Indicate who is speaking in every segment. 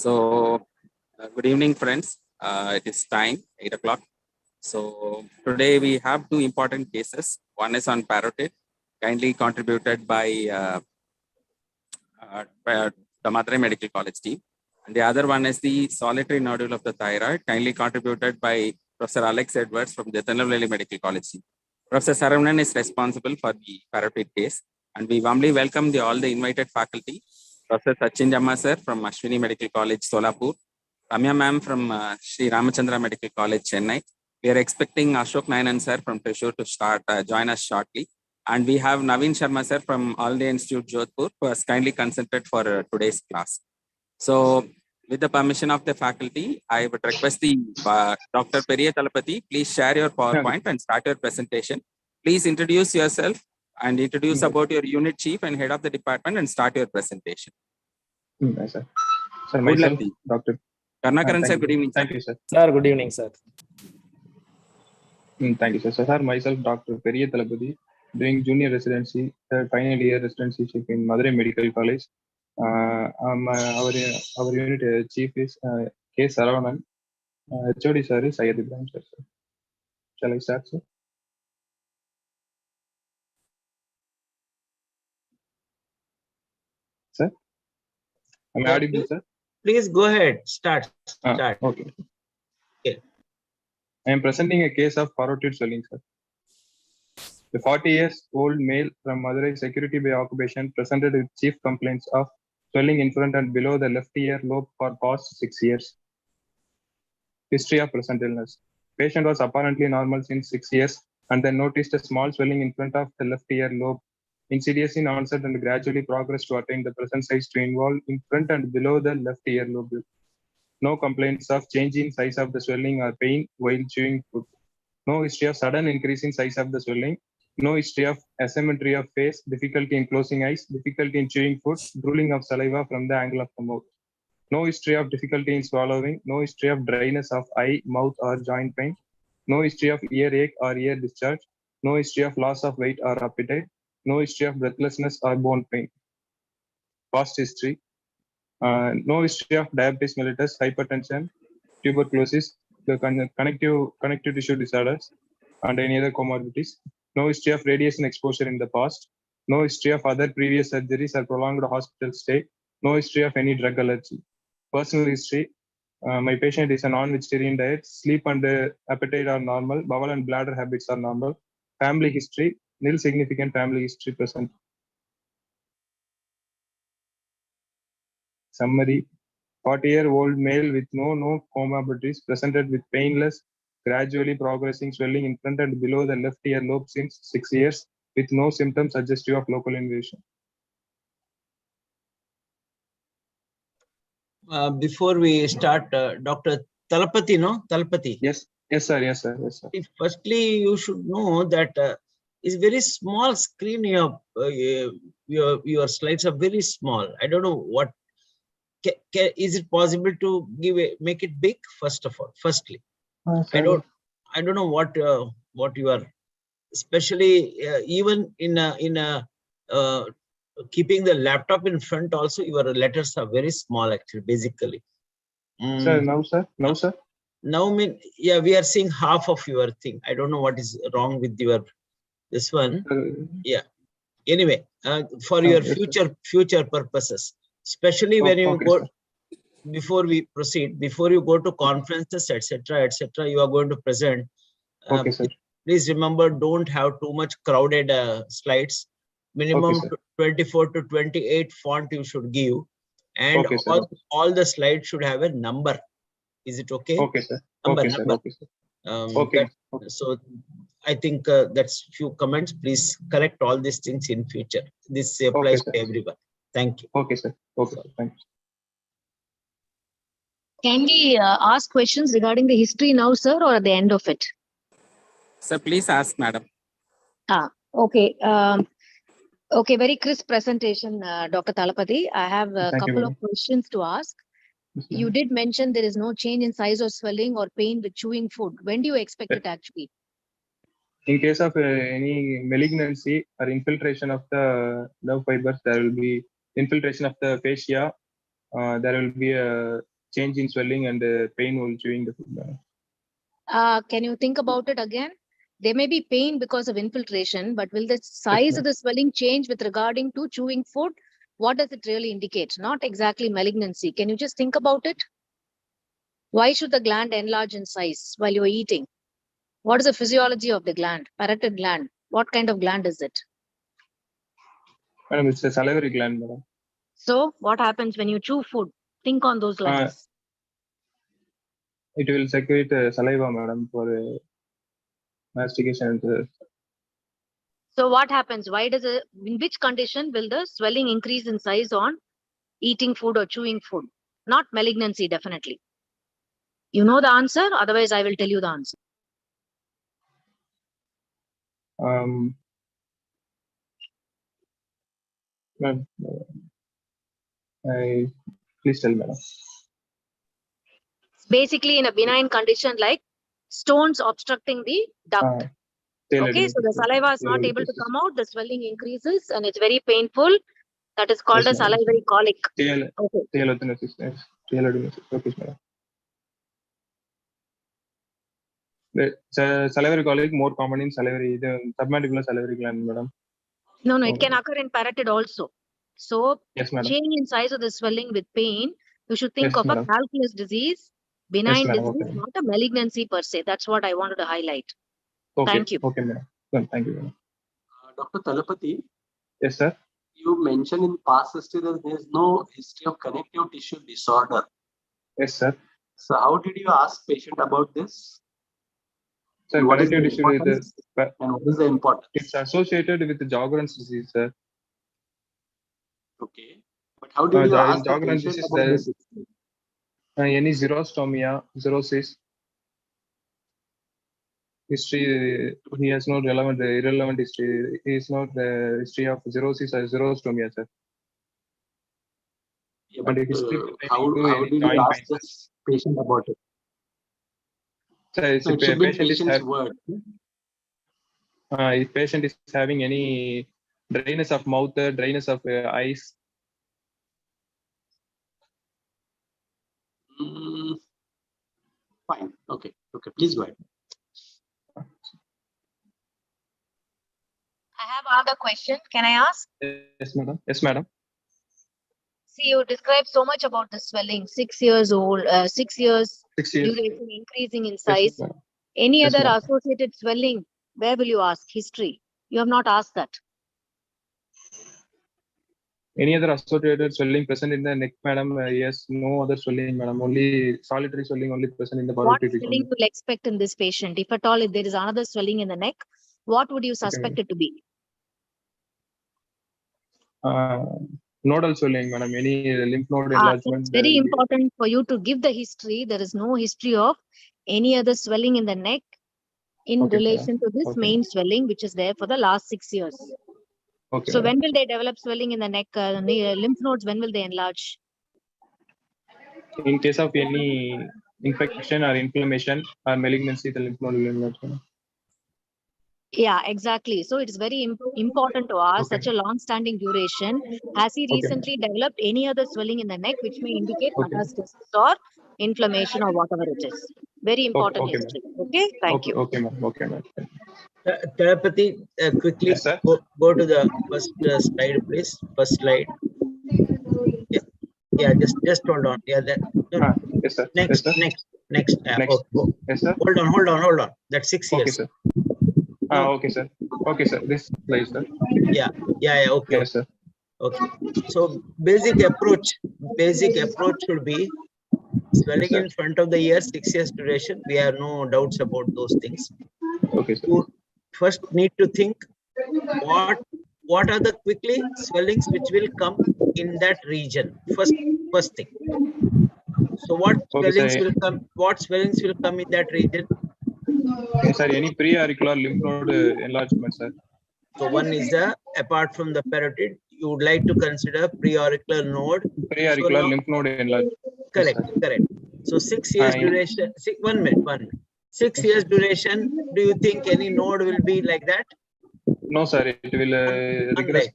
Speaker 1: So, good evening, friends. It is time, 8 o'clock. So, today we have two important cases. One is on Parotid, kindly contributed by the Madurai Medical College team. And the other one is the solitary nodule of the thyroid, kindly contributed by Professor Alex Edwards from the Tendon Medical College team. Professor Saravanan is responsible for the Parotid case. And we warmly welcome all the invited faculty. Professor Sachin Jamma sir from Ashwini Medical College, Solapur. Ramya ma'am from Sri Ramachandra Medical College, Chennai. We are expecting Ashok Nayanan sir from Thrissur to join us shortly. And we have Naveen Sharma sir from All India Institute, Jodhpur, who has kindly consented for today's class. So, with the permission of the faculty, I would request the Dr. Periya Talapati, please share your PowerPoint and start your presentation. Please introduce yourself and introduce about your unit chief and head of the department and start your presentation.
Speaker 2: Yes, sir. Sir, myself, Dr.
Speaker 1: Karnakaran sir, good evening.
Speaker 2: Thank you, sir.
Speaker 3: Sir, good evening, sir.
Speaker 2: Thank you, sir. Sir, myself, Dr. Periya Talapati, doing junior residency, final year residency in Madurai Medical College. Our unit chief is K. Saravanan. HOD sir is Syed Ibrahim sir. Shall I start, sir? Sir? Am I audible, sir?
Speaker 3: Please go ahead. Start.
Speaker 2: Okay. I am presenting a case of parotid swelling, sir. The 40-year-old male from Madurai Security Bay occupation presented with chief complaints of swelling in front and below the left ear lobe for past 6 years. History of present illness. Patient was apparently normal since 6 years and then noticed a small swelling in front of the left ear lobe. Insidious in onset and gradually progressed to attain the present size to involve in front and below the left ear lobe. No complaints of change in size of the swelling or pain while chewing food. No history of sudden increase in size of the swelling. No history of asymmetry of face, difficulty in closing eyes, difficulty in chewing food, drooling of saliva from the angle of the mouth. No history of difficulty in swallowing. No history of dryness of eye, mouth, or joint pain. No history of earache or ear discharge. No history of loss of weight or appetite. No history of breathlessness or bone pain. Past history. No history of diabetes mellitus, hypertension, tuberculosis, the connective tissue disorders, and any other comorbidities. No history of radiation exposure in the past. No history of other previous surgeries or prolonged hospital stay. No history of any drug allergy. Personal history. My patient is a non-vegetarian diet. Sleep and appetite are normal. Bowel and bladder habits are normal. Family history. Nil significant family history present. Summary. 40-year-old male with no comorbidities presented with painless, gradually progressing swelling in front and below the left ear lobe since 6 years with no symptoms suggestive of local invasion.
Speaker 3: Before we start, Dr. Talapati, no? Talapati.
Speaker 2: Yes, sir.
Speaker 3: Firstly, you should know that it's very small screen. Your slides are very small. I don't know what. Is it possible to make it big? Firstly, I don't know what you are, especially even in keeping the laptop in front. Also, your letters are very small. Actually, basically.
Speaker 2: Sir, now, sir.
Speaker 3: Now, we are seeing half of your thing. I don't know what is wrong with this one. Yeah. Anyway, for your future purposes. Especially when you go, before we proceed, before you go to conferences, etc., you are going to present. Please remember, don't have too much crowded slides. Minimum 24 to 28 font you should give, and all the slides should have a number. Is it okay?
Speaker 2: Okay, sir.
Speaker 3: Number. So I think that's few comments. Please correct all these things in future. This applies to everyone. Thank you.
Speaker 2: Okay, sir. Thank you.
Speaker 4: Can we ask questions regarding the history now, sir, or at the end of it?
Speaker 1: Sir, please ask, madam.
Speaker 4: Okay. Okay, very crisp presentation, Dr. Talapati. I have a couple of questions to ask. You did mention there is no change in size or swelling or pain with chewing food. When do you expect it actually?
Speaker 2: In case of any malignancy or infiltration of the nerve fibers, there will be infiltration of the fascia there will be a change in swelling and pain while chewing the food.
Speaker 4: Can you think about it again? There may be pain because of infiltration, but will the size of the swelling change with regarding to chewing food? What does it really indicate? Not exactly malignancy. Can you just think about it? Why should the gland enlarge in size while you're eating? What is the physiology of the gland? Parotid gland. What kind of gland is it?
Speaker 2: Madam, it's a salivary gland, madam.
Speaker 4: So what happens when you chew food? Think on those lines.
Speaker 2: It will secrete saliva, madam, for mastication.
Speaker 4: So what happens? Why does it, in which condition will the swelling increase in size on eating food or chewing food? Not malignancy, definitely. You know the answer, otherwise I will tell you the answer.
Speaker 2: Please tell, madam.
Speaker 4: Basically, in a benign condition like stones obstructing the duct. Okay, so the saliva is not able to come out, the swelling increases and it's very painful. That is called a salivary colic. Okay.
Speaker 2: The salivary colic more common in salivary, the submandibular salivary gland, madam.
Speaker 4: No, it can occur in parotid also. So, change in size of the swelling with pain, you should think of a calculus disease, benign disease, not a malignancy per se. That's what I wanted to highlight. Thank you.
Speaker 2: Okay, madam. Thank you, madam.
Speaker 5: Dr. Talapati.
Speaker 2: Yes, sir.
Speaker 5: You mentioned in past history that there is no history of connective tissue disorder.
Speaker 2: Yes, sir.
Speaker 5: So how did you ask patient about this?
Speaker 2: So connective tissue is
Speaker 5: and what is the importance?
Speaker 2: It's associated with the Sjogren's disease, sir.
Speaker 5: Okay, but how did you ask the
Speaker 2: Sjogren's
Speaker 5: patient
Speaker 2: disease,
Speaker 5: about this?
Speaker 2: Any xerostomia, xerosis history, he has no irrelevant history. He is not the history of xerosis or xerostomia, sir.
Speaker 5: Yeah, but how did you ask this patient about it?
Speaker 2: So it should be
Speaker 5: patient's word.
Speaker 2: If patient is having any dryness of mouth, dryness of eyes.
Speaker 5: Fine. Okay. Please go ahead.
Speaker 4: I have another question. Can I ask?
Speaker 2: Yes, madam. Yes, madam.
Speaker 4: See, you described so much about the swelling. 6 years old, 6 years duration increasing in size.
Speaker 2: Yes,
Speaker 4: any other associated swelling? Where will you ask? History. You have not asked that.
Speaker 2: Any other associated swelling present in the neck, madam? Yes, no other swelling, madam. Only solitary swelling only present in the
Speaker 4: What
Speaker 2: parotid.
Speaker 4: swelling you will expect in this patient? If at all, if there is another swelling in the neck, what would you suspect it to be?
Speaker 2: Nodal swelling, madam. Any lymph node enlargement.
Speaker 4: It's very important for you to give the history. There is no history of any other swelling in the neck in relation to this main swelling, which is there for the last 6 years.
Speaker 2: Okay,
Speaker 4: so when will they develop swelling in the neck? Lymph nodes, when will they enlarge?
Speaker 2: In case of any infection or inflammation or malignancy, the lymph node will enlarge.
Speaker 4: Yeah, exactly. So it is very important to ask such a long-standing duration. Has he recently developed any other swelling in the neck which may indicate metastasis or inflammation or whatever it is? Very important history. Okay, thank you.
Speaker 2: Okay, ma'am. Okay, ma'am.
Speaker 3: Talapati, quickly go to the first slide, please. First slide. Yeah, just hold on. Yeah, that. No.
Speaker 2: Yes, sir.
Speaker 3: Next.
Speaker 2: Next.
Speaker 3: Oh.
Speaker 2: Yes, sir.
Speaker 3: Hold on. That's 6 years.
Speaker 2: Okay, sir. Okay, sir. Okay, sir. This slide, sir.
Speaker 3: Yeah. Okay.
Speaker 2: Yes, sir.
Speaker 3: Okay. So basic approach should be swelling in front of the ear, 6 years duration. We have no doubts about those things.
Speaker 2: Okay, sir.
Speaker 3: You first need to think what are the quickly swellings which will come in that region. First thing. So what swellings will come? What swellings will come in that region?
Speaker 2: Yes, sir. Any pre-auricular lymph node enlargement, sir.
Speaker 3: So one is apart from the parotid, you would like to consider pre-auricular node.
Speaker 2: Pre-auricular lymph node enlargement.
Speaker 3: Correct. So 6 years duration. 1 minute. 6 years duration. Do you think any node will be like that?
Speaker 2: No, sir. It will regress.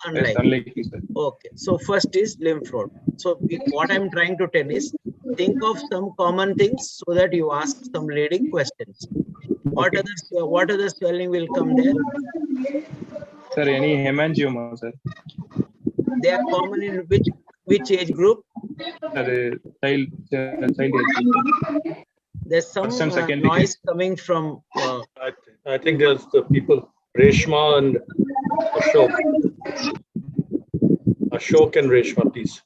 Speaker 3: Unlikely, sir. Okay. So first is lymph node. So what I'm trying to tell is, think of some common things so that you ask some leading questions. What other swelling will come there?
Speaker 2: Sir, any hemangioma, sir?
Speaker 3: They are common in which age group?
Speaker 2: Sir, child age.
Speaker 3: There's some noise coming from.
Speaker 6: I think there's the people, Reshma and Ashok. Ashok and Reshma, please.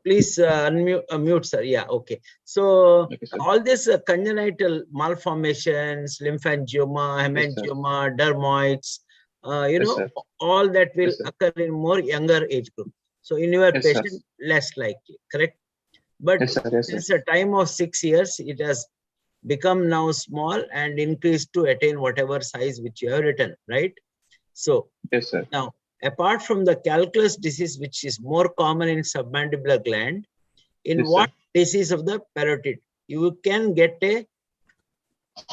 Speaker 3: Please unmute, sir. Yeah, okay. So all this congenital malformations, lymphangioma, hemangioma, dermoids, all that will occur in more younger age group. So in your patient, less likely, correct? But since a time of 6 years, it has become now small and increased to attain whatever size which you have written, right? So now, apart from the calculus disease, which is more common in submandibular gland, in what disease of the parotid, you can get a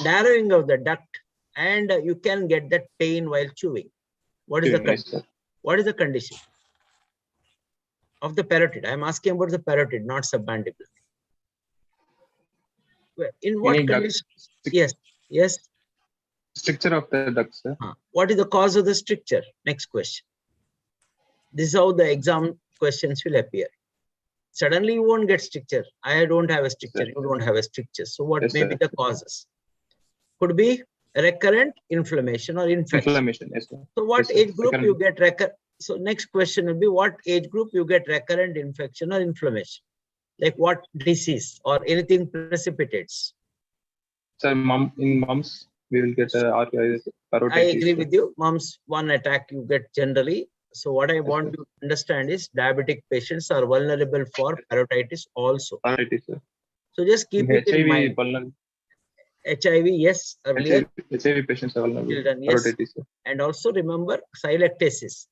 Speaker 3: narrowing of the duct and you can get that pain while chewing. What is the condition? What is the condition of the parotid? I'm asking about the parotid, not submandibular. In what condition? Yes.
Speaker 2: Stricture of the duct, sir.
Speaker 3: What is the cause of the stricture? Next question. This is how the exam questions will appear. Suddenly you won't get stricture. I don't have a stricture. You don't have a stricture. So what may be the causes? Could be recurrent inflammation or infection. So what age group you get recurrent? So next question will be, what age group you get recurrent infection or inflammation? Like what disease or anything precipitates?
Speaker 2: Sir, in mumps, we will get parotid.
Speaker 3: I agree with you. Mumps, one attack you get generally. So what I want to understand is diabetic patients are vulnerable for parotitis also. So just keep it in mind. HIV, yes, earlier.
Speaker 2: HIV patients are vulnerable.
Speaker 3: Children, yes. And also remember silectasis,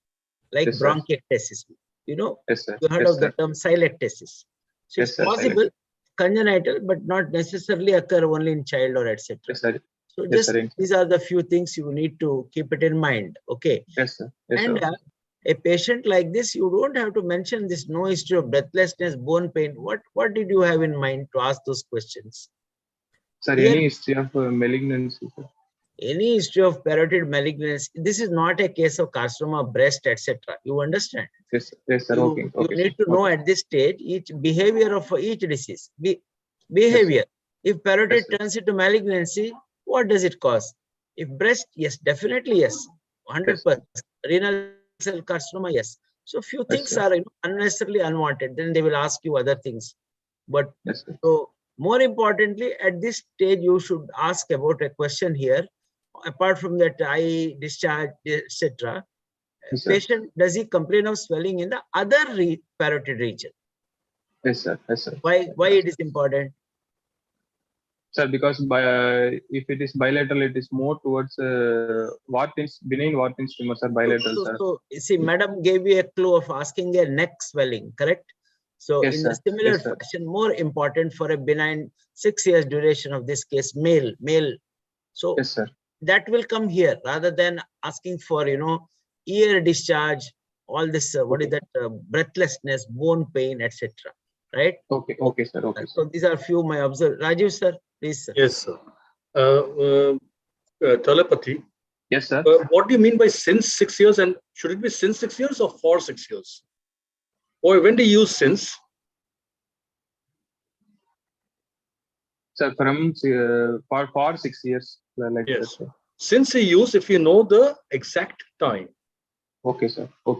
Speaker 3: like bronchiectasis. You know, you heard of the term silectasis. So it's possible, congenital, but not necessarily occur only in child or etc. So just these are the few things you need to keep it in mind. Okay. And a patient like this, you don't have to mention this no history of breathlessness, bone pain. What did you have in mind to ask those questions?
Speaker 2: Sir, any history of malignancy? Sir?
Speaker 3: Any history of parotid malignancy. This is not a case of carcinoma, breast, etc. You understand?
Speaker 2: Yes, sir.
Speaker 3: You need to know at this stage each behavior of each disease. Behavior. If parotid turns into malignancy, what does it cause? If breast, yes, definitely yes, 100%. Renal cell carcinoma, yes. So few things are unnecessarily unwanted. Then they will ask you other things. But so more importantly, at this stage, you should ask about a question here. Apart from that, eye discharge, etc. Patient, does he complain of swelling in the other parotid region?
Speaker 2: Yes, sir.
Speaker 3: Why it is important?
Speaker 2: Sir, because if it is bilateral, it is more towards Warthin's, benign Warthin's tumors are bilateral, sir.
Speaker 3: So see, madam gave you a clue of asking a neck swelling, correct? So in a similar fashion, more important for a benign 6 years duration of this case, male. So that will come here rather than asking for, ear discharge, all this, what is that, breathlessness, bone pain, etc. Right?
Speaker 2: Okay, sir.
Speaker 3: So these are few my observations. Rajiv, sir, please, sir.
Speaker 6: Yes, sir. Telepathy.
Speaker 2: Yes, sir.
Speaker 6: What do you mean by since 6 years? And should it be since 6 years or for 6 years? Or when do you use since?
Speaker 2: Sir, from for 6 years. Like
Speaker 6: yes. That, since you use, if you know the exact time.
Speaker 2: Okay, sir. I will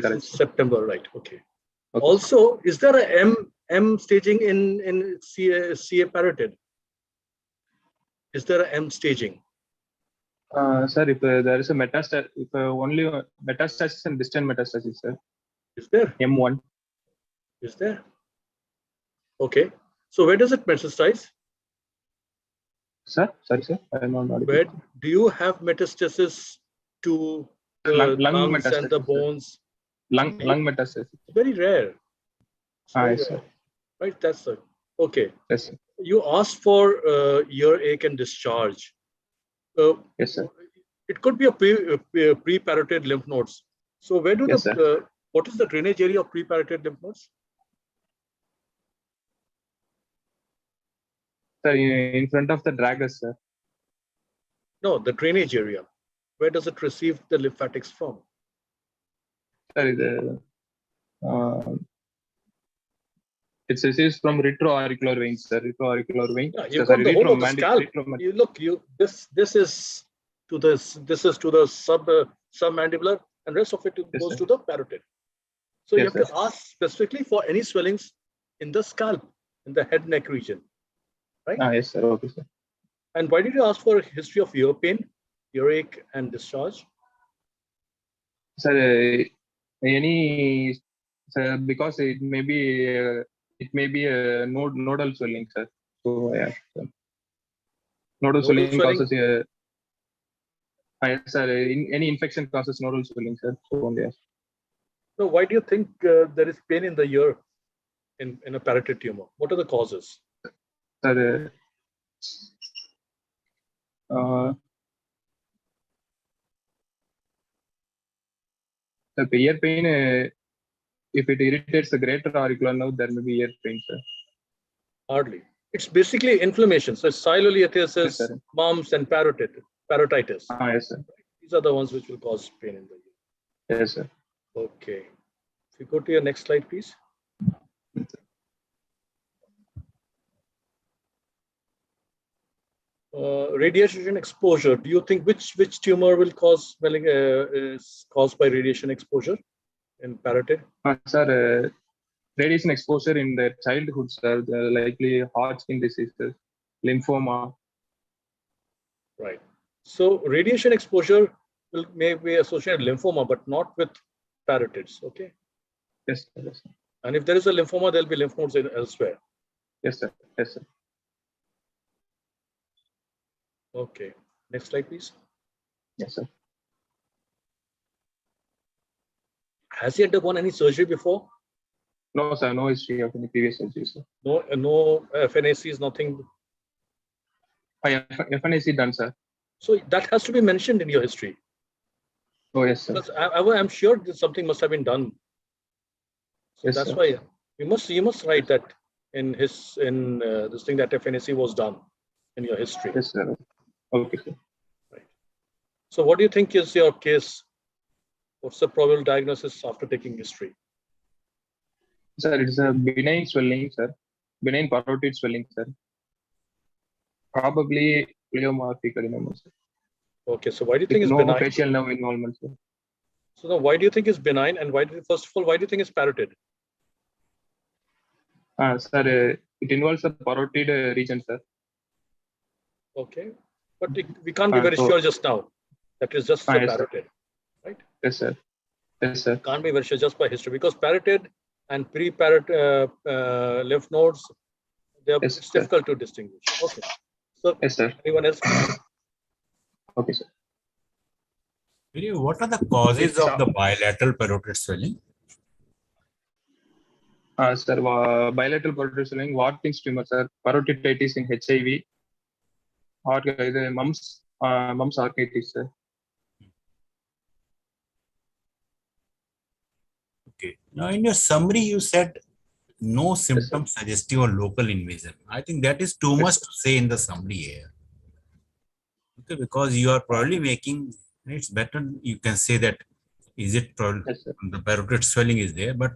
Speaker 2: correct.
Speaker 6: September, right? Okay. Also, is there a M staging in CA parotid? Is there a M staging?
Speaker 2: Sir, if there is a metastasis, if only metastasis and distant metastasis, sir.
Speaker 6: Is there?
Speaker 2: M1.
Speaker 6: Is there? Okay. So where does it metastasize?
Speaker 2: Sir, sorry, sir. I am not.
Speaker 6: Where do you have metastasis to the
Speaker 2: lung
Speaker 6: lungs and the bones?
Speaker 2: Lung metastasis.
Speaker 6: Very rare.
Speaker 2: Yes, sir.
Speaker 6: Right, that's it. Okay.
Speaker 2: Yes, sir.
Speaker 6: You asked for earache and discharge.
Speaker 2: Yes, sir.
Speaker 6: It could be a pre-parotid lymph nodes. So where do What is the drainage area of pre-parotid lymph nodes?
Speaker 2: Sir, in front of the tragus, sir.
Speaker 6: No, the drainage area. Where does it receive the lymphatics from?
Speaker 2: Sir, it receives from retroauricular veins, sir. Retroauricular vein.
Speaker 6: Yeah, you've got the whole of the scalp. You look, this is to the submandibular, and rest of it goes to the parotid. So you have to ask specifically for any swellings in the scalp, in the head neck region, right?
Speaker 2: Yes, sir. Okay, sir.
Speaker 6: And why did you ask for a history of ear pain, earache, and discharge?
Speaker 2: Sir, sir, because it may be a nodal swelling, sir. So yeah, sir. Nodal swelling causes yes, sir. Any infection causes nodal swelling, sir. So yes.
Speaker 6: So why do you think there is pain in the ear in a parotid tumor? What are the causes?
Speaker 2: Sir, the ear pain, if it irritates the greater auricular nerve, there may be ear pain, sir.
Speaker 6: Hardly. It's basically inflammation. So sialulitis, yes, mumps, and parotitis.
Speaker 2: Yes, sir.
Speaker 6: These are the ones which will cause pain in the ear.
Speaker 2: Yes, sir.
Speaker 6: Okay. If you go to your next slide, please. Radiation exposure. Do you think which tumor will cause swelling is caused by radiation exposure in parotid?
Speaker 2: Sir, radiation exposure in the childhood, sir, likely Hodgkin diseases, lymphoma.
Speaker 6: Right. So radiation exposure may be associated with lymphoma, but not with parotids. Okay.
Speaker 2: Yes, sir. Yes, sir.
Speaker 6: And if there is a lymphoma, there will be lymph nodes elsewhere.
Speaker 2: Yes, sir. Yes, sir.
Speaker 6: Okay. Next slide, please.
Speaker 2: Yes, sir.
Speaker 6: Has he undergone any surgery before?
Speaker 2: No, sir. No history of any previous surgery, sir.
Speaker 6: No FNACs, nothing.
Speaker 2: FNAC done, sir.
Speaker 6: So that has to be mentioned in your history.
Speaker 2: Oh, yes, sir.
Speaker 6: Because I'm sure that something must have been done. So
Speaker 2: yes,
Speaker 6: that's
Speaker 2: sir.
Speaker 6: why you must write that in this thing that FNAC was done in your history.
Speaker 2: Yes, sir. Okay, sir.
Speaker 6: Right. So what do you think is your case? What's the probable diagnosis after taking history?
Speaker 2: Sir, it's a benign swelling, sir. Benign parotid swelling, sir. Probably pleomorphic adenoma, sir.
Speaker 6: Okay, so why do you think it's
Speaker 2: no
Speaker 6: benign?
Speaker 2: Facial nerve involvement, sir.
Speaker 6: So now, why do you think it's benign, and first of all, why do you think it's parotid?
Speaker 2: Sir, it involves the parotid region, sir.
Speaker 6: Okay, but we can't be very sure just now. That is just the parotid, right?
Speaker 2: Yes, sir. Yes, sir.
Speaker 6: Can't be very sure just by history, because parotid and pre-parotid lymph nodes, it's difficult to distinguish. Okay. So,
Speaker 2: yes, sir.
Speaker 6: Anyone else?
Speaker 2: Okay, sir.
Speaker 7: What are the causes of the bilateral parotid swelling?
Speaker 2: Sir, bilateral parotid swelling, Warthin's tumor, sir, parotiditis in HIV, or the mumps arthritis, sir.
Speaker 7: Okay. Now, in your summary, you said no symptoms suggestive of local invasion. I think that is too much to say in the summary here. Okay, because you are probably making, it's better you can say that is it probably the parotid swelling is there, but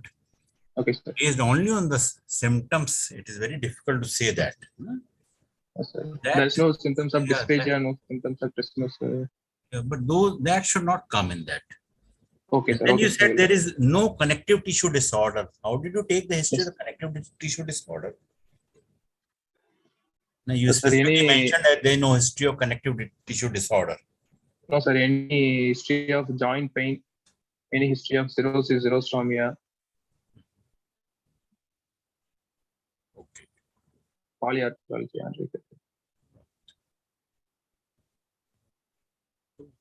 Speaker 7: based only on the symptoms, it is very difficult to say that.
Speaker 2: There's no symptoms of dysphagia, no symptoms of trismus.
Speaker 7: Yeah, but that should not come in that.
Speaker 2: Okay, sir.
Speaker 7: Then you said there is no connective tissue disorder. How did you take the history of the connective tissue disorder? Now you specifically mentioned that there is no history of connective tissue disorder.
Speaker 2: No, sir. Any history of joint pain, any history of cirrhosis, xerostomia.
Speaker 7: Okay.
Speaker 2: Polyarthropathy.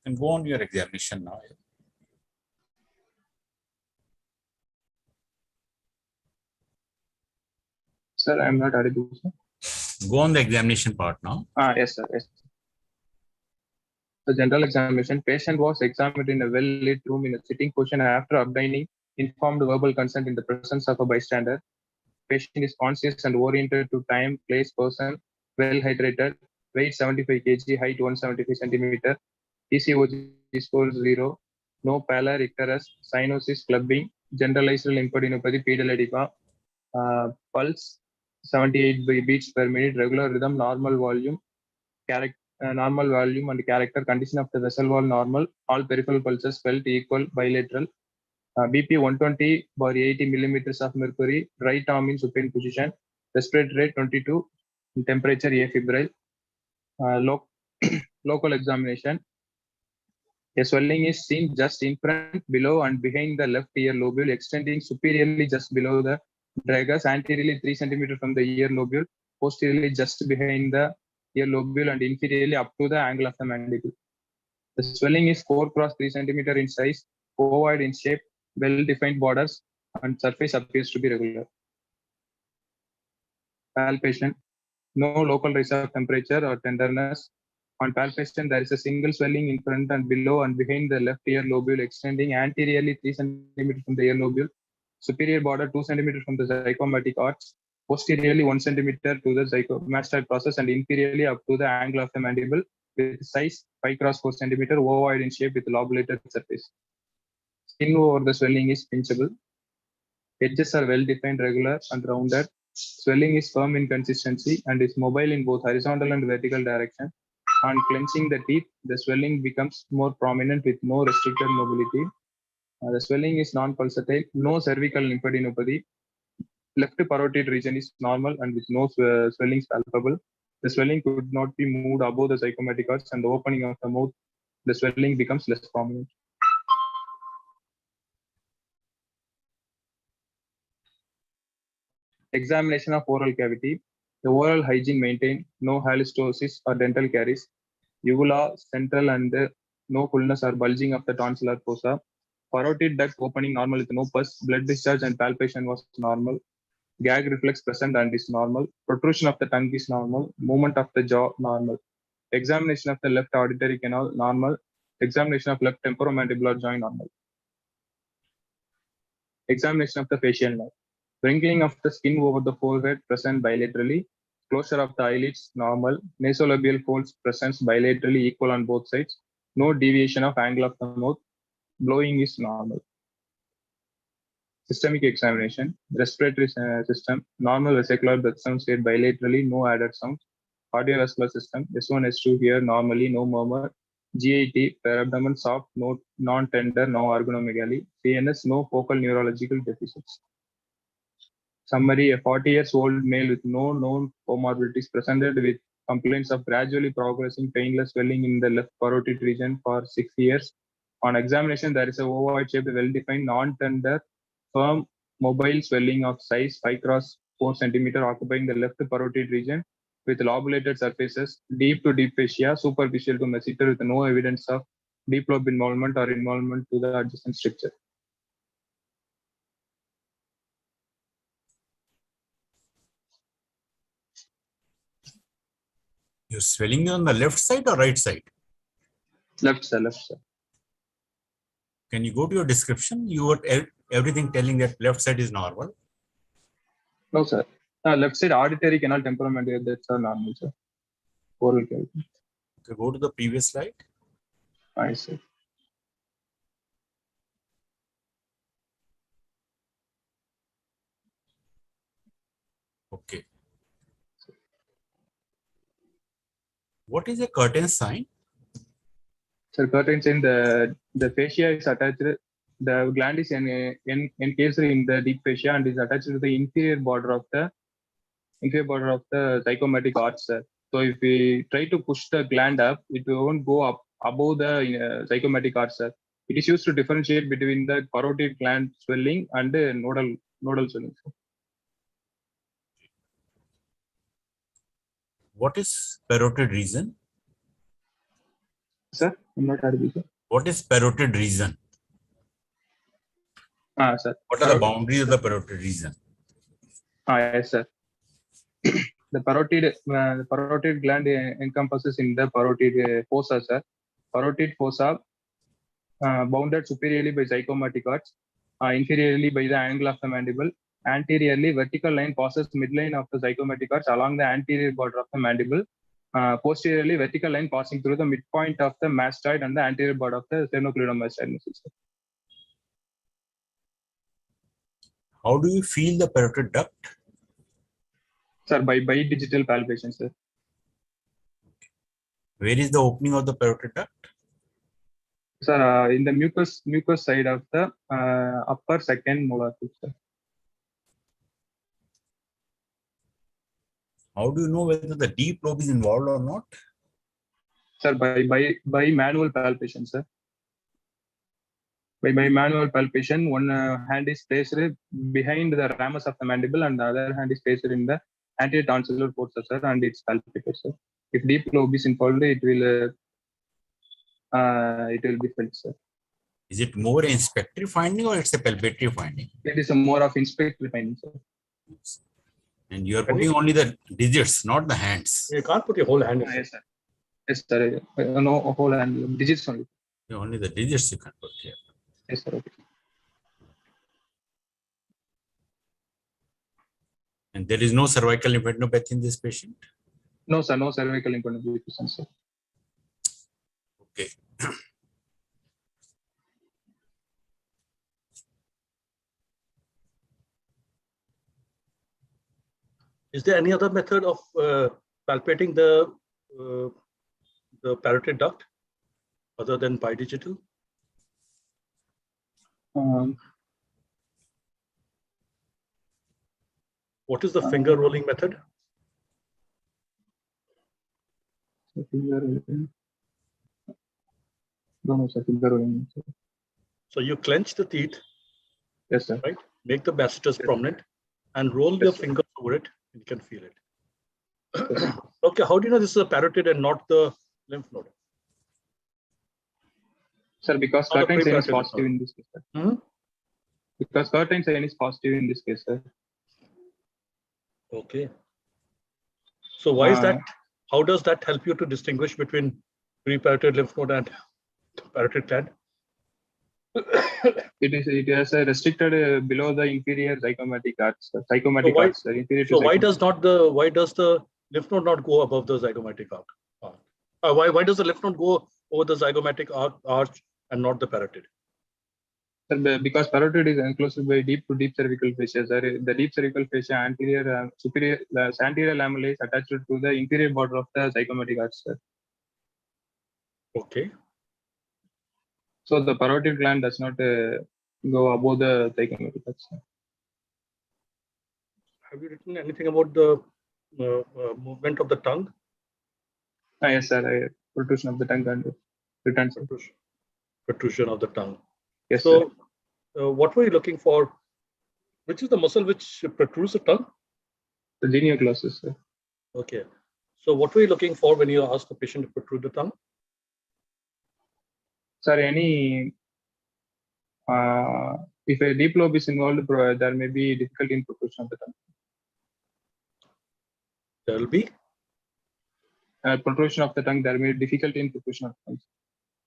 Speaker 7: And go on your examination now.
Speaker 2: Sir, I'm not audible, sir.
Speaker 7: Go on the examination part now.
Speaker 2: Yes, sir. Yes. The general examination, patient was examined in a well-lit room in a sitting position after abdining informed verbal consent in the presence of a bystander. Patient is conscious and oriented to time, place, person, well hydrated, weight 75 kg, height 175 centimeter, ECOG score 0, no pallor, icterus, cyanosis, clubbing, generalized lymphadenopathy, pedal edema, pulse 78 beats per minute, regular rhythm, normal volume and character, condition of the vessel wall normal, all peripheral pulses felt equal, bilateral, BP 120 by 80 millimeters of mercury, right arm in supine position, respiratory rate 22, temperature afebrile, local examination. A swelling is seen just in front, below, and behind the left ear lobule, extending superiorly just below the tragus, anteriorly 3 cm from the ear lobule, posteriorly just behind the ear lobule, and inferiorly up to the angle of the mandible. The swelling is 4 cross 3 cm in size, ovoid in shape, well-defined borders, and surface appears to be regular. Palpation. No local rise of temperature or tenderness. On palpation, there is a single swelling in front and below and behind the left ear lobule, extending anteriorly 3 cm from the ear lobule, superior border 2 cm from the zygomatic arch, posteriorly 1 cm to the zygomastoid process, and inferiorly up to the angle of the mandible, with size 5 cross 4 cm, ovoid in shape with lobulated surface. Skin over the swelling is pinchable. Edges are well defined, regular, and rounded. Swelling is firm in consistency and is mobile in both horizontal and vertical direction. On clenching the teeth, the swelling becomes more prominent with no restricted mobility. The swelling is non-pulsatile, no cervical lymphadenopathy. Left parotid region is normal and with no swellings palpable. The swelling could not be moved above the zygomatic arch, and the opening of the mouth, the swelling becomes less prominent. Examination of oral cavity. The oral hygiene maintained, no halitosis or dental caries. Uvula, central, and no fullness or bulging of the tonsillar fossa. Parotid duct opening normal with no pus. Blood discharge and palpation was normal. Gag reflex present and is normal. Protrusion of the tongue is normal. Movement of the jaw normal. Examination of the left auditory canal normal. Examination of left temporomandibular joint normal. Examination of the facial nerve. Wrinkling of the skin over the forehead present bilaterally. Closure of the eyelids normal. Nasolabial folds present bilaterally equal on both sides. No deviation of angle of the mouth. Blowing is normal. Systemic examination. Respiratory system. Normal vesicular breath sound state bilaterally. No added sound. Cardiovascular system. S1, S2 here normally. No murmur. GIT. Abdomen soft. No non-tender. No organomegaly. CNS. No focal neurological deficits. Summary: a 40-year-old male with no known comorbidities presented with complaints of gradually progressing painless swelling in the left parotid region for 6 years. On examination, there is a ovoid-shaped, well-defined, non-tender, firm, mobile swelling of size 5 cross 4 cm occupying the left parotid region with lobulated surfaces, deep to deep fascia, superficial to masseter with no evidence of deep lobe involvement or involvement to the adjacent structure.
Speaker 7: You're swelling on the left side or right side?
Speaker 2: Left side, left side.
Speaker 7: Can you go to your description? You were everything telling that left side is normal.
Speaker 2: No, sir. Left side auditory canal temporal, that's normal, sir. Oral cavity.
Speaker 7: Okay, go to the previous slide.
Speaker 2: I see.
Speaker 7: Okay. What is a curtain sign?
Speaker 2: So curtain sign, the fascia is attached. The gland is encased in the deep fascia and is attached to the inferior border of the zygomatic arch, sir. So if we try to push the gland up, it won't go up above the zygomatic arch, sir. It is used to differentiate between the parotid gland swelling and the nodal swelling. Sir.
Speaker 7: What is parotid region?
Speaker 2: Sir, I'm not audible, sir.
Speaker 7: What is parotid region?
Speaker 2: Sir.
Speaker 7: What are the boundaries of the parotid region?
Speaker 2: Yes, sir. The parotid gland encompasses in the parotid fossa, sir. Parotid fossa bounded superiorly by zygomatic arch inferiorly by the angle of the mandible. Anteriorly, vertical line passes midline of the zygomatic arch along the anterior border of the mandible. Posteriorly, vertical line passing through the midpoint of the mastoid and the anterior border of the sternocleidomastoid muscles.
Speaker 7: How do you feel the parotid duct?
Speaker 2: Sir, by digital palpation, sir.
Speaker 7: Where is the opening of the parotid duct?
Speaker 2: Sir, in the mucous side of the upper second molar tooth, sir.
Speaker 7: How do you know whether the deep lobe is involved or not?
Speaker 2: Sir, by manual palpation, sir. By manual palpation, one hand is placed behind the ramus of the mandible and the other hand is placed in the anterior tonsillar fossa, sir, and it's palpated, sir. If deep lobe is involved, it will be felt, sir.
Speaker 7: Is it more inspectory finding or it's a palpatory finding?
Speaker 2: It is a more of inspectory finding, sir.
Speaker 7: And you are putting only the digits, not the hands.
Speaker 6: You can't put your whole hand in.
Speaker 2: Yes, sir. Yes, sir. No, whole hand, digits only.
Speaker 7: Only the digits you can put here.
Speaker 2: Yes, sir. Okay.
Speaker 7: And there is no cervical lymphadenopathy in this patient?
Speaker 2: No, sir. No cervical lymphadenopathy, sir.
Speaker 7: Okay.
Speaker 6: Is there any other method of palpating the parotid duct other than bidigital? What is the finger rolling method?
Speaker 2: Finger rolling.
Speaker 6: So you clench the teeth.
Speaker 2: Yes, sir.
Speaker 6: Right? Make the masseters prominent and roll your fingers over it. You can feel it. Okay, how do you know this is a parotid and not the lymph node?
Speaker 2: Sir, because curtain sign is positive in this case, sir. Because curtain sign is positive in this case, sir.
Speaker 6: Okay. So why is that? How does that help you to distinguish between preparotid lymph node and parotid gland?
Speaker 2: It is restricted below the inferior zygomatic arch. Zygomatic arch.
Speaker 6: So why does the lymph node not go above the zygomatic arch? Why does the lymph node go over the zygomatic arch and not the parotid?
Speaker 2: Because parotid is enclosed by deep to deep cervical fascia. The deep cervical fascia anterior anterior lamella is attached to the inferior border of the zygomatic arch, sir.
Speaker 6: Okay.
Speaker 2: So the parotid gland does not go above the zygomatic arch.
Speaker 6: Have you written anything about the movement of the tongue?
Speaker 2: Yes, sir. Protrusion of the tongue and return.
Speaker 6: Protrusion of the tongue.
Speaker 2: Yes,
Speaker 6: so,
Speaker 2: sir.
Speaker 6: What were you looking for? Which is the muscle which protrudes the tongue?
Speaker 2: The genioglossus, sir.
Speaker 6: Okay. So, what were you looking for when you asked the patient to protrude the tongue?
Speaker 2: Sir, if a deep lobe is involved, there may be difficulty in protrusion of the tongue.
Speaker 6: There will be?
Speaker 2: Protrusion of the tongue, there may be difficulty in protrusion of the tongue.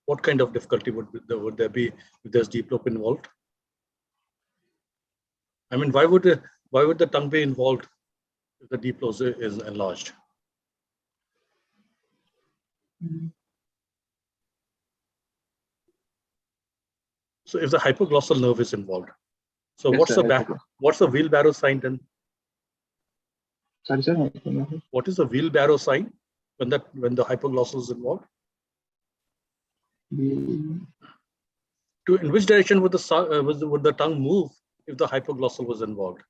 Speaker 6: What kind of difficulty would there be if there's deep lobe involved? I mean, why would the tongue be involved if the deep lobe is enlarged? So if the hypoglossal nerve is involved, so yes, what's the wheelbarrow sign then?
Speaker 2: Sorry, sir.
Speaker 6: What is the wheelbarrow sign when the hypoglossal is involved? In which direction would the tongue move if the hypoglossal was involved?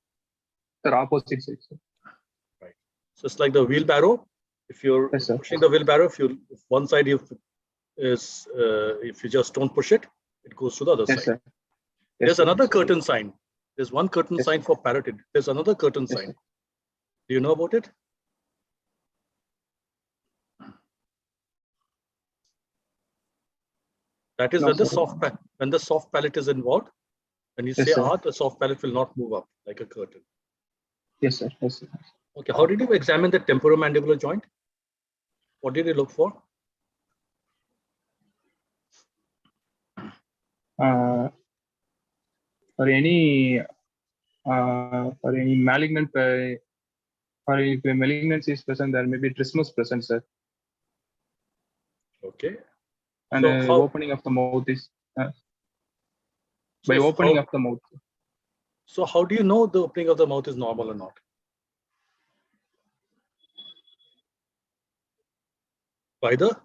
Speaker 2: The opposite side, sir.
Speaker 6: Right. So it's like the wheelbarrow. If you're pushing the wheelbarrow, if one side if you just don't push it, it goes to the other side.
Speaker 2: Sir.
Speaker 6: There's another curtain sign. There's one curtain sign for parotid. There's another curtain sign.
Speaker 2: Sir.
Speaker 6: Do you know about it? That is when the soft palate is involved. When you say "ah," the soft palate will not move up like a curtain.
Speaker 2: Yes, sir. Yes, sir.
Speaker 6: Okay. How did you examine the temporomandibular joint? What did you look for?
Speaker 2: For any malignant, or if a malignancy is present, there may be trismus present, sir.
Speaker 6: Okay.
Speaker 2: And
Speaker 6: So
Speaker 2: opening of the mouth is by opening of the mouth.
Speaker 6: So how do you know the opening of the mouth is normal or not? By the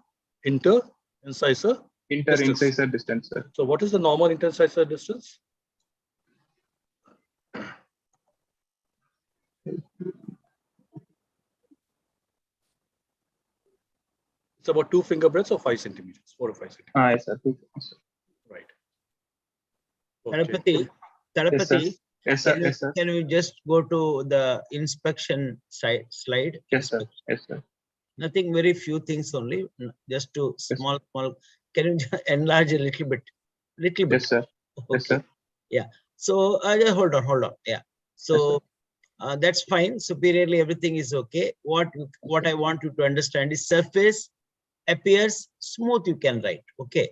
Speaker 6: incisor
Speaker 2: Incisor distance, sir.
Speaker 6: So what is the normal incisor distance? It's about 2 finger breadths or 5 centimeters, 4 or 5 centimeters.
Speaker 2: Yes, sir.
Speaker 6: Right.
Speaker 3: Talapati,
Speaker 2: Yes, sir. Yes, sir.
Speaker 3: Can we just go to the inspection slide?
Speaker 2: Yes, sir. Yes, sir.
Speaker 3: Nothing, very few things only, just to small. Can you enlarge a little bit?
Speaker 2: Yes, sir.
Speaker 3: Okay.
Speaker 2: Yes, sir.
Speaker 3: Yeah. So just hold on. Yeah. So that's fine. Superiorly, everything is okay. What I want you to understand is surface appears smooth. You can write. Okay.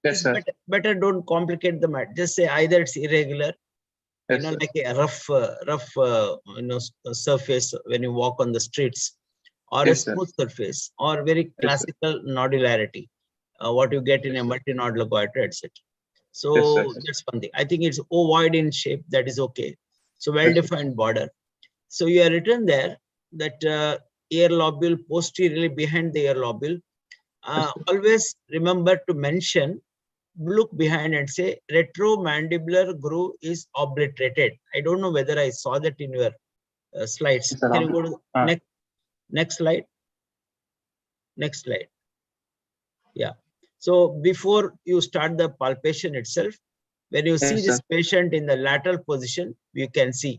Speaker 2: Yes, sir.
Speaker 3: Better don't complicate the matter. Just say either it's irregular,
Speaker 2: yes,
Speaker 3: like a rough surface when you walk on the streets, or
Speaker 2: yes,
Speaker 3: a smooth surface, or very classical nodularity, what you get in a multinodular goiter, etc. So that's one thing. I think it's ovoid in shape. That is okay. So well-defined border. So you are written there that ear lobule posteriorly behind the ear lobule. Always remember to mention, look behind and say retromandibular groove is obliterated. I don't know whether I saw that in your slides. Can you go to the next slide? Next slide. Yeah. So before you start the palpation itself, when you see this patient in the lateral position, you can see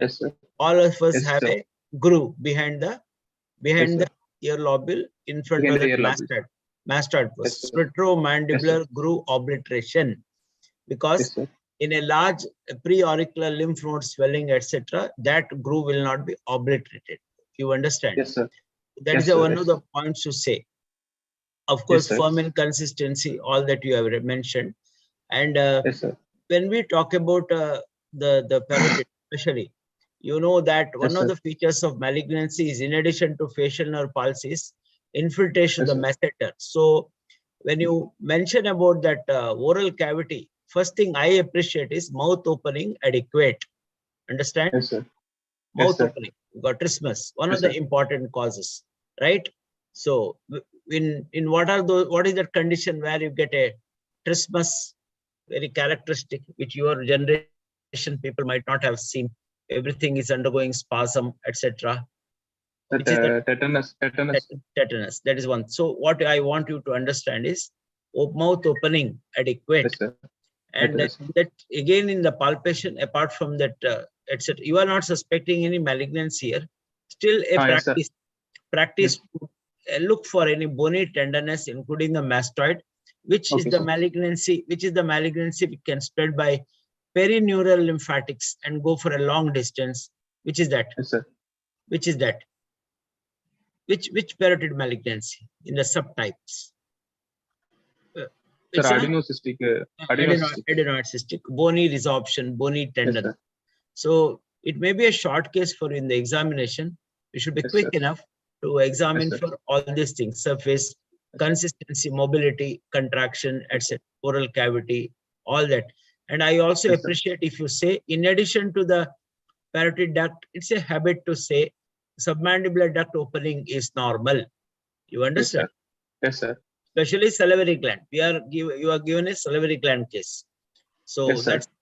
Speaker 3: all of us have a groove behind the ear lobule in front of the mastoid post. Retromandibular groove obliteration, because in a large preauricular lymph node swelling, etc., that groove will not be obliterated. You understand?
Speaker 2: Yes, sir.
Speaker 3: That is one of the points to say. Of course, firm inconsistency, all that you have mentioned. And when we talk about the parotid, especially, you know that one of the features of malignancy is, in addition to facial nerve palsies, infiltration of the masseter. So when you mention about that oral cavity, first thing I appreciate is mouth opening adequate. Understand?
Speaker 2: Yes, sir.
Speaker 3: Mouth opening. You got trismus, one of the important causes, right? So in what is that condition where you get a trismus, very characteristic, which your generation people might not have seen. Everything is undergoing spasm, etc.
Speaker 2: Tetanus.
Speaker 3: Tetanus. That is one. So what I want you to understand is mouth opening adequate. And that again in the palpation, apart from that, etc. You are not suspecting any malignancy here. Still a practice to look for any bony tenderness, including the mastoid, which is the malignancy, which can spread by perineural lymphatics and go for a long distance. Which is that?
Speaker 2: Yes, sir.
Speaker 3: Which is that? Which parotid malignancy in the subtypes?
Speaker 2: Adenosystic.
Speaker 3: Adenoid cystic, bony resorption, bony tendon.
Speaker 2: Yes,
Speaker 3: so it may be a short case for you in the examination. You should be quick enough to examine for all these things: surface, consistency, mobility, contraction, etc., oral cavity, all that. And I also appreciate if you say, in addition to the parotid duct, it's a habit to say submandibular duct opening is normal. You understand?
Speaker 2: Yes, sir.
Speaker 3: Especially salivary gland. You are given a salivary gland case. So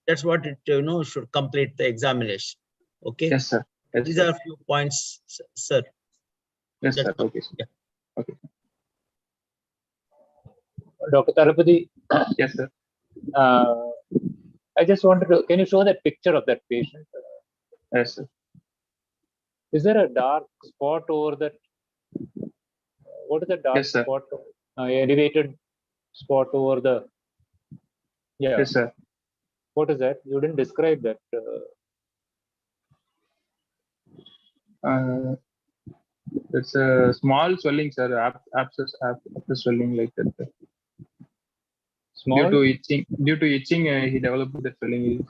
Speaker 3: that's what it should complete the examination. Okay.
Speaker 2: Yes, sir. Yes,
Speaker 3: These are a few points, sir.
Speaker 2: Yes, sir. Okay, sir.
Speaker 3: Yeah.
Speaker 2: Okay.
Speaker 8: Dr. Talapati.
Speaker 2: Yes, sir.
Speaker 8: I just wanted to, can you show that picture of that patient?
Speaker 2: Yes, sir.
Speaker 8: Is there a dark spot over that? What is the dark spot? Elevated spot over the. Yeah.
Speaker 2: Yes, sir.
Speaker 8: What is that? You didn't describe that.
Speaker 2: It's a small swelling, sir. Abscess swelling like that.
Speaker 8: Small?
Speaker 2: Due to itching, he developed the swelling.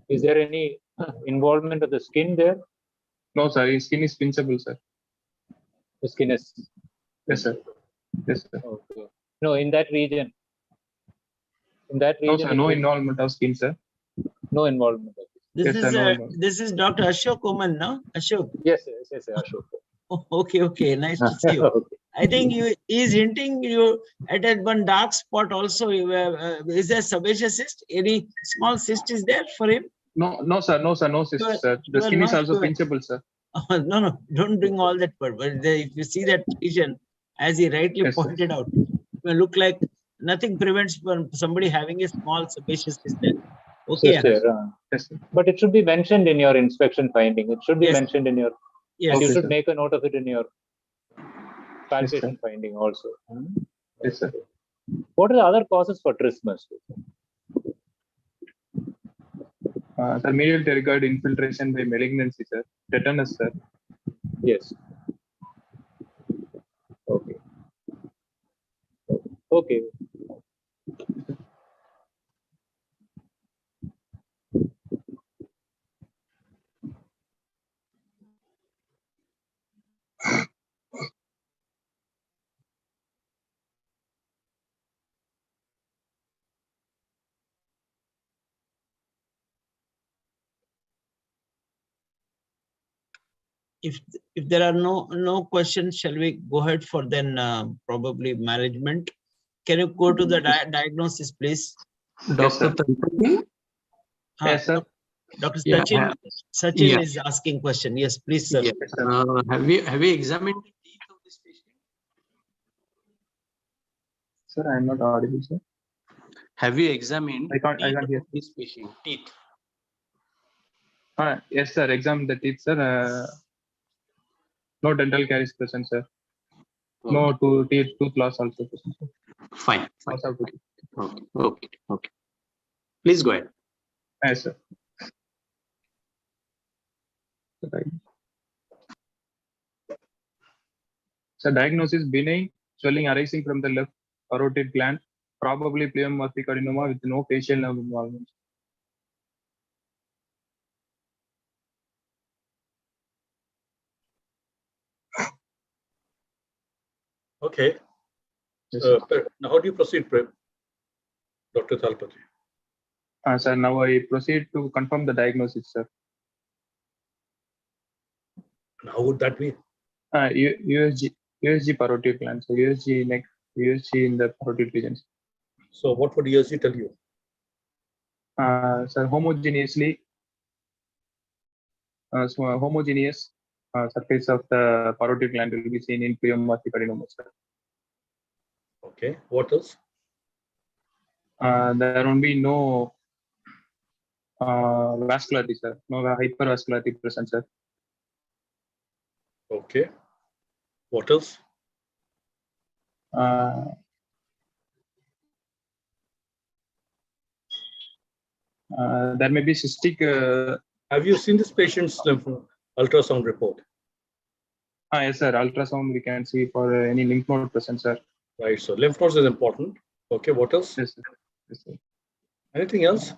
Speaker 8: Is there any involvement of the skin there?
Speaker 2: No, sir. His skin is pinchable, sir.
Speaker 8: The skin is.
Speaker 2: Yes, sir. Yes, sir.
Speaker 8: Okay. No, in that region. In that
Speaker 2: No,
Speaker 8: region.
Speaker 2: sir. No involvement of skin, sir.
Speaker 8: No involvement.
Speaker 3: This
Speaker 2: Yes,
Speaker 3: is
Speaker 2: sir, no involvement.
Speaker 3: this is Dr. Ashok Oman, no? Ashok.
Speaker 8: Yes, Ashok.
Speaker 3: Oh, okay. Nice to see you.
Speaker 8: Okay.
Speaker 3: I think he's hinting you at that one dark spot also. Is there sebaceous cyst? Any small cyst is there for him?
Speaker 2: No, sir. No, sir. No cyst, sir. The skin is also pinchable, sir.
Speaker 3: Oh, no. Don't bring all that word. But if you see that lesion, as he rightly pointed out, it may look like nothing prevents from somebody having a small sebaceous cyst there. Okay.
Speaker 2: Yes,
Speaker 8: but it should be mentioned in your inspection finding. It should be mentioned in your.
Speaker 3: Yes.
Speaker 8: And you
Speaker 2: Okay,
Speaker 8: should
Speaker 2: sir.
Speaker 8: make a note of it in your palpation
Speaker 2: Yes,
Speaker 8: finding also.
Speaker 2: Yes, sir.
Speaker 8: What are the other causes for trismus?
Speaker 2: Sir, medial pterygoid infiltration by malignancy, sir. Tetanus, sir.
Speaker 8: Yes. Okay. Okay.
Speaker 3: If there are no questions, shall we go ahead for then probably management? Can you go to the diagnosis, please?
Speaker 5: Dr. Talpati?
Speaker 2: Yes, sir.
Speaker 3: Dr.
Speaker 5: Yeah,
Speaker 3: Sachin is asking question. Yes, please, sir.
Speaker 5: Yeah. Have you examined the teeth of this patient?
Speaker 2: Sir, I am not audible, sir.
Speaker 5: Have you examined
Speaker 2: I can't hear.
Speaker 5: this patient teeth?
Speaker 2: Yes, sir. Examine the teeth, sir. No dental caries present, sir.
Speaker 5: Okay.
Speaker 2: No tooth loss also present, sir.
Speaker 5: Fine. Okay. Please go ahead.
Speaker 2: Yes, sir. So diagnosis: benign swelling arising from the left parotid gland, probably pleomorphic adenoma with no facial nerve involvement.
Speaker 6: Okay.
Speaker 2: Yes,
Speaker 6: now, how do you proceed, Dr. Talpati?
Speaker 2: Sir, now I proceed to confirm the diagnosis, sir.
Speaker 6: And how would that be?
Speaker 2: USG parotid gland. So USG neck, USG in the parotid regions.
Speaker 6: So what would USG tell you?
Speaker 2: Sir, homogeneously, homogeneous surface of the parotid gland will be seen in pleomorphic adenoma, sir.
Speaker 6: Okay. What else?
Speaker 2: There will be no vascularity, sir. No hypervascularity present, sir.
Speaker 6: Okay. What else?
Speaker 2: There may be cystic.
Speaker 6: Have you seen this patient's ultrasound report?
Speaker 2: Yes, sir. Ultrasound we can see for any lymph node present, sir.
Speaker 6: Right. So lymph nodes is important. Okay. What else?
Speaker 2: Yes, sir. Yes, sir.
Speaker 6: Anything else?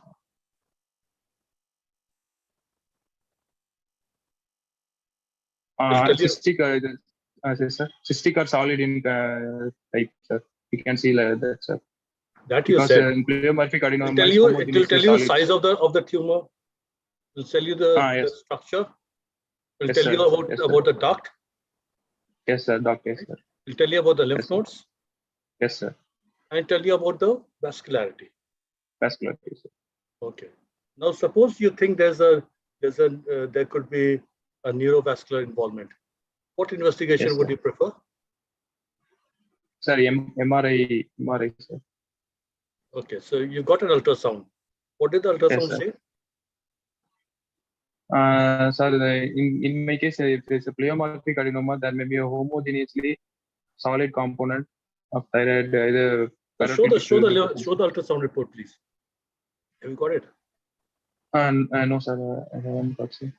Speaker 2: Cystic, yes, sir. Cystic or solid in type, sir. We can see that, sir.
Speaker 6: That you
Speaker 2: because
Speaker 6: said.
Speaker 2: In pleomorphic adenoma,
Speaker 6: it will tell you the size of the tumor. It will tell you the structure. It will tell you about the duct.
Speaker 2: Yes, sir. Duct, yes, sir.
Speaker 6: It will tell you about the lymph nodes.
Speaker 2: Yes, sir.
Speaker 6: And tell you about the vascularity.
Speaker 2: Vascularity, sir.
Speaker 6: Okay. Now, suppose you think there could be a neurovascular involvement. What investigation would you prefer?
Speaker 2: Sir, MRI, sir.
Speaker 6: Okay, so you got an ultrasound. What did the ultrasound say?
Speaker 2: Sir, in my case, if it's a pleomorphic adenoma, there may be a homogeneously solid component of thyroid.
Speaker 6: Show the ultrasound report, please. Have you got it?
Speaker 2: No, sir. I haven't got it.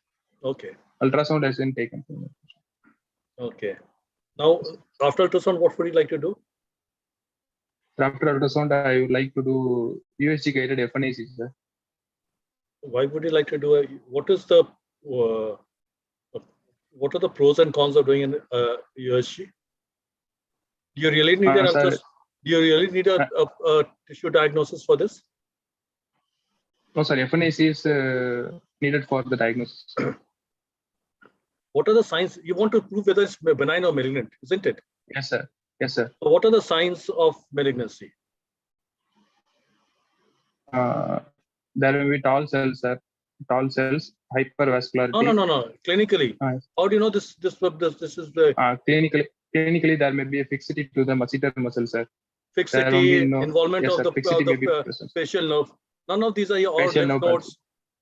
Speaker 6: Okay.
Speaker 2: Ultrasound has been taken.
Speaker 6: Okay. Now, after ultrasound, what would you like to do?
Speaker 2: After ultrasound, I would like to do USG guided FNAC, sir.
Speaker 6: Why would you like to do a? What are the pros and cons of doing an USG? Do you really need an ultrasound? Do you really need a tissue diagnosis for this?
Speaker 2: No, sir. FNAC is needed for the diagnosis.
Speaker 6: What are the signs? You want to prove whether it's benign or malignant, isn't it?
Speaker 2: Yes, sir. Yes, sir.
Speaker 6: So what are the signs of malignancy?
Speaker 2: There will be tall cells, sir. Tall cells, hypervascularity.
Speaker 6: No. Clinically, how do you know this? This is the
Speaker 2: clinically there may be a fixity to the masseter muscle, sir.
Speaker 6: Fixity, involvement of the facial nerve. None of these are your lymph nodes.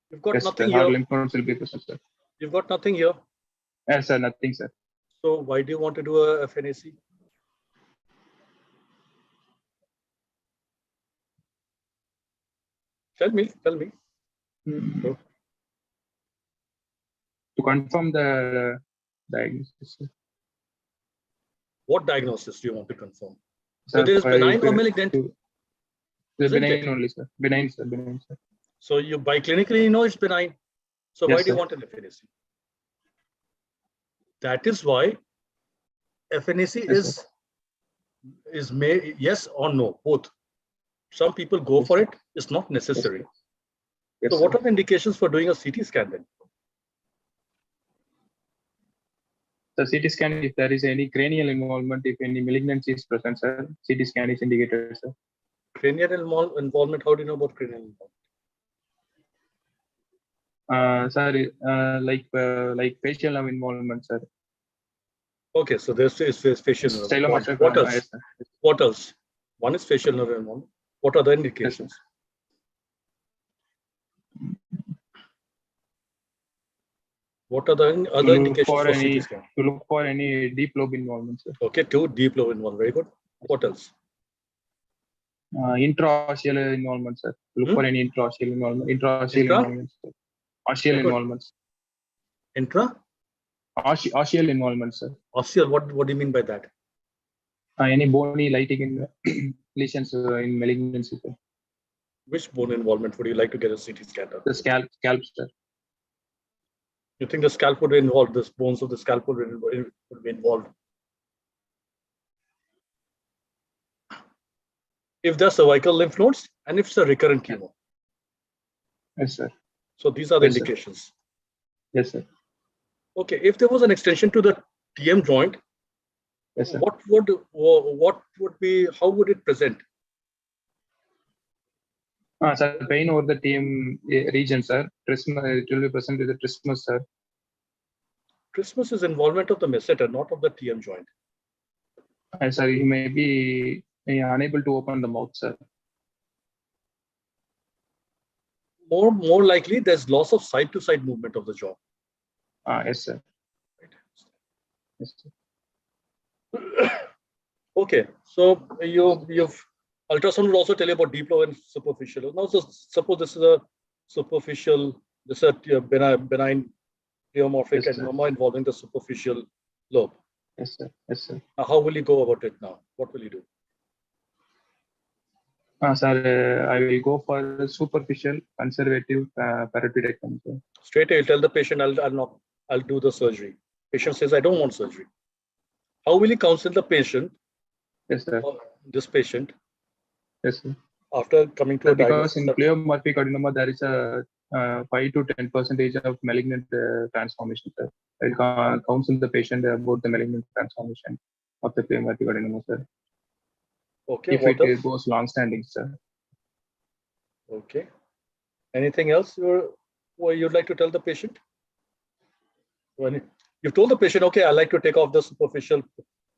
Speaker 6: You've got nothing here.
Speaker 2: Lymph nodes will be present, sir.
Speaker 6: You've got nothing here.
Speaker 2: Yes, sir. Nothing, sir.
Speaker 6: So why do you want to do a FNAC? Tell me.
Speaker 2: To confirm the diagnosis.
Speaker 6: What diagnosis do you want to confirm? So there is benign or malignant?
Speaker 2: Benign only, sir. Benign, sir.
Speaker 6: So you by clinically you know it's benign. So why do you want an FNAC? That is why FNAC is made, yes or no, both. Some people go for it. It's not necessary. So what are the indications for doing a CT scan then?
Speaker 2: The CT scan, if there is any cranial involvement, if any malignancy is present, sir, CT scan is indicated, sir.
Speaker 6: Cranial involvement, how do you know about cranial involvement?
Speaker 2: Like facial nerve involvement, sir.
Speaker 6: Okay, so there's facial nerve. What else? What else? One is facial nerve involvement. What are the indications? What are the other indications for CT scan?
Speaker 2: To look for any deep lobe involvement, sir.
Speaker 6: Okay, deep lobe involvement. Very good. What else?
Speaker 2: Intraosseous involvement, sir. Look for any intraosseous involvement. Involvement, sir. Osseal involvements. Osseal involvement, sir.
Speaker 6: Osseal. What do you mean by that?
Speaker 2: Any bony lighting in lesions in malignancy, sir.
Speaker 6: Which bone involvement would you like to get a CT scan of?
Speaker 2: The scalp, sir.
Speaker 6: You think the scalp would be involved? The bones of the scalp would be involved? If there's cervical lymph nodes and if it's a recurrent tumor.
Speaker 2: Yes, sir.
Speaker 6: So these are the indications.
Speaker 2: Sir. Yes, sir.
Speaker 6: Okay, if there was an extension to the TM joint,
Speaker 2: yes, sir.
Speaker 6: What would be? How would it present?
Speaker 2: Sir, pain over the TM region, sir. Trismus, it will be present with the trismus, sir.
Speaker 6: Trismus is involvement of the masseter, not of the TM joint.
Speaker 2: Sir, you may be unable to open the mouth, sir.
Speaker 6: More likely, there's loss of side-to-side movement of the jaw.
Speaker 2: Yes, sir.
Speaker 6: Right.
Speaker 2: Yes, sir.
Speaker 6: Okay, so you've ultrasound will also tell you about deep lobe and superficial. Now, so suppose this is a superficial, this is a benign pleomorphic adenoma involving the superficial lobe.
Speaker 2: Yes, sir. Yes, sir.
Speaker 6: How will you go about it now? What will you do?
Speaker 2: Sir, I will go for superficial conservative parotidectomy.
Speaker 6: Straight away, tell the patient I'll do the surgery. Patient says I don't want surgery. How will you counsel the patient?
Speaker 2: Yes, sir.
Speaker 6: This patient.
Speaker 2: Yes, sir.
Speaker 6: After coming to a
Speaker 2: diagnosis. Because in pleomorphic adenoma, there is a 5 to 10% of malignant transformation, sir. I will counsel the patient about the malignant transformation of the pleomorphic adenoma, sir.
Speaker 6: Okay.
Speaker 2: If it goes long-standing, sir.
Speaker 6: Okay. Anything else you'd like to tell the patient? When you've told the patient, okay, I like to take off the superficial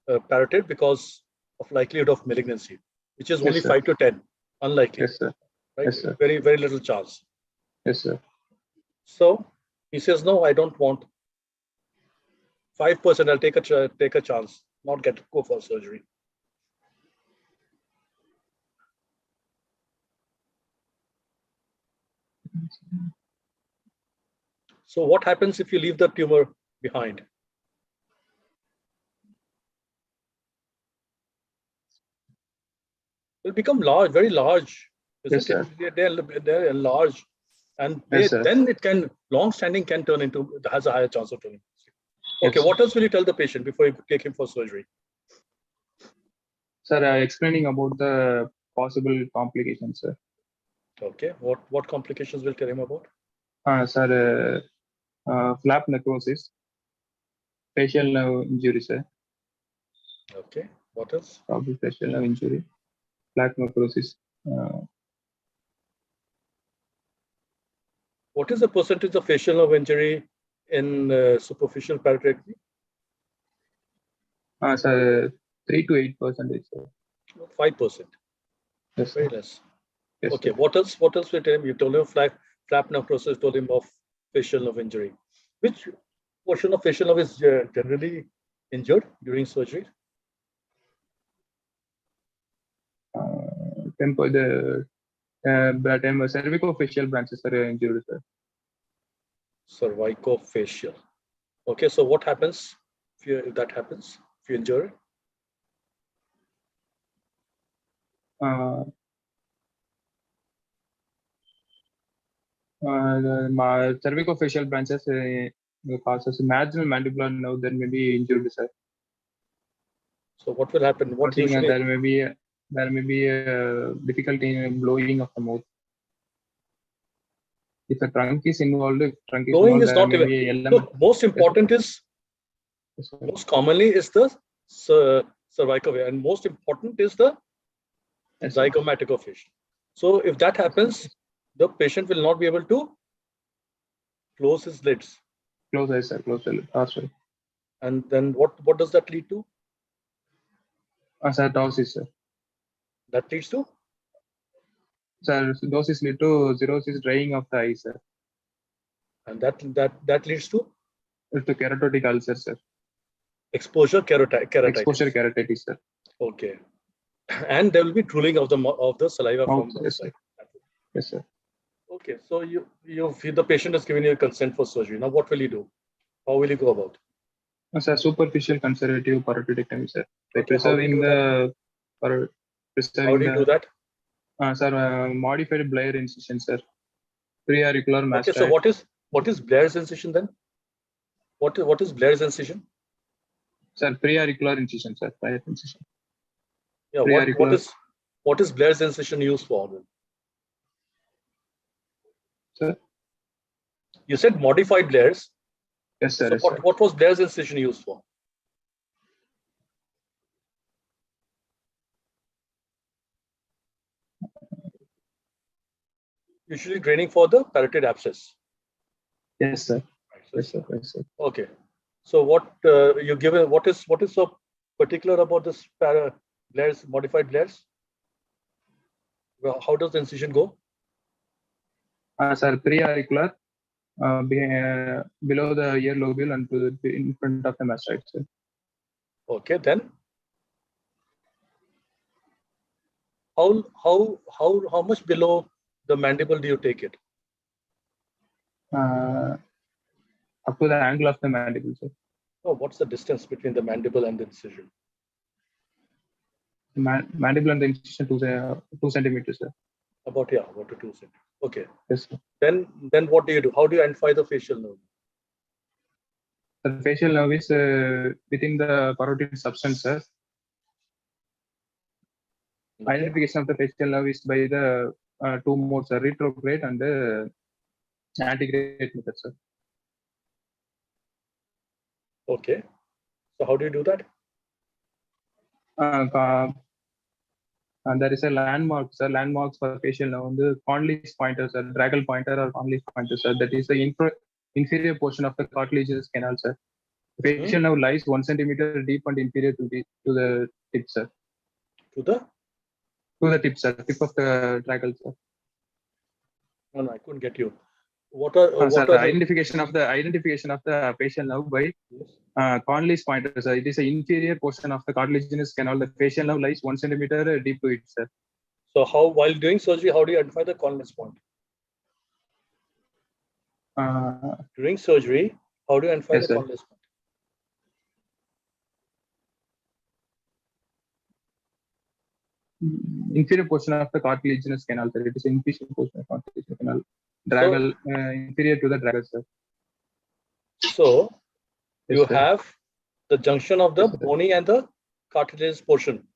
Speaker 6: parotid because of likelihood of malignancy, which is only 5 to 10, unlikely.
Speaker 2: Yes, sir.
Speaker 6: Right?
Speaker 2: Yes, sir.
Speaker 6: Very, very little chance.
Speaker 2: Yes, sir.
Speaker 6: So he says, no, I don't want. 5%, I'll take a chance, not go for surgery. So what happens if you leave the tumor behind? It'll become large, very large.
Speaker 2: Yes, sir.
Speaker 6: They're large, And
Speaker 2: Yes,
Speaker 6: then it can, long-standing can turn into, has a higher chance of turning. Okay,
Speaker 2: Yes,
Speaker 6: what else will you tell the patient before you take him for surgery?
Speaker 2: Sir, explaining about the possible complications, sir.
Speaker 6: Okay, what complications will tell him about?
Speaker 2: Sir, flap necrosis, facial nerve injury, sir.
Speaker 6: Okay, what else?
Speaker 2: Probably facial nerve injury, flap necrosis.
Speaker 6: What is the percentage of facial nerve injury in superficial paratectomy?
Speaker 2: Sir, 3 to 8%, sir.
Speaker 6: 5%.
Speaker 2: Yes,
Speaker 6: Very
Speaker 2: sir.
Speaker 6: less.
Speaker 2: Yes,
Speaker 6: Okay,
Speaker 2: sir.
Speaker 6: what else will you tell him? You told him flap necrosis, told him of facial nerve injury. Which portion of facial nerve is generally injured during surgery?
Speaker 2: The cervicofacial branches are injured, sir.
Speaker 6: Cervicofacial. Okay, so what happens if that happens, if you injure it?
Speaker 2: The cervicofacial branches causes marginal mandibular nerve, then may be injured, sir.
Speaker 6: So what will happen? What usually
Speaker 2: there may be difficulty in blowing of the mouth. If the trunk is involved,
Speaker 6: blowing is not even. Look, most important is, most commonly is the cervical, and most important is the zygomaticofacial. So if that happens, the patient will not be able to close his lids.
Speaker 2: Close eyes, sir. Close the lid.
Speaker 6: And then what does that lead to?
Speaker 2: Sir, ptosis, sir.
Speaker 6: That leads to?
Speaker 2: Sir, ptosis lead to cirrhosis, drying of the eye, sir.
Speaker 6: And that leads to?
Speaker 2: To keratotic ulcer, sir.
Speaker 6: Exposure keratitis.
Speaker 2: Exposure keratitis, sir.
Speaker 6: Okay. And there will be drooling of the saliva from the side.
Speaker 2: Yes, sir.
Speaker 6: Okay, so the patient has given you consent for surgery. Now what will you do? How will you go about?
Speaker 2: Sir, superficial conservative parotidectomy, sir. By
Speaker 6: Okay,
Speaker 2: preserving the
Speaker 6: how do you do that?
Speaker 2: Sir, modified Blair incision, sir. Preauricular mastoid.
Speaker 6: Okay, so what is Blair's incision then? What is Blair's incision?
Speaker 2: Sir, preauricular incision, sir. Right incision.
Speaker 6: Yeah, what is Blair's incision used for then?
Speaker 2: Sir?
Speaker 6: You said modified Blair's.
Speaker 2: Yes, sir.
Speaker 6: So
Speaker 2: yes,
Speaker 6: what was Blair's incision used for? Usually draining for the parotid abscess.
Speaker 2: Yes, sir.
Speaker 6: Right,
Speaker 2: yes, sir. Yes, sir.
Speaker 6: Okay. So what what is so particular about this Blair's, modified Blair's? Well, how does the incision go?
Speaker 2: Sir, preauricular, below the ear lobule and in front of the mastoid, sir.
Speaker 6: Okay, then how much below the mandible do you take it?
Speaker 2: Up to the angle of the mandible, sir.
Speaker 6: Oh, what's the distance between the mandible and the incision?
Speaker 2: Mandible and the incision 2 centimeters, sir.
Speaker 6: About to 2 centimeters. Okay.
Speaker 2: Yes, sir.
Speaker 6: Then what do you do? How do you identify the facial nerve?
Speaker 2: The facial nerve is within the parotid substance, sir. Okay. Identification of the facial nerve is by the two modes, sir, retrograde and antegrade method, sir.
Speaker 6: Okay. So how do you do that?
Speaker 2: And there is a landmark, sir. Landmarks for facial nerve. The Conley's pointer, sir. Dragal pointer or Conley's pointer, sir. That is the inferior portion of the cartilaginous canal, sir. The facial nerve lies 1 centimeter deep and inferior to the tip, sir. To the tip, sir. Tip of the dragal, sir.
Speaker 6: No, I couldn't get you.
Speaker 2: Identification of the facial nerve by Conley's pointer, sir. It is an inferior portion of the cartilaginous canal. The facial nerve lies 1 centimeter deep to it, sir.
Speaker 6: So while doing surgery, how do you identify the Conley's point? During surgery, how do you identify the Conley's point?
Speaker 2: Inferior portion of the cartilaginous canal, sir. It is inferior portion of the cartilaginous canal. dragal, inferior to the dragal, sir.
Speaker 6: So
Speaker 2: Yes,
Speaker 6: you
Speaker 2: sir.
Speaker 6: have the junction of the
Speaker 2: Yes, sir.
Speaker 6: bony and the cartilaginous portion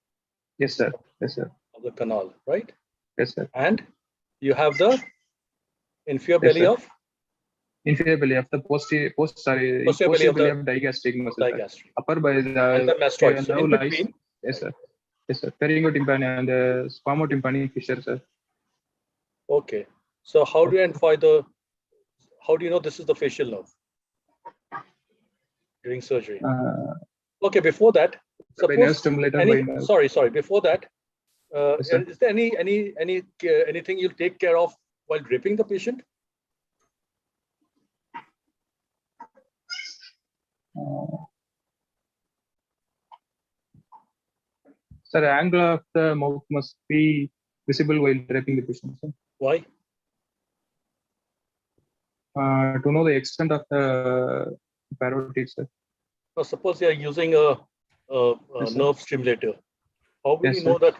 Speaker 2: Yes, sir. Yes, sir.
Speaker 6: of the canal, right?
Speaker 2: Yes, sir.
Speaker 6: And you have the inferior
Speaker 2: Yes,
Speaker 6: belly
Speaker 2: sir.
Speaker 6: of
Speaker 2: Inferior belly of the posterior belly of digastric muscle, sir.
Speaker 6: digastric.
Speaker 2: Upper by
Speaker 6: And the
Speaker 2: the
Speaker 6: mastoid. So in
Speaker 2: nerve lies.
Speaker 6: between,
Speaker 2: Yes, sir. Yes, sir. Pharyngotympani and the squamotympani fissure, sir.
Speaker 6: okay. So how do you identify how do you know this is the facial nerve during surgery? Okay, before that, suppose before that,
Speaker 2: Yes, sir.
Speaker 6: is there anything you'll take care of while draping the patient?
Speaker 2: Sir, angle of the mouth must be visible while draping the patient, sir.
Speaker 6: Why?
Speaker 2: To know the extent of the parotid, sir.
Speaker 6: So suppose you are using a
Speaker 2: Yes,
Speaker 6: nerve stimulator. How will
Speaker 2: Yes,
Speaker 6: you know
Speaker 2: sir.
Speaker 6: that?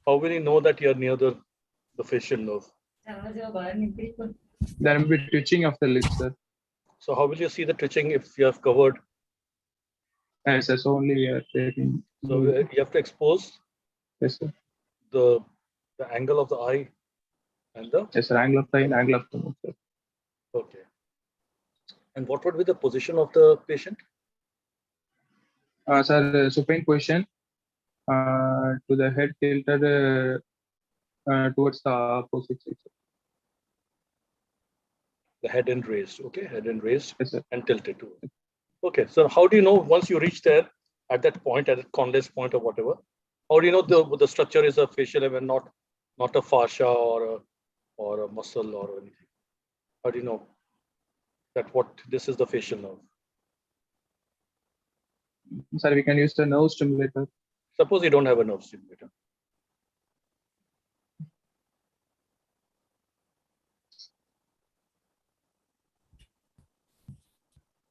Speaker 6: How will you know that you are near the facial nerve?
Speaker 2: There will be twitching of the lips, sir.
Speaker 6: So how will you see the twitching if you have covered?
Speaker 2: Yes, sir. So only we are taking.
Speaker 6: So you have to expose
Speaker 2: Yes, sir.
Speaker 6: the angle of the eye and the.
Speaker 2: Yes, sir. Angle of the eye and angle of the mouth, sir.
Speaker 6: Okay. And what would be the position of the patient?
Speaker 2: Sir, supine position to the head tilted towards the opposite side, sir.
Speaker 6: The head end raised. Okay, head end raised.
Speaker 2: Yes, sir.
Speaker 6: And tilted too. Okay, so how do you know once you reach there at that point, at that convex point or whatever? How do you know the structure is a facial and not a fascia or a muscle or anything? How do you know that this is the facial nerve?
Speaker 2: Sir, we can use the nerve stimulator.
Speaker 6: Suppose you don't have a nerve stimulator.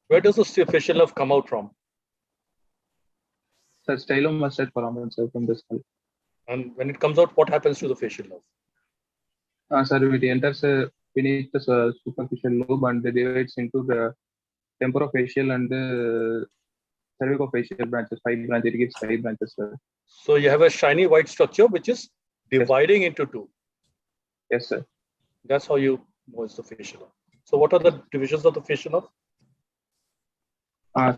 Speaker 6: Where does the facial nerve come out from?
Speaker 2: Sir, stylomastoid foramen, sir, from the skull.
Speaker 6: And when it comes out, what happens to the facial nerve?
Speaker 2: Sir, it enters beneath the superficial lobe and divides into the temporofacial and the cervicofacial branches. 5 branches. It gives 5 branches, sir.
Speaker 6: So you have a shiny white structure which is dividing into 2.
Speaker 2: Yes, sir.
Speaker 6: That's how you know it's the facial nerve. So what are the divisions of the facial nerve?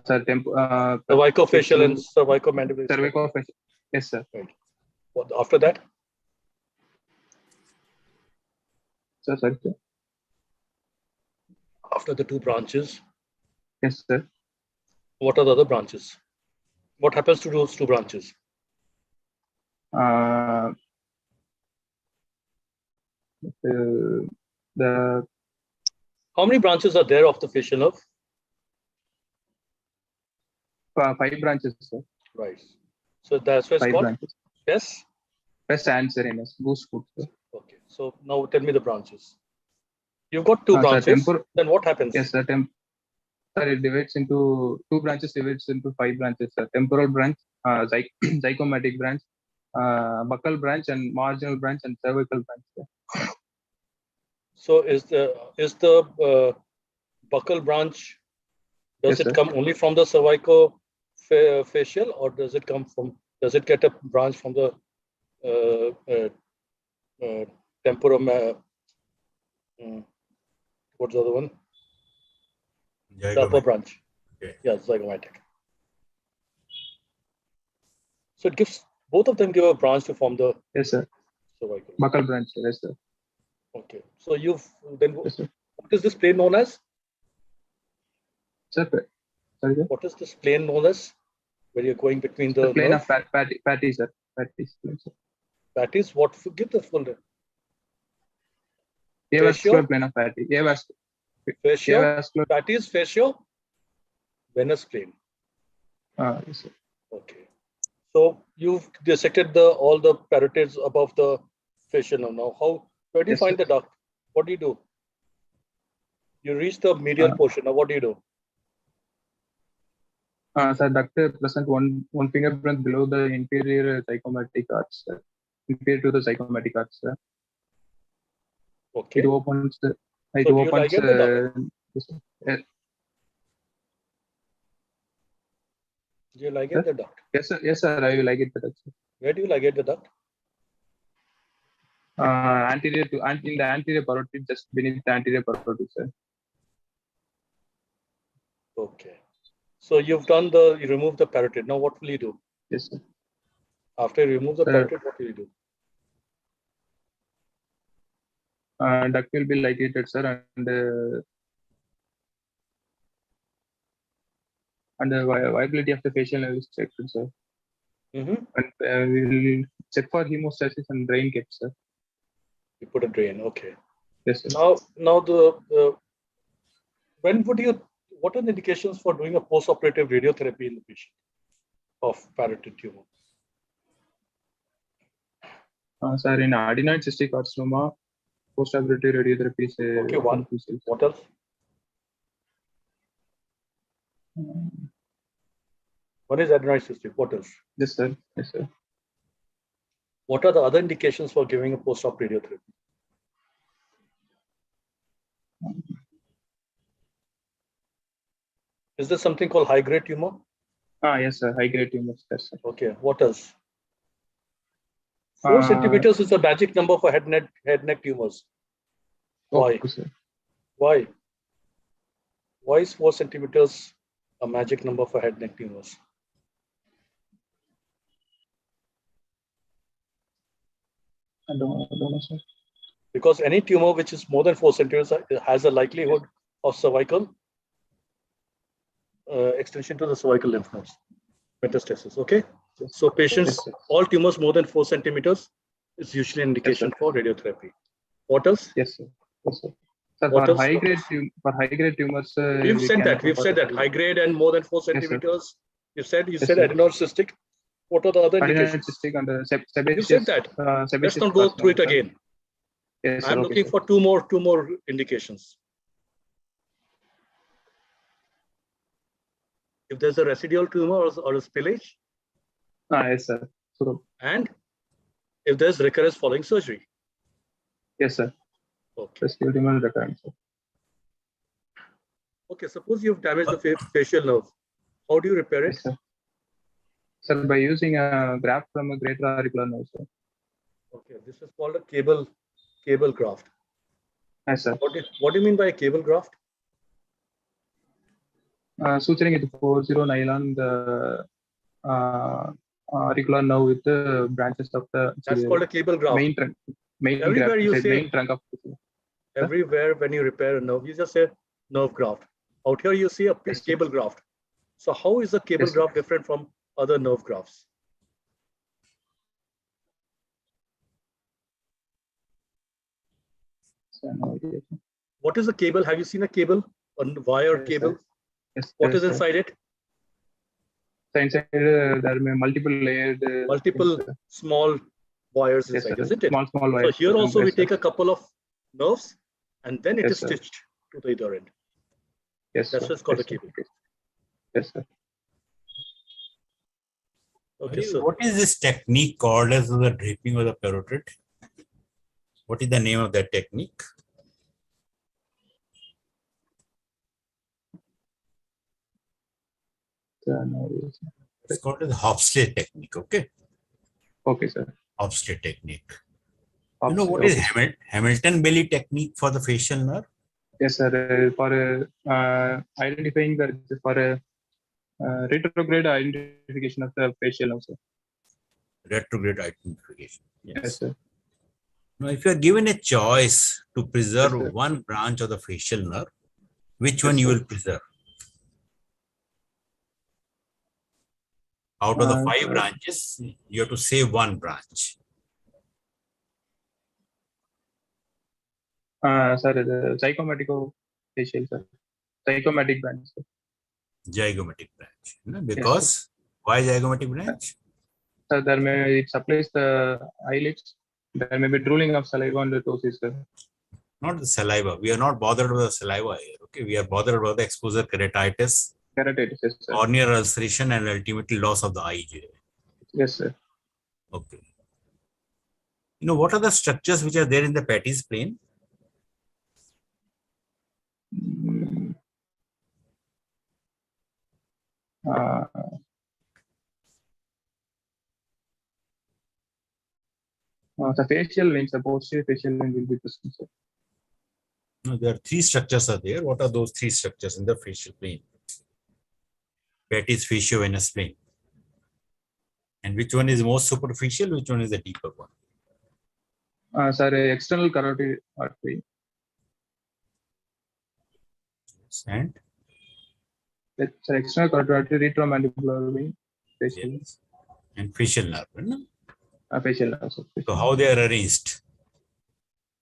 Speaker 2: Sir,
Speaker 6: cervicofacial and cervicomandibular.
Speaker 2: Cervicofacial. Yes, sir.
Speaker 6: Right. What after that?
Speaker 2: Sir, sorry, sir.
Speaker 6: After the 2 branches.
Speaker 2: Yes, sir.
Speaker 6: What are the other branches? What happens to those 2 branches? How many branches are there of the facial nerve?
Speaker 2: 5 branches, sir.
Speaker 6: Right. So that's why it's
Speaker 2: 5
Speaker 6: called.
Speaker 2: branches.
Speaker 6: Yes.
Speaker 2: Best answer in goose foot, sir.
Speaker 6: Okay. So now tell me the branches. You've got 2 branches.
Speaker 2: Sir,
Speaker 6: then what happens?
Speaker 2: Yes, sir. Sir, it divides into 2 branches. Divides into 5 branches. Sir. Temporal branch, zygomatic branch, buccal branch, and marginal branch, and cervical branch. Sir.
Speaker 6: So is the buccal branch? Does it come only from the cervicofacial, or does it come from? Does it get a branch from the temporal? What's the other one? The upper branch. Okay. Yeah, zygomatic. So it gives both of them give a branch to form the.
Speaker 2: Yes, sir.
Speaker 6: Cervical.
Speaker 2: Buccal branch. Yes, sir.
Speaker 6: Okay. So you've then.
Speaker 2: Yes, sir.
Speaker 6: What is this plane known as?
Speaker 2: Sir, sorry, sir.
Speaker 6: What is this plane known as? Where you're going between the
Speaker 2: plane
Speaker 6: nerve?
Speaker 2: of patty, sir. Patty, sir.
Speaker 6: That is what? Give the full name.
Speaker 2: Avascular plane of patty.
Speaker 6: Fascio. That is fascio. Venous plane.
Speaker 2: Yes, sir.
Speaker 6: Okay. So you've dissected all the parotids above the facial nerve. Now, where do you find the duct? What do you do? You reach the medial portion. Now, what do you do?
Speaker 2: Sir, duct present one fingerprint below the inferior zygomatic arch, sir. Inferior to the zygomatic arch, sir.
Speaker 6: Okay.
Speaker 2: It opens It
Speaker 6: So do you
Speaker 2: opens.
Speaker 6: ligate the duct? Do you ligate the duct?
Speaker 2: Yes, sir. Yes, sir. I will ligate the duct.
Speaker 6: Where do you ligate the duct?
Speaker 2: Anterior to in the anterior parotid, just beneath the anterior parotid, sir.
Speaker 6: Okay. So you remove the parotid. Now what will you do?
Speaker 2: Yes, sir.
Speaker 6: After you remove the parotid, what will you do?
Speaker 2: Duct will be ligated, sir, and the viability of the facial nerve is checked, sir. And we will check for hemostasis and drain kit, sir.
Speaker 6: You put a drain, okay.
Speaker 2: Yes, sir.
Speaker 6: Now what are the indications for doing a post-operative radiotherapy in the patient of parotid tumor?
Speaker 2: Sir, in adenoid cystic carcinoma, post-operative radiotherapy is
Speaker 6: okay, one. What else? One is adenoid cystic. What else?
Speaker 2: Yes, sir. Yes, sir.
Speaker 6: What are the other indications for giving a post-op radiotherapy? Is there something called high-grade tumor?
Speaker 2: Yes, sir. High-grade tumors. Yes, sir.
Speaker 6: Okay. What else? 4 centimeters is a magic number for head neck tumors. Why?
Speaker 2: Okay, sir.
Speaker 6: Why? Why is 4 centimeters a magic number for head neck tumors?
Speaker 2: I don't know, sir.
Speaker 6: Because any tumor which is more than 4 centimeters has a likelihood of cervical extension to the cervical lymph nodes, metastasis. Okay. So patients, all tumors more than 4 centimeters is usually an indication for radiotherapy. What else?
Speaker 2: Yes, sir. Yes, sir. So for high-grade tumors,
Speaker 6: we've said that high-grade and more than 4 centimeters.
Speaker 2: Yes,
Speaker 6: you said adenoid cystic. What are the other indications?
Speaker 2: Cystic and sebaceous.
Speaker 6: You said that. Let's not go through it again.
Speaker 2: Yes,
Speaker 6: I'm looking for two more indications. If there's a residual tumor or a spillage.
Speaker 2: Yes, sir.
Speaker 6: And if there's recurrence following surgery.
Speaker 2: Yes, sir.
Speaker 6: Okay.
Speaker 2: Residual tumor recurrence.
Speaker 6: Okay, suppose you've damaged the facial nerve. How do you repair it?
Speaker 2: Yes, sir. Sir, by using a graft from a greater auricular nerve, sir.
Speaker 6: Okay, this is called a cable graft.
Speaker 2: Yes, sir.
Speaker 6: What do you mean by a cable graft?
Speaker 2: Suturing it 40 nylon the auricular nerve with the branches of the.
Speaker 6: That's called a cable graft.
Speaker 2: Main trunk.
Speaker 6: Everywhere you say
Speaker 2: main trunk of.
Speaker 6: Everywhere when you repair a nerve, you just say nerve graft. Out here you see a cable graft. So how is a cable graft different from other nerve grafts? What is a cable? Have you seen a cable? A wire cable?
Speaker 2: Yes,
Speaker 6: what is inside it?
Speaker 2: So inside there are multiple layered.
Speaker 6: Multiple small wires inside, isn't it?
Speaker 2: Small wires.
Speaker 6: So here also we take a couple of nerves and then it is stitched to the other end.
Speaker 2: Yes,
Speaker 6: that's what's called a cable.
Speaker 2: Yes, sir.
Speaker 6: Okay, so
Speaker 7: what is this technique called as the draping of the parotid? What is the name of that technique? It's called the Hofstede technique. Okay.
Speaker 2: Okay, sir.
Speaker 7: Hofstede technique. You know what is Hamilton-Bailey technique for the facial nerve?
Speaker 2: Yes, sir. For identifying retrograde identification of the facial nerve, sir.
Speaker 7: Retrograde identification.
Speaker 2: Yes, sir.
Speaker 7: Now, if you are given a choice to preserve one branch of the facial nerve, which one you will preserve? Out of the 5 branches, you have to save one branch.
Speaker 2: Sir, the zygomatic sir. Zygomatic branch, sir.
Speaker 7: Zygomatic branch. Because why zygomatic branch?
Speaker 2: Sir, it supplies the eyelids. There may be drooling of saliva on the toes, sir.
Speaker 7: Not the saliva. We are not bothered with the saliva here. Okay, we are bothered about the exposure keratitis.
Speaker 2: Keratitis, yes, sir.
Speaker 7: Corneal ulceration and ultimately loss of the eye.
Speaker 2: Yes, sir.
Speaker 7: Okay. You know, what are the structures which are there in the Patty's plane?
Speaker 2: The facial lens, the posterior facial lens will be present, sir.
Speaker 7: No, there are three structures are there. What are those three structures in the facial plane? That is facial-venous plane. And which one is most superficial? Which one is the deeper one?
Speaker 2: Sir, external carotid artery.
Speaker 7: And?
Speaker 2: It's external carotid artery, retromandibular vein. Facial.
Speaker 7: Yes. And facial nerve. No?
Speaker 2: Facial nerve. Sir.
Speaker 7: So how they are arranged?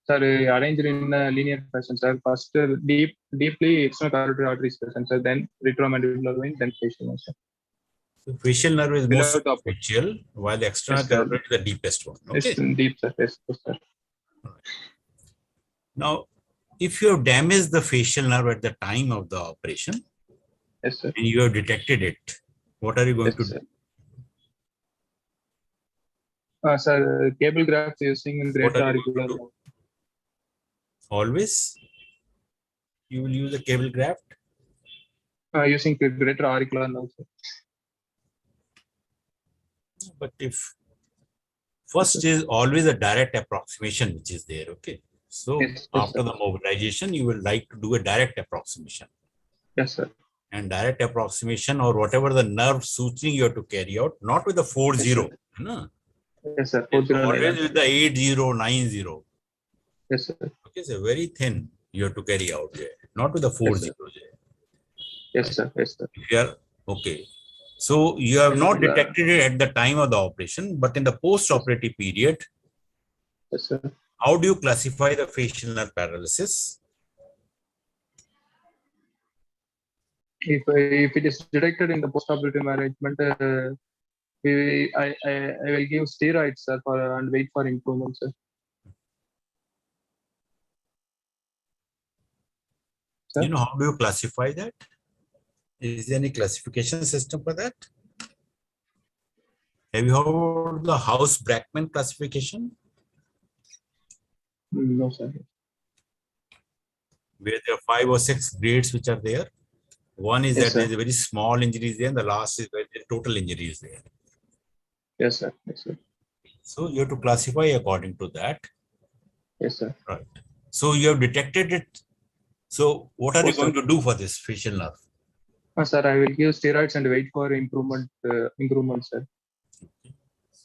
Speaker 2: Sir, arranged in a linear fashion, sir. First, deeply external carotid artery is present, sir. Then retromandibular vein, then facial nerve, sir.
Speaker 7: So facial nerve is most superficial, while the external carotid is the deepest one. Okay.
Speaker 2: It's deep, sir. Yes, sir.
Speaker 7: Now, if you have damaged the facial nerve at the time of the operation,
Speaker 2: yes, sir,
Speaker 7: and you have detected it, what are you going to do?
Speaker 2: Sir, cable grafts using greater auricular.
Speaker 7: Always, you will use a cable graft?
Speaker 2: Using greater auricular nerve, sir.
Speaker 7: But if first is always a direct approximation which is there, okay? So
Speaker 2: yes,
Speaker 7: after the mobilization, you will like to do a direct approximation.
Speaker 2: Yes, sir.
Speaker 7: And direct approximation or whatever the nerve suturing you have to carry out, not with the 4-0.
Speaker 2: Yes,
Speaker 7: no?
Speaker 2: Yes, sir.
Speaker 7: Always with the 8-0, 9-0.
Speaker 2: Yes, sir.
Speaker 7: Okay, so very thin you have to carry out there, not with the 4-0.
Speaker 2: Yes, sir. Yes, sir.
Speaker 7: Here, okay. So you have not detected it at the time of the operation, but in the post-operative period,
Speaker 2: yes, sir.
Speaker 7: How do you classify the facial nerve paralysis?
Speaker 2: If it is detected in the post-operative management, I will give steroids, sir, and wait for improvement, sir.
Speaker 7: You know, how do you classify that? Is there any classification system for that? Have you heard the House-Brackman classification?
Speaker 2: No, sir.
Speaker 7: Where there are 5 or 6 grades which are there. One is
Speaker 2: yes,
Speaker 7: that
Speaker 2: sir.
Speaker 7: there is a very small injury there, and the last is where the total injury is there.
Speaker 2: Yes, sir. Yes, sir.
Speaker 7: So you have to classify according to that.
Speaker 2: Yes, sir.
Speaker 7: Right. So you have detected it. So what are you going to do for this facial nerve?
Speaker 2: Sir, I will give steroids and wait for improvement. Improvement, sir.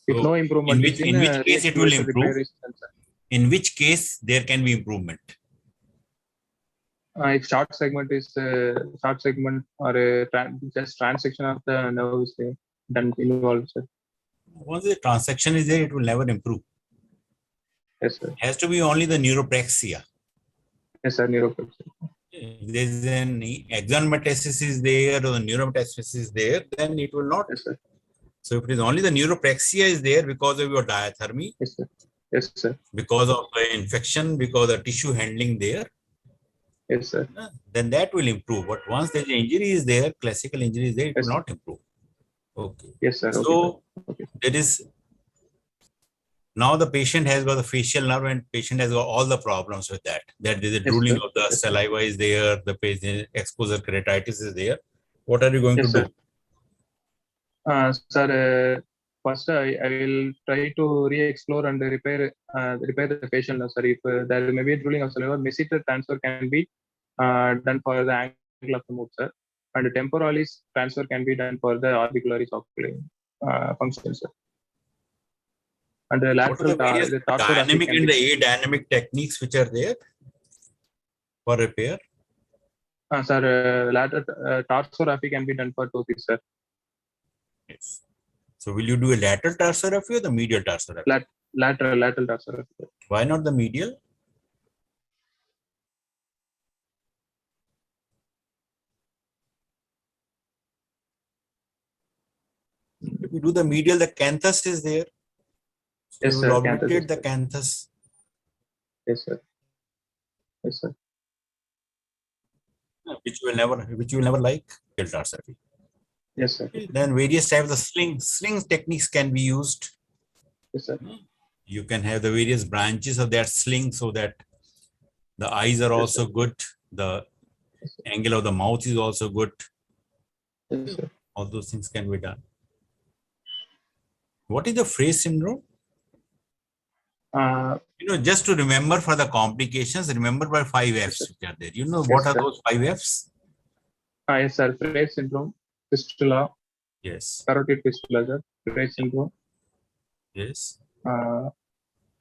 Speaker 2: If
Speaker 7: So
Speaker 2: no improvement,
Speaker 7: in which case it will improve? In which case there can be improvement?
Speaker 2: If short segment is short segment or just transection of the nerve is done involved, sir.
Speaker 7: Once the transection is there, it will never improve.
Speaker 2: Yes, sir.
Speaker 7: It has to be only the neuropraxia.
Speaker 2: Yes, sir. Neuropraxia.
Speaker 7: If there is an axon metastasis is there or the neurometastasis is there, then it will not.
Speaker 2: Yes, sir.
Speaker 7: So if it is only the neuropraxia is there because of your diathermy,
Speaker 2: yes, sir. Yes, sir.
Speaker 7: Because of the infection, because of the tissue handling there,
Speaker 2: yes, sir.
Speaker 7: Then that will improve. But once the injury is there, classical injury is there, it
Speaker 2: yes,
Speaker 7: will
Speaker 2: sir.
Speaker 7: not improve. Okay.
Speaker 2: Yes, sir.
Speaker 7: So
Speaker 2: okay.
Speaker 7: There is now the patient has got the facial nerve and patient has got all the problems with that. That is the drooling of the saliva is there, the patient exposure keratitis is there. What are you going to do?
Speaker 2: Sir, first I will try to re-explore and repair the facial nerve, sir. If there may be a drooling of saliva, mesocyte transfer can be done for the angle of the move, sir. And temporalis transfer can be done for the orbicularis function, sir. And the lateral
Speaker 7: dynamic and the adynamic techniques which are there for repair?
Speaker 2: Sir, lateral tarsography can be done for tosis, sir.
Speaker 7: Yes. So will you do a lateral tarsography or the medial tarsography?
Speaker 2: Lateral tarsography.
Speaker 7: Why not the medial? If you do the medial, the canthus is there. So
Speaker 2: yes,
Speaker 7: you
Speaker 2: sir.
Speaker 7: will obliterate the canthus.
Speaker 2: Yes, sir. Yes, sir.
Speaker 7: Which you will never like tarsography.
Speaker 2: Yes, sir.
Speaker 7: Then various types of sling techniques can be used.
Speaker 2: Yes, sir.
Speaker 7: You can have the various branches of that sling so that the eyes are also good. The angle of the mouth is also good.
Speaker 2: Yes, sir.
Speaker 7: All those things can be done. What is the phrase syndrome? Just to remember for the complications, remember by 5 Fs which are there. What are those 5 Fs?
Speaker 2: Yes, sir. Phrase syndrome, fistula.
Speaker 7: Yes.
Speaker 2: Parotid fistula, sir. Phrase syndrome.
Speaker 7: Yes.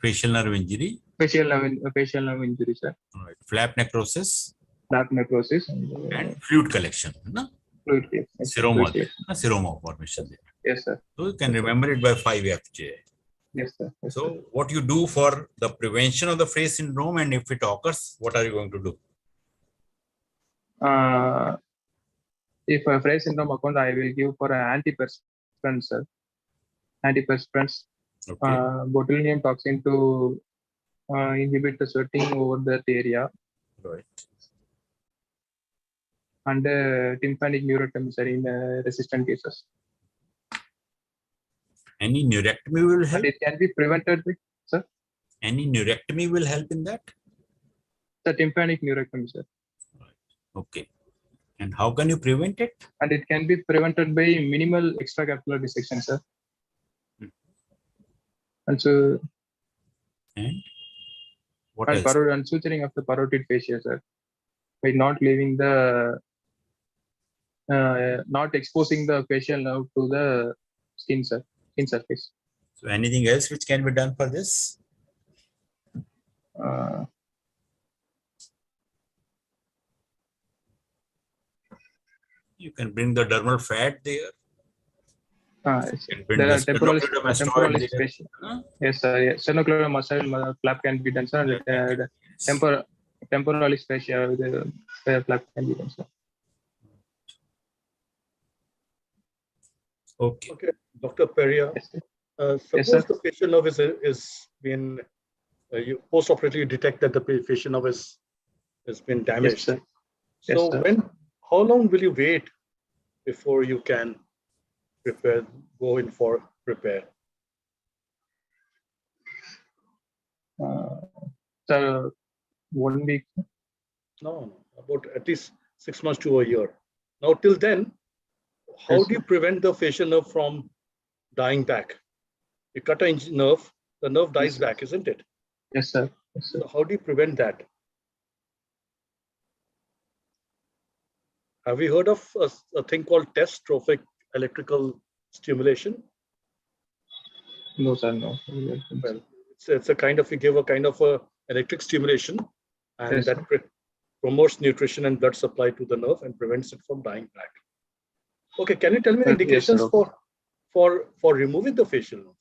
Speaker 7: Facial nerve injury.
Speaker 2: Facial nerve injury, sir.
Speaker 7: All right. Flap necrosis.
Speaker 2: Flap necrosis.
Speaker 7: And fluid collection. No?
Speaker 2: Fluid collection.
Speaker 7: Seroma. Seroma formation.
Speaker 2: Yes, sir.
Speaker 7: So you can remember it by 5 FJ.
Speaker 2: Yes, sir. Yes,
Speaker 7: so
Speaker 2: sir.
Speaker 7: What you do for the prevention of the phrase syndrome, and if it occurs, what are you going to do?
Speaker 2: If a phrase syndrome occurs, I will give for antiperspirant, sir. Antiperspirants.
Speaker 7: Okay.
Speaker 2: Botulinum toxin to inhibit the sweating over that area.
Speaker 7: Right.
Speaker 2: And tympanic neurotomy, sir, in resistant cases.
Speaker 7: Any neurectomy will help?
Speaker 2: And it can be prevented with, sir.
Speaker 7: Any neurectomy will help in that?
Speaker 2: The tympanic neurectomy, sir.
Speaker 7: Right. Okay. And how can you prevent it?
Speaker 2: And it can be prevented by minimal extracapsular dissection, sir. And so.
Speaker 7: And what
Speaker 2: else? And suturing of the parotid fascia, sir. By not leaving the, not exposing the facial nerve to the skin, sir. Surface.
Speaker 7: So anything else which can be done for this? You can bring the dermal fat there.
Speaker 2: There are temporal fascia. Yes, sir. Yes. Sternocleidomastoid muscle flap can be done, sir. Temporalis fascia with the flap can be done, sir.
Speaker 6: Okay. Dr. Peria, suppose the facial nerve is been, you post-operatively detect that the facial nerve has been damaged.
Speaker 2: Yes, sir.
Speaker 6: So how long will you wait before you can go in for repair?
Speaker 2: So 1 week.
Speaker 6: No, about at least 6 months to a year. Now, till then, how do you prevent the facial nerve from dying back? You cut a nerve, the nerve dies back, isn't it?
Speaker 2: Yes, sir. Yes, sir.
Speaker 6: So how do you prevent that? Have you heard of a thing called test trophic electrical stimulation?
Speaker 2: No, sir, no.
Speaker 6: Well, it's a kind of, you give a kind of a electric stimulation, and that promotes nutrition and blood supply to the nerve and prevents it from dying back. Okay, can you tell me the indications for removing the facial nerve?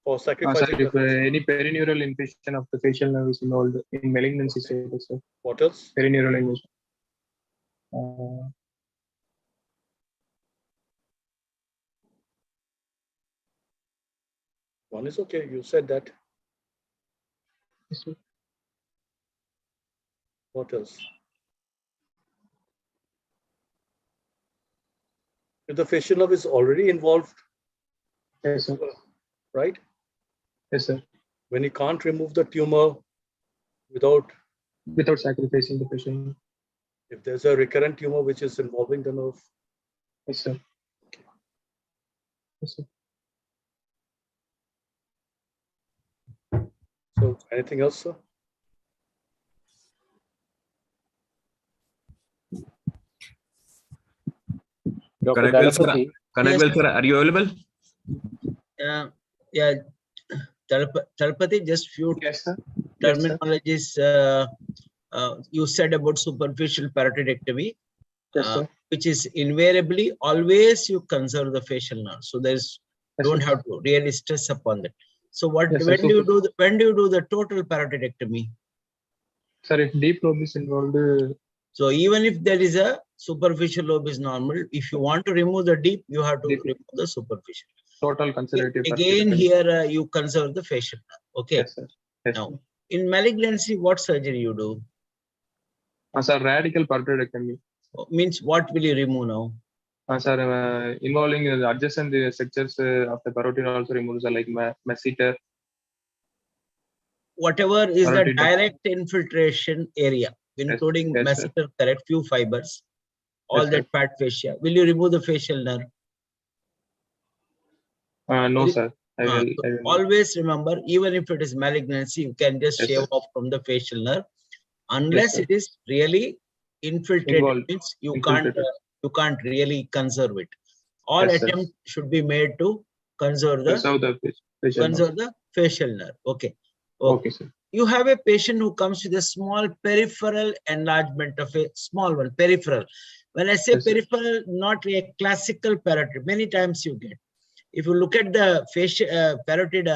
Speaker 6: For sacrificing
Speaker 2: if any perineural invasion of the facial nerve is involved in malignancy status, sir.
Speaker 6: What else?
Speaker 2: Perineural invasion.
Speaker 6: One is okay, you said that.
Speaker 2: Yes, sir.
Speaker 6: What else? If the facial nerve is already involved,
Speaker 2: yes, sir.
Speaker 6: Right?
Speaker 2: Yes, sir.
Speaker 6: When you can't remove the tumor without
Speaker 2: sacrificing the facial nerve.
Speaker 6: If there's a recurrent tumor which is involving the nerve.
Speaker 2: Yes, sir.
Speaker 6: Okay.
Speaker 2: Yes, sir.
Speaker 6: So anything else, sir?
Speaker 1: Dr. Kanagwal, sir, are you available?
Speaker 3: Yeah, Talapati, just few terminologies. You said about superficial parotidectomy, which is invariably always you conserve the facial nerve. So there's don't have to really stress upon that. So when do you do the total parotidectomy?
Speaker 2: Sir, if deep lobe is involved.
Speaker 3: So even if there is a superficial lobe is normal, if you want to remove the deep, you have to remove the superficial.
Speaker 2: Total conservative.
Speaker 3: Again, here you conserve the facial nerve. Okay.
Speaker 2: Yes, sir. Yes,
Speaker 3: now, in malignancy, what surgery you do?
Speaker 2: Sir, radical parotidectomy.
Speaker 3: Means what will you remove now?
Speaker 2: Sir, involving adjacent structures of the parotid also removes, like masseter.
Speaker 3: Whatever is the direct infiltration area, including masseter, correct, few fibers. all that fat fascia. Will you remove the facial nerve?
Speaker 2: No, sir. I will.
Speaker 3: Always remember, even if it is malignancy, you can just shave off from the facial nerve, unless it is really infiltrated. Means you can't really conserve it. All attempts should be made to conserve the facial nerve. Okay.
Speaker 2: Okay, sir.
Speaker 3: You have a patient who comes with a small peripheral enlargement of a small one, peripheral. When I say peripheral, not a classical parotid. Many times you get. If you look at the parotid,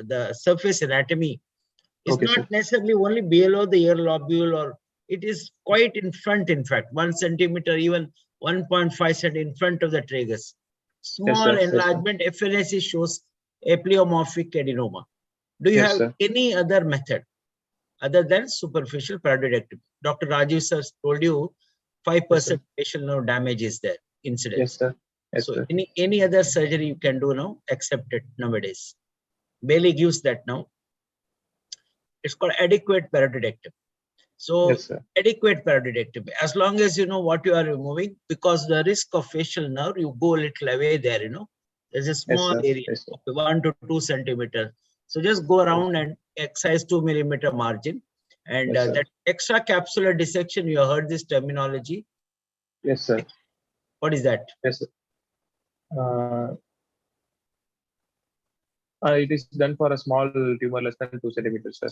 Speaker 3: the surface anatomy, it's not necessarily only below the ear lobule, or it is quite in front, in fact, 1 centimeter, even 1.5 centimeter in front of the tragus. Small enlargement, FNAC shows a pleomorphic adenoma. Do you have any other method other than superficial parotidectomy? Dr. Rajiv sir told you 5% facial nerve damage is there, incidence.
Speaker 2: Yes, sir.
Speaker 3: So any other surgery you can do now, accept it nowadays. Bailey gives that now. It's called adequate parotidectomy. So adequate parotidectomy, as long as you know what you are removing, because the risk of facial nerve, you go a little away there, you know. There's a small area, 1 to 2 centimeters. So just go around and excise 2 millimeter margin. And that extra capsular dissection, you heard this terminology?
Speaker 2: Yes, sir.
Speaker 3: What is that?
Speaker 2: Yes, sir. It is done for a small tumor less than 2 centimeters, sir.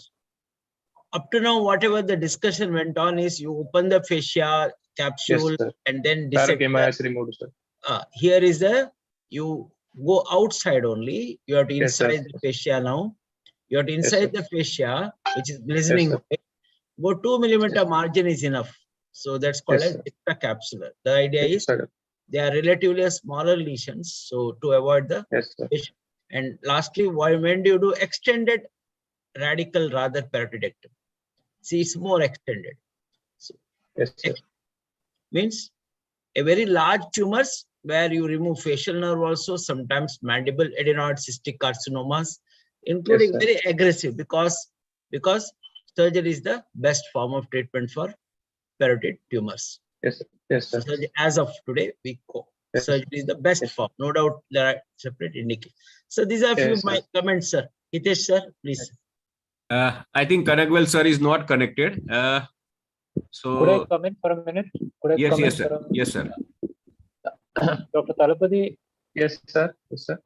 Speaker 3: Up to now, whatever the discussion went on is you open the fascia capsule and then dissect.
Speaker 2: Parenchyma is removed, sir.
Speaker 3: Here is you go outside only. You have to inside the fascia now. You have to inside the fascia, which is glistening. Go 2 millimeter margin is enough. So that's called as extracapsular. The idea is they are relatively smaller lesions, so to avoid the fascia. And lastly, when do you do extended radical rather parotidectomy? See, it's more extended. So, means a very large tumors where you remove facial nerve also, sometimes mandible adenoid cystic carcinomas, including very aggressive, because surgery is the best form of treatment for parotid tumors.
Speaker 2: Yes, sir.
Speaker 3: So, as of today, surgery is the best form. No doubt there are separate indications. So these are a few of my comments, sir. Hitesh, sir, please.
Speaker 9: I think Kanagwal sir is not connected. So
Speaker 8: could I come in for a minute?
Speaker 9: Yes, sir. Yes, sir.
Speaker 8: Dr. Talapati.
Speaker 2: Yes, sir. Yes, sir.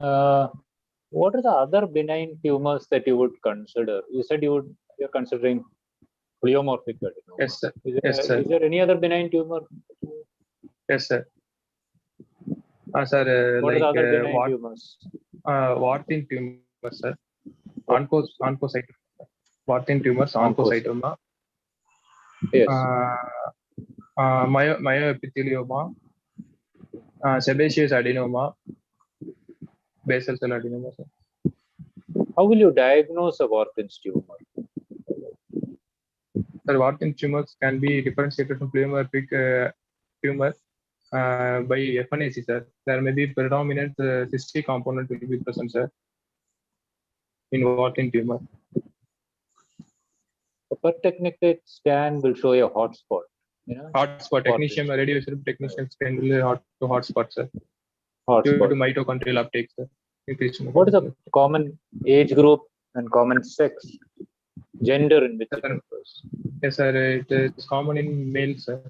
Speaker 8: What are the other benign tumors that you would consider? You said you're considering pleomorphic adenoma.
Speaker 2: Yes, sir.
Speaker 8: Is there any other benign tumor?
Speaker 2: Yes, sir. Sir,
Speaker 8: what
Speaker 2: like
Speaker 8: are the other benign tumors?
Speaker 2: Warthin tumor, sir. Oncocytoma. Warthin tumors, oncocytoma.
Speaker 8: Yes.
Speaker 2: Myoepithelioma, sebaceous adenoma, basal cell adenoma, sir.
Speaker 8: How will you diagnose a Warthin's tumor?
Speaker 2: Sir, Warthin tumors can be differentiated from pleomorphic tumor by FNAC, sir. There may be predominant cystic component will be present, sir, in Warthin tumor.
Speaker 8: A per technique scan will show a hotspot.
Speaker 2: Hotspot, radiation technicians can really hotspot, sir. Due to mitochondrial uptake, sir.
Speaker 8: What is the common age group and common sex, gender in which it occurs?
Speaker 2: Yes, sir. It is common in males, sir.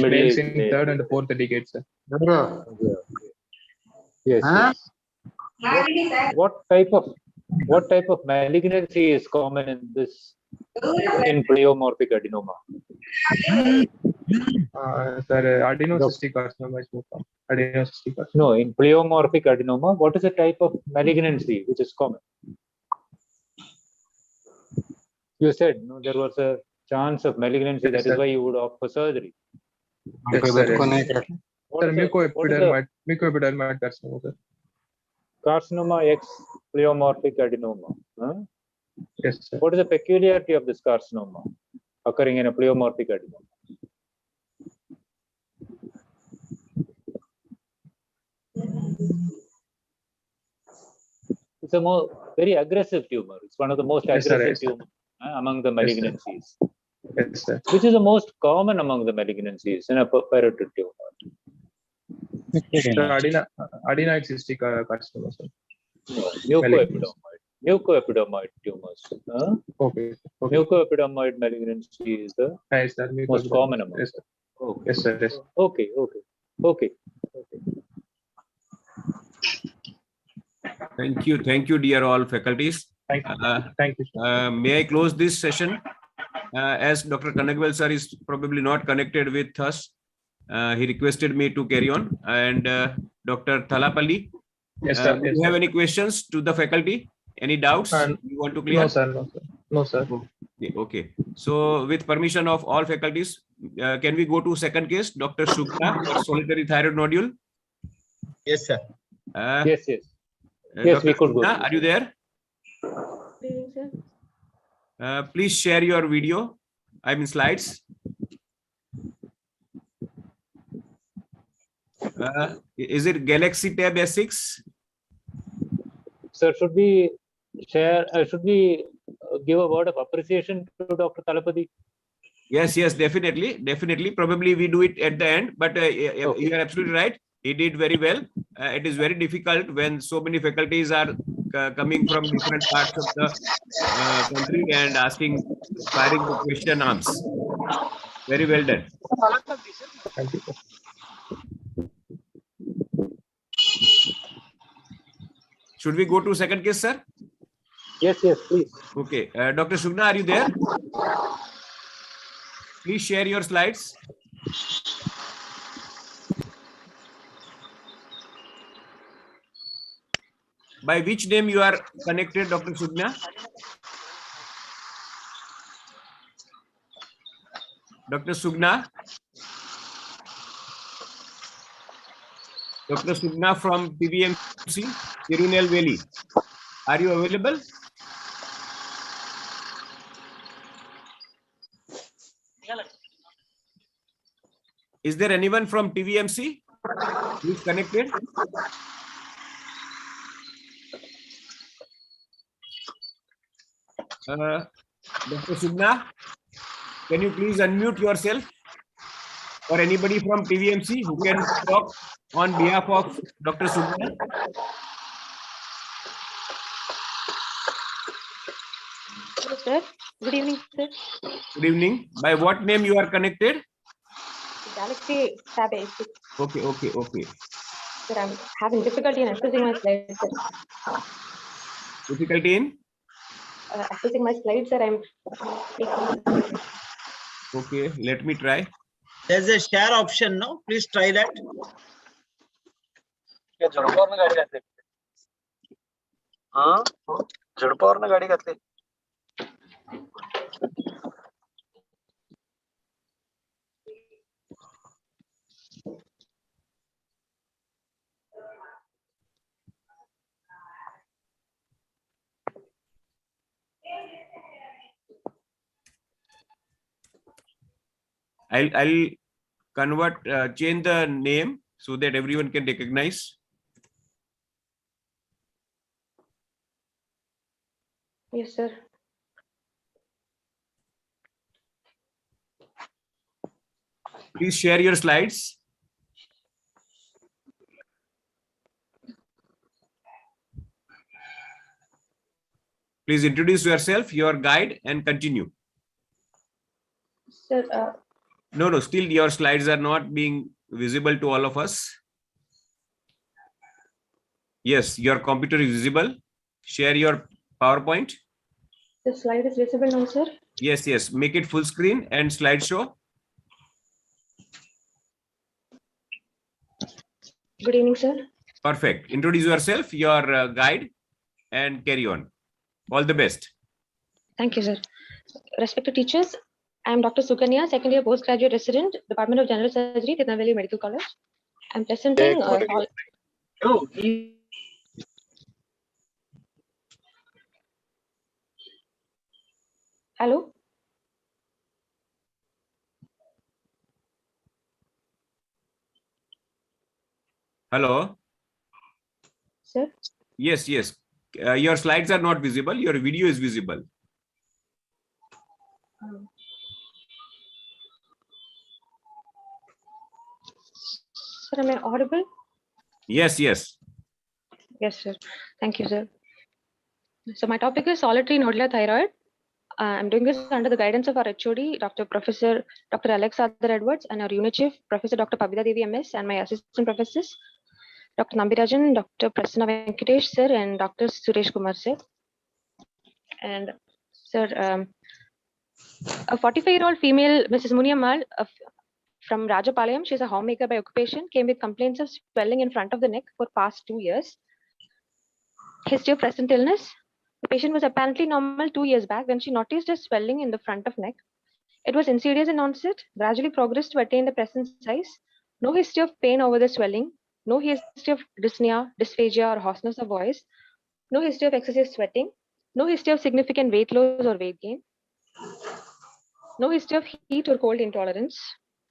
Speaker 2: Males in 3rd and 4th decade, sir.
Speaker 8: Yes. What type of malignancy is common in pleomorphic adenoma?
Speaker 2: Sir, adenocystic carcinoma is more common. Adenocystic carcinoma.
Speaker 8: No, in pleomorphic adenoma, what is the type of malignancy which is common? You said there was a chance of malignancy. That is why you would opt for surgery.
Speaker 2: Yes, sir. Sir, mucoepidermoid carcinoma, sir.
Speaker 8: Carcinoma X pleomorphic adenoma.
Speaker 2: Yes, sir.
Speaker 8: What is the peculiarity of this carcinoma occurring in a pleomorphic adenoma? It's a very aggressive tumor. It's one of the most aggressive tumors among the malignancies.
Speaker 2: Yes, sir.
Speaker 8: Which is the most common among the malignancies in a parotid tumor?
Speaker 2: Adenoid cystic carcinoma, sir.
Speaker 8: Mucoepidermoid tumors.
Speaker 2: Okay.
Speaker 8: Mucoepidermoid malignancy is the most common among.
Speaker 2: Yes, sir.
Speaker 8: Okay.
Speaker 2: Yes, sir. Yes.
Speaker 8: Okay.
Speaker 9: Thank you, dear all faculties.
Speaker 2: Thank you.
Speaker 9: May I close this session? As Dr. Kanagwal sir is probably not connected with us, he requested me to carry on. And Dr. Thalapalli,
Speaker 2: yes, sir.
Speaker 9: Do you have any questions to the faculty? Any doubts you want to clear?
Speaker 2: No, sir.
Speaker 9: Okay. So with permission of all faculties, can we go to second case, Dr. Shukla, solitary thyroid nodule?
Speaker 3: Yes, sir.
Speaker 8: Yes. Yes,
Speaker 9: Dr.
Speaker 8: we could go.
Speaker 9: Shukla, are you there? Please share your video. I mean slides. Is it Galaxy Tab S6?
Speaker 8: Sir, should we share? Should we give a word of appreciation to Dr. Thalapathy?
Speaker 9: Yes, definitely. Probably we do it at the end, but you are absolutely right. He did very well. It is very difficult when so many faculties are coming from different parts of the country and firing the question arms. Very well done.
Speaker 2: Thank you, sir.
Speaker 9: Should we go to second case, sir?
Speaker 8: Yes, please.
Speaker 9: Okay. Dr. Sugna, are you there? Please share your slides. By which name you are connected, Dr. Sugna? Dr. Sugna? Dr. Sugna from PVMC, Tirunelveli. Are you available? Is there anyone from TVMC who is connected? Dr. Sugna, can you please unmute yourself? Or anybody from TVMC who can talk on behalf of Dr. Sugna?
Speaker 10: Hello, sir. Good evening, sir.
Speaker 9: Good evening. By what name you are connected?
Speaker 10: Galaxy Tab A6.
Speaker 9: Okay.
Speaker 10: Sir, I'm having difficulty in accessing my slides, sir.
Speaker 9: Difficulty in?
Speaker 10: Accessing my slides, sir.
Speaker 9: Okay, let me try.
Speaker 3: There's a share option now. Please try that.
Speaker 5: गाडी घातली.
Speaker 9: I'll convert, change the name so that everyone can recognize.
Speaker 10: Yes, sir.
Speaker 9: Please share your slides. Please introduce yourself, your guide, and continue.
Speaker 10: Sir,
Speaker 9: No, still your slides are not being visible to all of us. Yes, your computer is visible. Share your PowerPoint.
Speaker 10: the slide is visible now, sir.
Speaker 9: Yes. Make it full screen and slideshow.
Speaker 10: Good evening, sir.
Speaker 9: Perfect. Introduce yourself, your guide, and carry on. All the best.
Speaker 10: Thank you, sir. Respected teachers, I am Dr. Sukanya, second year postgraduate resident, Department of General Surgery, Tirunelveli Medical College. I'm presenting. Hello.
Speaker 9: Hello.
Speaker 10: Sir.
Speaker 9: Yes. Your slides are not visible. Your video is visible.
Speaker 10: Sir, am I audible?
Speaker 9: Yes, yes.
Speaker 10: Yes, sir. Thank you, sir. So my topic is solitary nodular thyroid. I'm doing this under the guidance of our HOD, Dr. Alex Edwards, and our unit chief, Professor Dr. Pabita Devi MS, and my assistant professors, Dr. Nambirajan, Dr. Prasanna Venkatesh, sir, and Dr. Suresh Kumar, sir. And, sir, a 45-year-old female, Mrs. Muniammal, from Rajapalayam, she's a homemaker by occupation, came with complaints of swelling in front of the neck for past 2 years. History of present illness. The patient was apparently normal 2 years back when she noticed a swelling in the front of neck. It was insidious in onset, gradually progressed to attain the present size. No history of pain over the swelling. No history of dyspnea, dysphagia, or hoarseness of voice. No history of excessive sweating. No history of significant weight loss or weight gain. No history of heat or cold intolerance.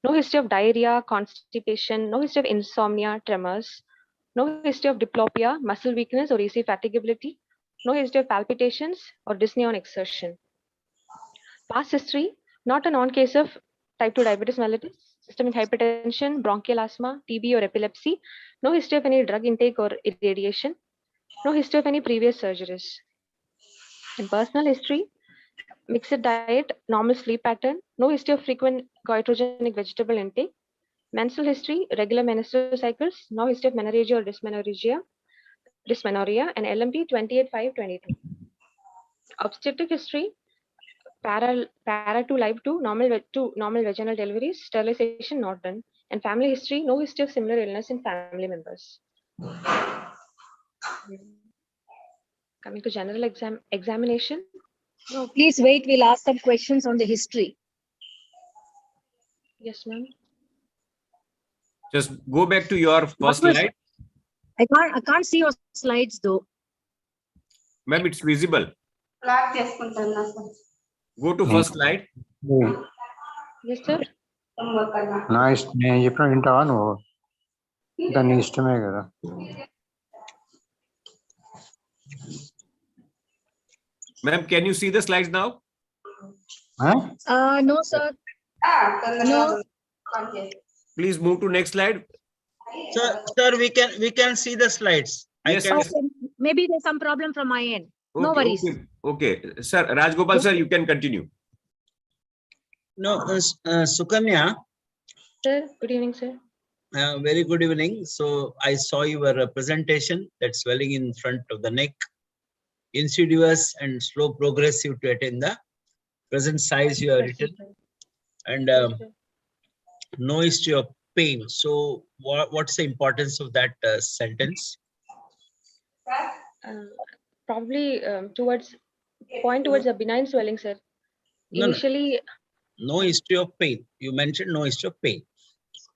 Speaker 10: No history of diarrhea, constipation. No history of insomnia, tremors. No history of diplopia, muscle weakness, or easy fatigability. No history of palpitations or dyspnea on exertion. Past history, not a known case of type 2 diabetes mellitus, systemic hypertension, bronchial asthma, TB, or epilepsy. No history of any drug intake or irradiation. No history of any previous surgeries. In personal history, mixed diet, normal sleep pattern, no history of frequent goitrogenic vegetable intake. Menstrual history, regular menstrual cycles, no history of menorrhagia or dysmenorrhea, and LMP 28-5-22. Obstetric history, para 2 live 2, normal vaginal deliveries, sterilization not done. And family history, no history of similar illness in family members. Coming to general examination.
Speaker 4: No, please wait. We'll ask some questions on the history.
Speaker 10: Yes, ma'am.
Speaker 9: Just go back to your first slide.
Speaker 4: I can't see your slides though.
Speaker 9: Ma'am, it's visible. Go to first slide.
Speaker 10: Yes, sir.
Speaker 11: Nice. You print on the needs to make it.
Speaker 9: Ma'am, can you see the slides now?
Speaker 11: Huh?
Speaker 4: No, sir. No.
Speaker 9: Please move to next slide.
Speaker 3: Sir, we can see the slides.
Speaker 9: Yes,
Speaker 4: Okay. Maybe there's some problem from my end.
Speaker 9: Okay,
Speaker 4: no worries.
Speaker 9: Okay. Sir, Rajgopal sir, you can continue.
Speaker 3: No, Sukanya.
Speaker 10: Sir, good evening, sir.
Speaker 3: Very good evening. So I saw your presentation, that swelling in front of the neck, insidious and slow progressive to attain the present size you have written, and no history of pain. So what's the importance of that sentence?
Speaker 10: Probably point towards a benign swelling, sir. Initially,
Speaker 3: no history of pain. You mentioned no history of pain.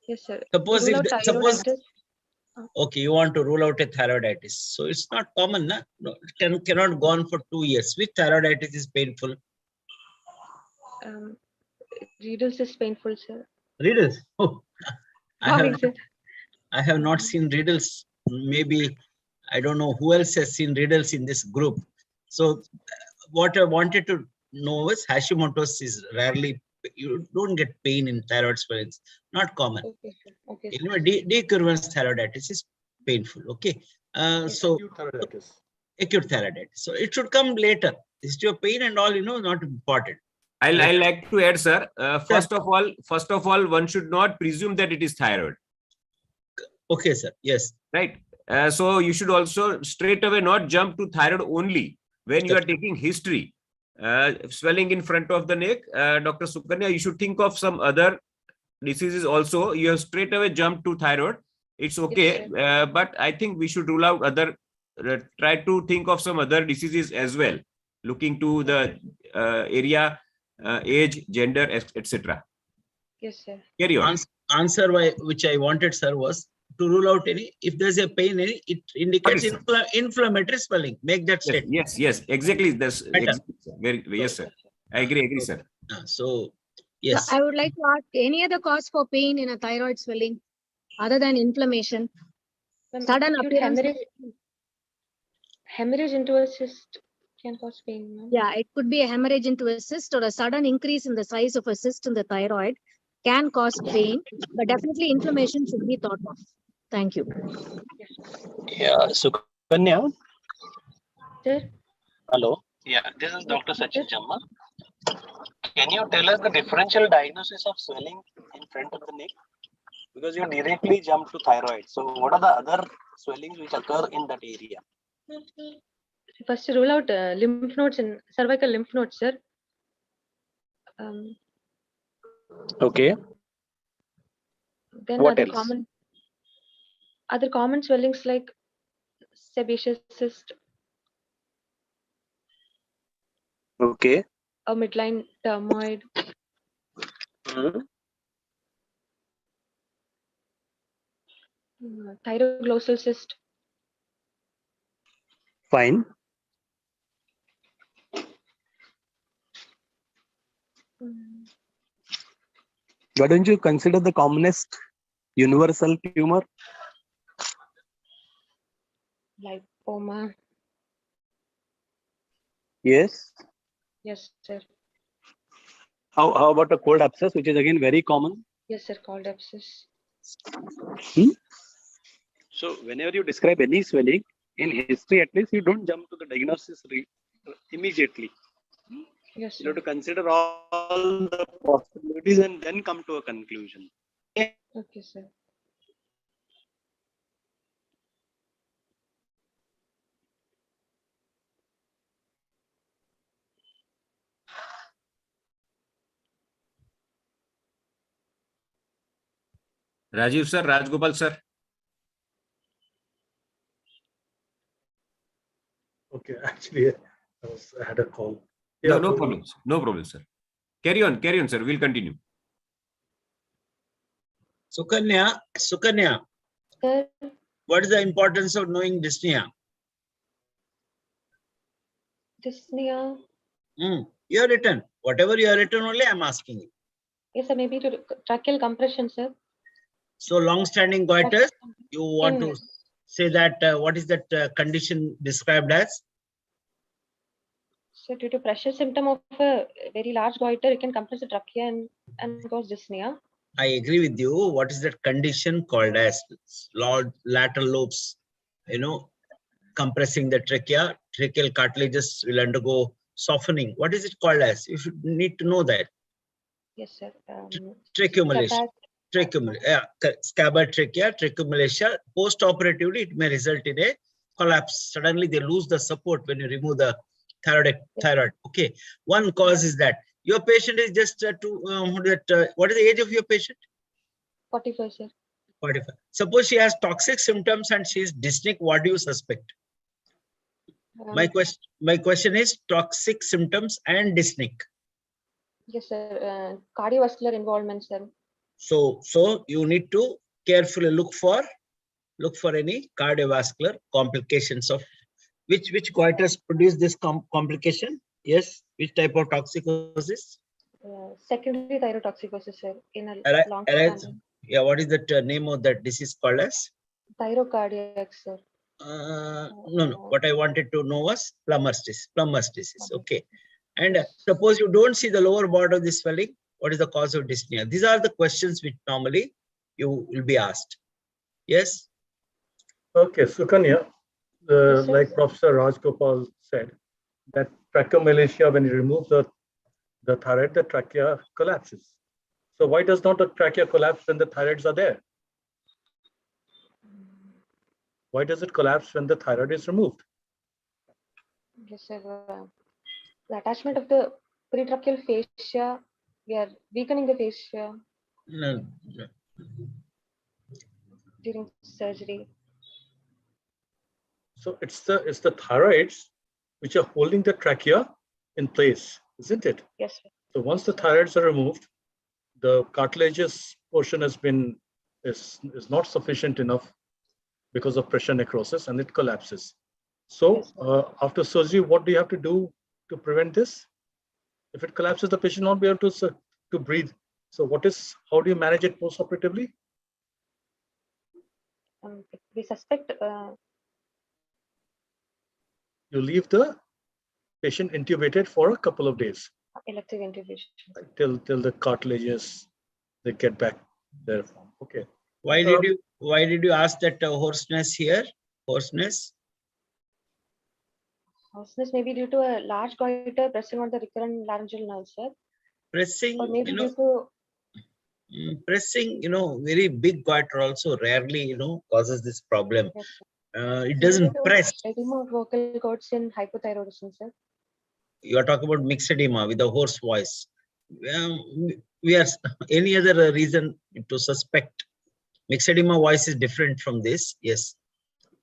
Speaker 10: Yes, sir.
Speaker 3: Suppose okay, you want to rule out a thyroiditis. So it's not common, na? No, it cannot go on for 2 years. Which thyroiditis is painful?
Speaker 10: Riddles is painful, sir.
Speaker 3: Riddles? Oh,
Speaker 10: Sorry,
Speaker 3: I have not seen riddles. Maybe I don't know who else has seen riddles in this group. So what I wanted to know is Hashimoto's is rarely, you don't get pain in thyroid swellings, not common.
Speaker 10: Okay.
Speaker 3: Decurvence thyroiditis is painful. Okay. So acute thyroiditis. So it should come later. History of pain and all, not important.
Speaker 9: I like to add, sir. First of all, one should not presume that it is thyroid.
Speaker 3: Okay, sir. Yes.
Speaker 9: Right. So you should also straight away not jump to thyroid only when you are taking history. Swelling in front of the neck, Dr. Sukanya, you should think of some other diseases also. You have straight away jumped to thyroid. It's okay, yes, but I think we should rule out other. Try to think of some other diseases as well, looking to the area, age, gender, etc.
Speaker 10: Yes, sir.
Speaker 3: Carry on. Answer which I wanted, sir, was to rule out any, if there's a pain, it indicates inflammatory swelling. Make that statement.
Speaker 9: Yes, exactly. That's exactly, yes, sir. I agree, sir.
Speaker 3: So, yes.
Speaker 4: I would like to ask any other cause for pain in a thyroid swelling other than inflammation? Sudden appearance.
Speaker 10: Hemorrhage into a cyst can cause pain. No?
Speaker 4: Yeah, it could be a hemorrhage into a cyst or a sudden increase in the size of a cyst in the thyroid can cause pain, but definitely inflammation should be thought of. Thank you.
Speaker 5: Yeah, Sukanya.
Speaker 10: Sir?
Speaker 5: Hello. Yeah, this is Dr. Sachin Jamma. Can you tell us the differential diagnosis of swelling in front of the neck? Because you directly jump to thyroid. So what are the other swellings which occur in that area?
Speaker 10: First, rule out lymph nodes and cervical lymph nodes, sir.
Speaker 5: Okay.
Speaker 10: Then
Speaker 5: What else?
Speaker 10: Other common swellings like sebaceous cyst,
Speaker 5: Okay.
Speaker 10: a midline dermoid, thyroglossal cyst.
Speaker 5: Fine. Why don't you consider the commonest universal tumor?
Speaker 10: Lipoma.
Speaker 5: Yes.
Speaker 10: Yes, sir.
Speaker 5: How about a cold abscess, which is again very common?
Speaker 10: Yes, sir. Cold abscess.
Speaker 5: So whenever you describe any swelling, in history at least, you don't jump to the diagnosis immediately.
Speaker 10: Yes, sir.
Speaker 5: You have to consider all the possibilities and then come to a conclusion.
Speaker 10: Okay, sir.
Speaker 9: Rajiv sir, Rajgopal sir.
Speaker 6: Okay, actually, I had a call.
Speaker 9: Yeah, no problem. No problem, sir. Carry on, sir. We'll continue.
Speaker 3: Sukanya,
Speaker 10: Sir?
Speaker 3: What is the importance of knowing dyspnea?
Speaker 10: Dyspnea.
Speaker 3: You have written. Whatever you have written only, I'm asking you.
Speaker 10: Yes, sir. Maybe to tracheal compression, sir.
Speaker 3: So long-standing goiters, you want to say that what is that condition described as?
Speaker 10: So due to pressure symptom of a very large goiter, it can compress the trachea and cause dyspnea.
Speaker 3: I agree with you. What is that condition called as? Lateral lobes, compressing the trachea, tracheal cartilages will undergo softening. What is it called as? You should need to know that.
Speaker 10: Yes, sir.
Speaker 3: Tracheomalacia. Scabbard trachea, tracheomalacia. Post-operatively, it may result in a collapse. Suddenly, they lose the support when you remove the thyroid. Okay. One cause is that your patient is just what is the age of your patient?
Speaker 10: 45, sir.
Speaker 3: 45. Suppose she has toxic symptoms and she is dyspneic. What do you suspect? My question is toxic symptoms and dyspneic.
Speaker 10: Yes, sir. Cardiovascular involvement, sir.
Speaker 3: So you need to carefully look for any cardiovascular complications of which goiters produce this complication. Yes, which type of toxicosis?
Speaker 10: Secondary thyrotoxicosis, sir. In a long standing.
Speaker 3: Yeah, what is that name of that disease called as?
Speaker 10: Thyrocardiac, sir.
Speaker 3: No. What I wanted to know was Plummer's disease. Okay. And suppose you don't see the lower border of the swelling, what is the cause of dyspnea? These are the questions which normally you will be asked. Yes?
Speaker 6: Okay, Sukanya, like Professor Rajgopal said, that tracheomalacia, when you remove the thyroid, the trachea collapses. So why does not the trachea collapse when the thyroids are there? Why does it collapse when the thyroid is removed?
Speaker 10: Yes, sir. The attachment of the pretracheal fascia, we are weakening the fascia.
Speaker 3: No.
Speaker 10: During surgery.
Speaker 6: So it's the thyroids which are holding the trachea in place, isn't it?
Speaker 10: Yes, sir.
Speaker 6: So once the thyroids are removed, the cartilageous portion is not sufficient enough because of pressure necrosis, and it collapses. So after surgery, what do you have to do to prevent this? If it collapses, the patient will not be able to breathe. So how do you manage it post-operatively?
Speaker 10: We suspect.
Speaker 6: You leave the patient intubated for a couple of days.
Speaker 10: Electric intubation.
Speaker 6: Till the cartilages they get back their form. Okay.
Speaker 3: Why did you ask that hoarseness here? Hoarseness?
Speaker 10: Hoarseness may be due to a large goiter pressing on the recurrent laryngeal nerve, sir.
Speaker 3: Pressing,
Speaker 10: Or maybe due to
Speaker 3: pressing, very big goiter also rarely, causes this problem.
Speaker 10: Yes,
Speaker 3: it doesn't press.
Speaker 10: Edema of vocal cords in hypothyroidism, sir.
Speaker 3: You are talking about mixed edema with a hoarse voice. We are any other reason to suspect mixed edema voice is different from this? Yes.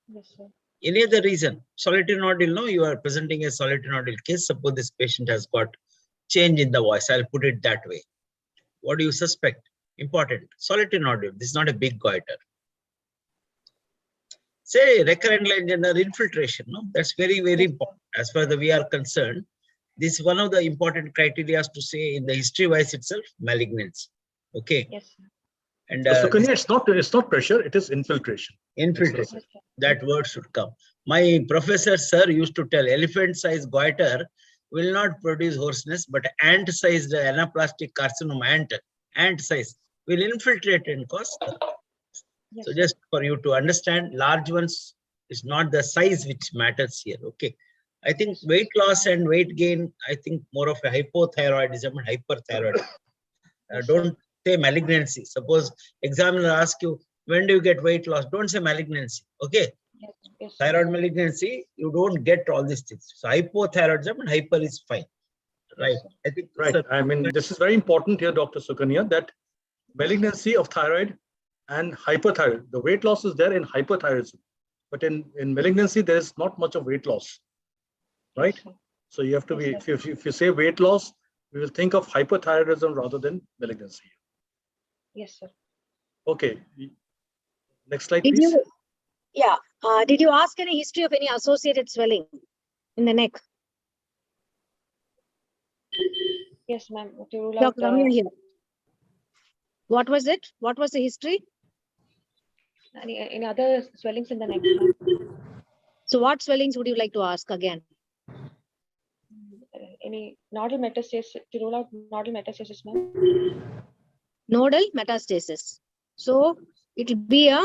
Speaker 10: Yes, sir.
Speaker 3: Any other reason? Solitary nodule, no, you are presenting a solitary nodule case. Suppose this patient has got change in the voice. I'll put it that way. What do you suspect? Important. Solitary nodule. This is not a big goiter. Say recurrent laryngeal infiltration. No, that's very, very important. As far as we are concerned, this is one of the important criteria to say in the history wise itself, malignancy. Okay.
Speaker 10: Yes, sir.
Speaker 3: And
Speaker 6: so Kanya, it's not pressure, it is infiltration.
Speaker 3: Infiltration. That word should come. My professor, sir, used to tell elephant-sized goiter will not produce hoarseness, but ant-sized anaplastic carcinoma, ant size, will infiltrate and cause.
Speaker 10: Yes,
Speaker 3: so just for you to understand, large ones is not the size which matters here. Okay. I think weight loss and weight gain, I think more of a hypothyroidism and hyperthyroidism. Don't say malignancy. Suppose examiner asks you, when do you get weight loss? Don't say malignancy. Okay.
Speaker 10: Yes,
Speaker 3: thyroid malignancy, you don't get all these things. So hypothyroidism and hyper is fine. Right. I think
Speaker 6: right. I mean, this is very important here, Dr. Sukanya, that malignancy of thyroid and hyperthyroid, the weight loss is there in hyperthyroidism, but in malignancy, there is not much of weight loss. Right. So you have to be, if you say weight loss, we will think of hyperthyroidism rather than malignancy.
Speaker 10: Yes, sir.
Speaker 6: Okay. Next slide, please.
Speaker 4: Did you ask any history of any associated swelling in the neck?
Speaker 10: Yes, ma'am.
Speaker 4: What was it? What was the history?
Speaker 10: Any other swellings in the neck?
Speaker 4: So what swellings would you like to ask again?
Speaker 10: Any nodal metastasis, to rule out nodal metastasis, ma'am?
Speaker 4: Nodal metastasis. So it will be a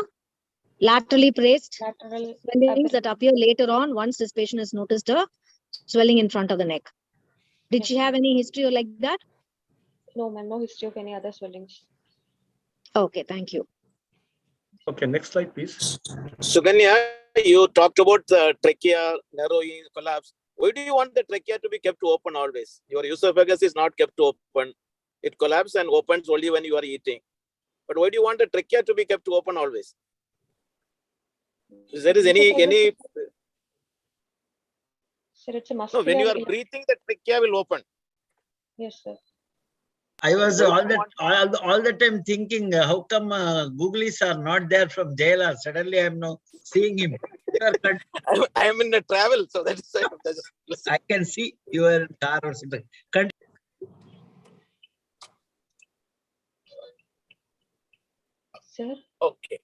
Speaker 4: laterally placed swellings that appear later on once this patient has noticed a swelling in front of the neck. Did she have any history like that?
Speaker 10: No, ma'am. No history of any other swellings.
Speaker 4: Okay, thank you.
Speaker 6: Okay, next slide, please.
Speaker 12: Suganya, you talked about the trachea narrowing collapse. Why do you want the trachea to be kept open always? Your esophagus is not kept open. It collapses and opens only when you are eating. But why do you want the trachea to be kept open always? Is there any?
Speaker 10: Sir, it's a muscular.
Speaker 12: No, when you are breathing, the trachea will open.
Speaker 10: Yes, sir.
Speaker 3: I was all the time thinking, how come Googlies are not there from JLR? Suddenly I'm now seeing him.
Speaker 12: I am in the travel, so that's
Speaker 3: I can see your car or something.
Speaker 10: Sir?
Speaker 12: Okay.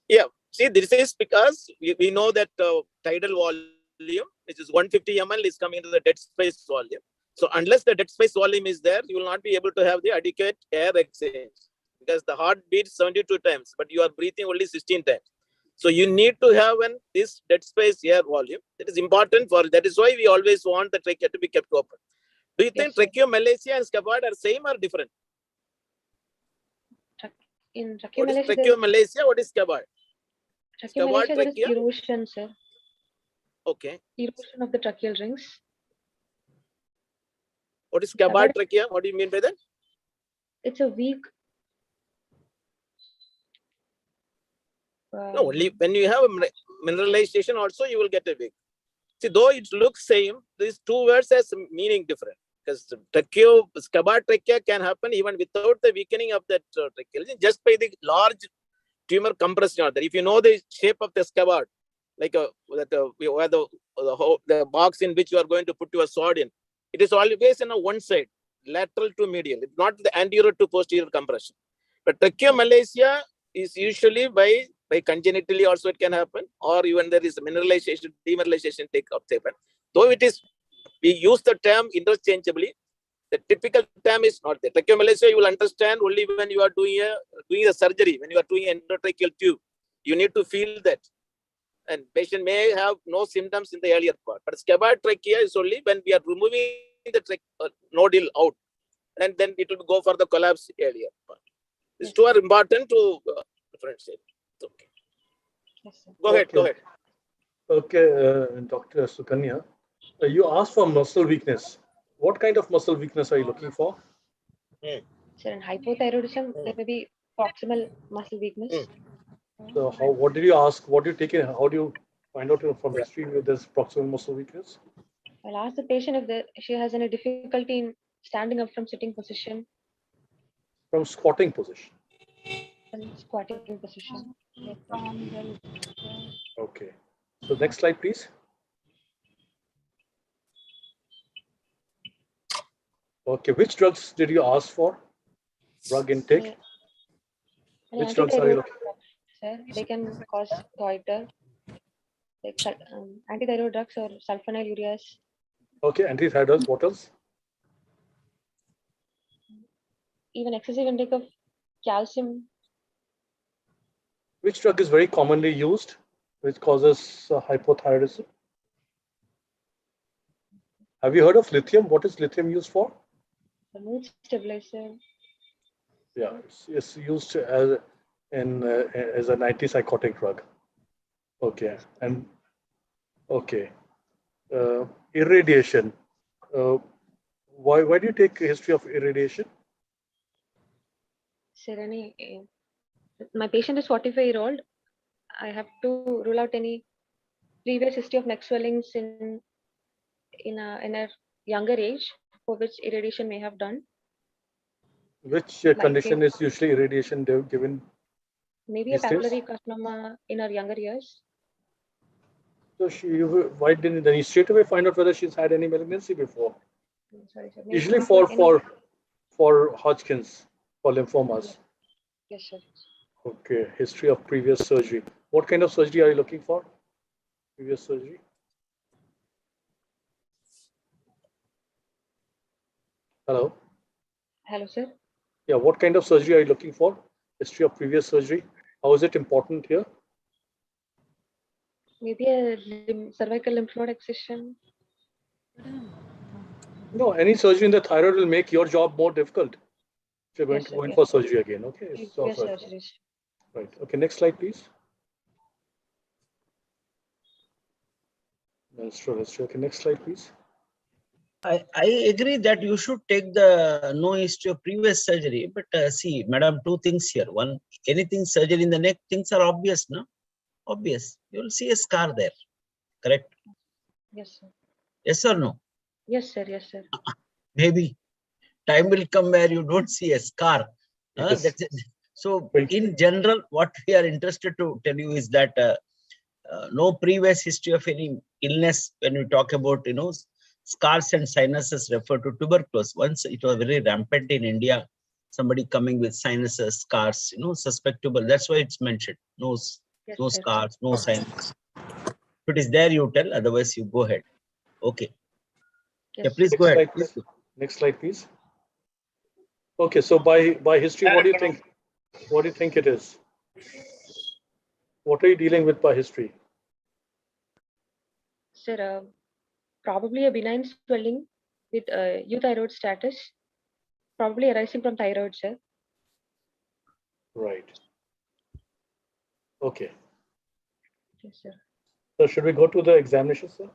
Speaker 12: Yeah. See, this is because we know that tidal volume, which is 150 ml, is coming into the dead space volume. So unless the dead space volume is there, you will not be able to have the adequate air exchange because the heart beats 72 times, but you are breathing only 16 times. So you need to have this dead space air volume. That is important that is why we always want the trachea to be kept open. Do you think tracheomalacia and scabbard are same or different?
Speaker 10: In
Speaker 12: what is tracheomalacia? What is scabbard?
Speaker 10: Tracheomalacia, there is erosion, sir.
Speaker 12: Okay.
Speaker 10: Erosion of the tracheal rings.
Speaker 12: What is scabbard trachea? What do you mean by that?
Speaker 10: It's a weak.
Speaker 12: No, only when you have a mineralization also you will get a weak. See, though it looks same, these two words has meaning different. Because scabbard trachea can happen even without the weakening of that trachea, just by the large tumor compression. If you know the shape of the scabbard, like the box in which you are going to put your sword in, it is always on one side, lateral to medial. It's not the anterior to posterior compression. But tracheomalacia is usually by congenitally also it can happen, or even there is demineralization take up. Though it is, we use the term interchangeably, The typical term is not there. Tracheomalacia you will understand only when you are doing a surgery, when you are doing endotracheal tube. You need to feel that. And patient may have no symptoms in the earlier part. But scabbard trachea is only when we are removing the nodule out. And then it will go for the collapse earlier part. These two are important to differentiate. Okay. Go ahead.
Speaker 6: Okay, Dr. Sukanya, you asked for muscle weakness. What kind of muscle weakness are you looking for?
Speaker 10: Sir, in hypothyroidism, there may be proximal muscle weakness.
Speaker 6: So what did you ask? What do you take in? How do you find out from history if there's proximal muscle weakness?
Speaker 10: I'll ask the patient if she has any difficulty in standing up from sitting position.
Speaker 6: From squatting position.
Speaker 10: From squatting position.
Speaker 6: Okay. So next slide, please. Okay, which drugs did you ask for? Drug intake? Which drugs are you looking for?
Speaker 10: Sir, they can cause goiter, like antithyroid drugs or sulfonylureas.
Speaker 6: Okay, antithyroids, what else?
Speaker 10: Even excessive intake of calcium.
Speaker 6: Which drug is very commonly used, which causes hypothyroidism? Have you heard of lithium? What is lithium used for?
Speaker 10: The mood stabilizer.
Speaker 6: Yeah, it's used as an antipsychotic drug. Okay, and okay, irradiation. Why do you take a history of irradiation?
Speaker 10: Sir, my patient is 45-year-old. I have to rule out any previous history of neck swellings in a younger age for which irradiation may have done.
Speaker 6: Which condition is usually irradiation given?
Speaker 10: Maybe a papillary carcinoma in her younger years.
Speaker 6: So why didn't then you straight away find out whether she's had any malignancy before?
Speaker 10: Sorry, sir.
Speaker 6: Usually for Hodgkin's, for lymphomas.
Speaker 10: Yes, sir.
Speaker 6: Okay, history of previous surgery. What kind of surgery are you looking for? Previous surgery? Hello?
Speaker 10: Hello, sir.
Speaker 6: Yeah, what kind of surgery are you looking for? History of previous surgery. How is it important here?
Speaker 10: Maybe a cervical lymph node excision.
Speaker 6: No, any surgery in the thyroid will make your job more difficult. If you're going to go in for surgery again, okay?
Speaker 10: Yes, surgeries.
Speaker 6: Right. Okay, next slide, please. Menstrual history. Okay, next slide, please.
Speaker 3: I agree that you should take the no history of previous surgery, but see, madam, two things here. One, anything surgery in the neck, things are obvious, no? Obvious. You will see a scar there, correct?
Speaker 10: Yes, sir.
Speaker 3: Yes or no?
Speaker 10: Yes, sir. Yes, sir.
Speaker 3: Maybe time will come where you don't see a scar.
Speaker 6: Yes.
Speaker 3: That's it. So in general, what we are interested to tell you is that no previous history of any illness. When we talk about, scars and sinuses refer to tuberculosis. Once it was very rampant in India, somebody coming with sinuses, scars, suspectable. That's why it's mentioned. No scars, no sinus. If it is there, you tell. Otherwise, you go ahead. Okay.
Speaker 10: Yes.
Speaker 3: Yeah, please go ahead.
Speaker 6: Next slide, please. Okay, so by history, what do you think? What do you think it is? What are you dealing with by history?
Speaker 10: Sir, probably a benign swelling with euthyroid status, probably arising from thyroid, sir.
Speaker 6: Right. Okay.
Speaker 10: Yes, sir.
Speaker 6: So should we go to the examination, sir?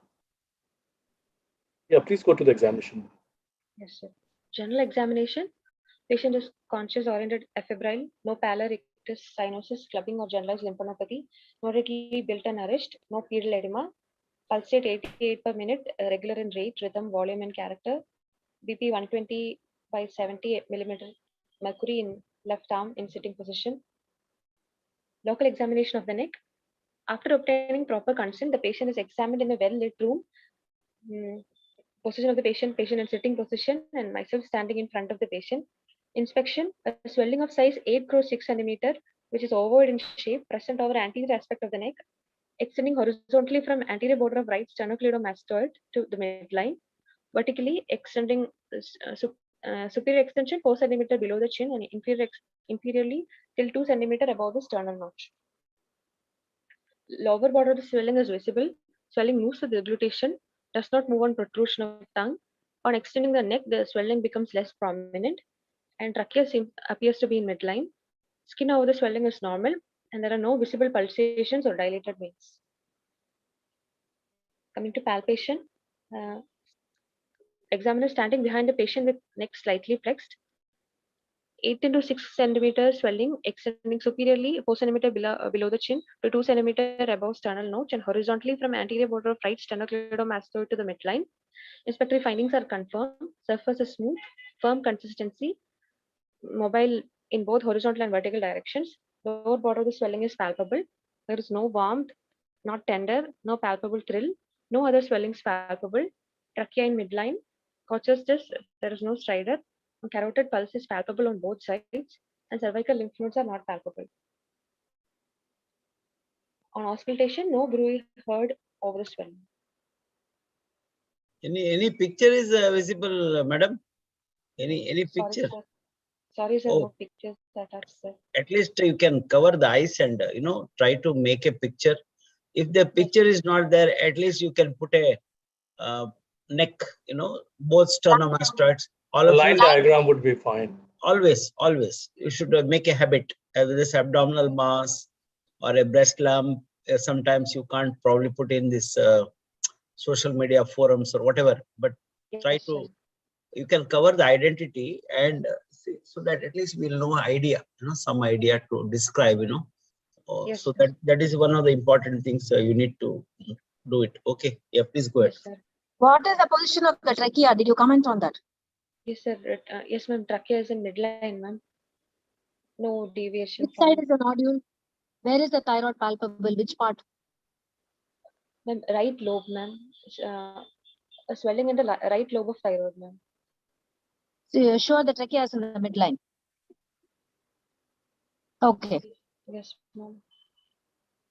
Speaker 6: Yeah, please go to the examination.
Speaker 10: Yes, sir. General examination. Patient is conscious, oriented, afebrile, no pallor, ictus, cyanosis, clubbing or generalized lymphadenopathy, moderately built and nourished, no pedal edema, pulse rate 88 per minute, regular in rate, rhythm, volume and character, BP 120 by 70 millimeter mercury in left arm in sitting position. Local examination of the neck. After obtaining proper consent, the patient is examined in a well-lit room. Position of the patient in sitting position, and myself standing in front of the patient. Inspection, a swelling of size 8 × 6 cm, which is ovoid in shape, present over anterior aspect of the neck, extending horizontally from anterior border of right sternocleidomastoid to the midline, vertically extending Superior extension 4 cm below the chin and inferiorly till 2 cm above the sternal notch. Lower border of the swelling is visible. Swelling moves with deglutition, does not move on protrusion of tongue. On extending the neck, the swelling becomes less prominent, and trachea appears to be in midline. Skin over the swelling is normal, and there are no visible pulsations or dilated veins. Coming to palpation, examiner standing behind the patient with neck slightly flexed, 8 into 6 cm swelling extending superiorly 4 cm below the chin to 2 cm above sternal notch and horizontally from anterior border of right sternocleidomastoid to the midline. Inspectory findings are confirmed. Surface is smooth, firm consistency, mobile in both horizontal and vertical directions. Lower border of the swelling is palpable. There is no warmth, not tender, no palpable thrill, no other swellings palpable. Trachea in midline. Coccygis, there is no stridor. Carotid pulse is palpable on both sides, and cervical lymph nodes are not palpable. On auscultation, no bruit heard over the swelling.
Speaker 3: Any picture is visible, madam? Any picture?
Speaker 10: Sorry, sir.
Speaker 3: Oh.
Speaker 10: No pictures attached, sir.
Speaker 3: At least you can cover the eyes and try to make a picture. If the picture is not there, at least you can put a neck, both sternomastoids.
Speaker 6: A line diagram would be fine.
Speaker 3: Always you should make a habit. This abdominal mass or a breast lump. Sometimes you can't probably put in this social media forums or whatever, but try to. You can cover the identity and so that at least we'll know idea, some idea to describe,
Speaker 10: Yes,
Speaker 3: so
Speaker 10: sir.
Speaker 3: that is one of the important things you need to do it. Okay, yeah, please go ahead.
Speaker 10: Yes, sir.
Speaker 4: What is the position of the trachea? Did you comment on that?
Speaker 10: Yes, sir. Yes, ma'am. Trachea is in midline, ma'am. No deviation.
Speaker 4: Which side is the nodule? Where is the thyroid palpable? Which part?
Speaker 10: Ma'am, right lobe, ma'am. A swelling in the right lobe of thyroid, ma'am.
Speaker 4: So you're sure the trachea is in the midline? Okay.
Speaker 10: Yes, ma'am.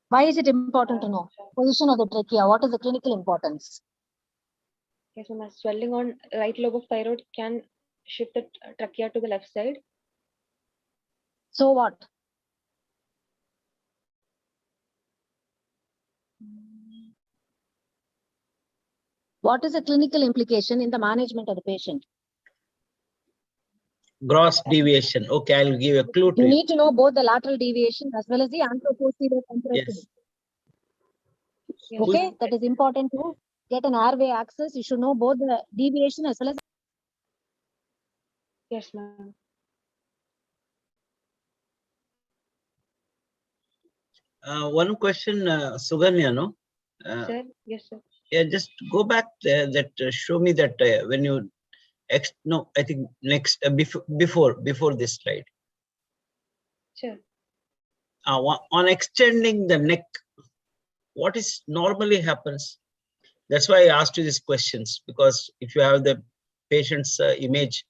Speaker 4: Why is it important to know? Position of the trachea. What is the clinical importance?
Speaker 10: Yes, ma'am. Swelling on right lobe of thyroid can shift the trachea to the left side.
Speaker 4: So what? What is the clinical implication in the management of the patient?
Speaker 3: Gross deviation. Okay, I'll give a clue to
Speaker 4: You
Speaker 3: you.
Speaker 4: need to know both the lateral deviation as well as the anteroposterior compression.
Speaker 3: Yes.
Speaker 4: Okay, that is important to get an airway access. You should know both the deviation as well as.
Speaker 10: Yes, ma'am.
Speaker 3: One question, Suganya, no?
Speaker 10: Sir, yes, sir.
Speaker 3: Yeah, just go back that show me that when you no, I think next before this slide.
Speaker 10: Sure.
Speaker 3: On extending the neck, what is normally happens? That's why I asked you these questions, because if you have the patient's image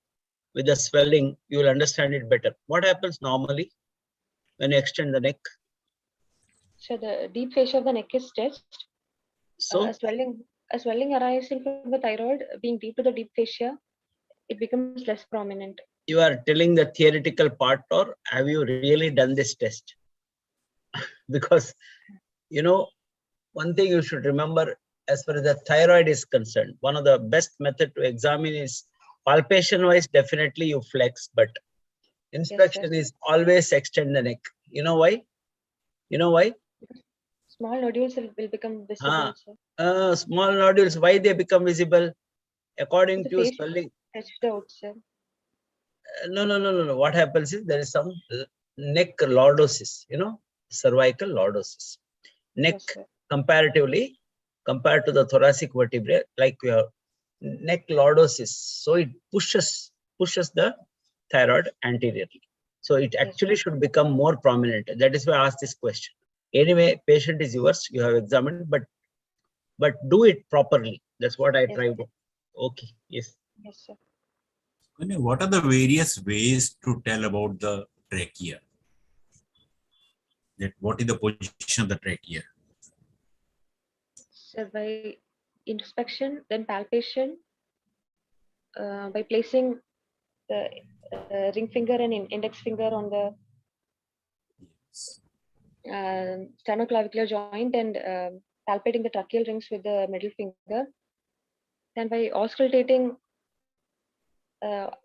Speaker 3: with the swelling, you will understand it better. What happens normally when you extend the neck?
Speaker 10: So the deep fascia of the neck is stretched.
Speaker 3: So
Speaker 10: a swelling arising from the thyroid being deep to the deep fascia, it becomes less prominent.
Speaker 3: You are telling the theoretical part, or have you really done this test? Because one thing you should remember, as far as the thyroid is concerned, one of the best method to examine is palpation wise. Definitely you flex, but inspection is always extend the neck. You know why?
Speaker 10: Small nodules will become visible.
Speaker 3: Small nodules, why they become visible? According to swelling.
Speaker 10: Out, sir.
Speaker 3: No. What happens is there is some neck lordosis, cervical lordosis. Neck comparatively, compared to the thoracic vertebrae, like we have neck lordosis. So it pushes the thyroid anteriorly. So it actually should become more prominent. That is why I asked this question. Anyway, patient is yours. You have examined, but do it properly. That's what I try to. Okay. Yes.
Speaker 10: Yes, sir.
Speaker 7: What are the various ways to tell about the trachea? What is the position of the trachea?
Speaker 10: So by inspection, then palpation, by placing the ring finger and index finger on the sternoclavicular joint and palpating the tracheal rings with the middle finger. Then by auscultating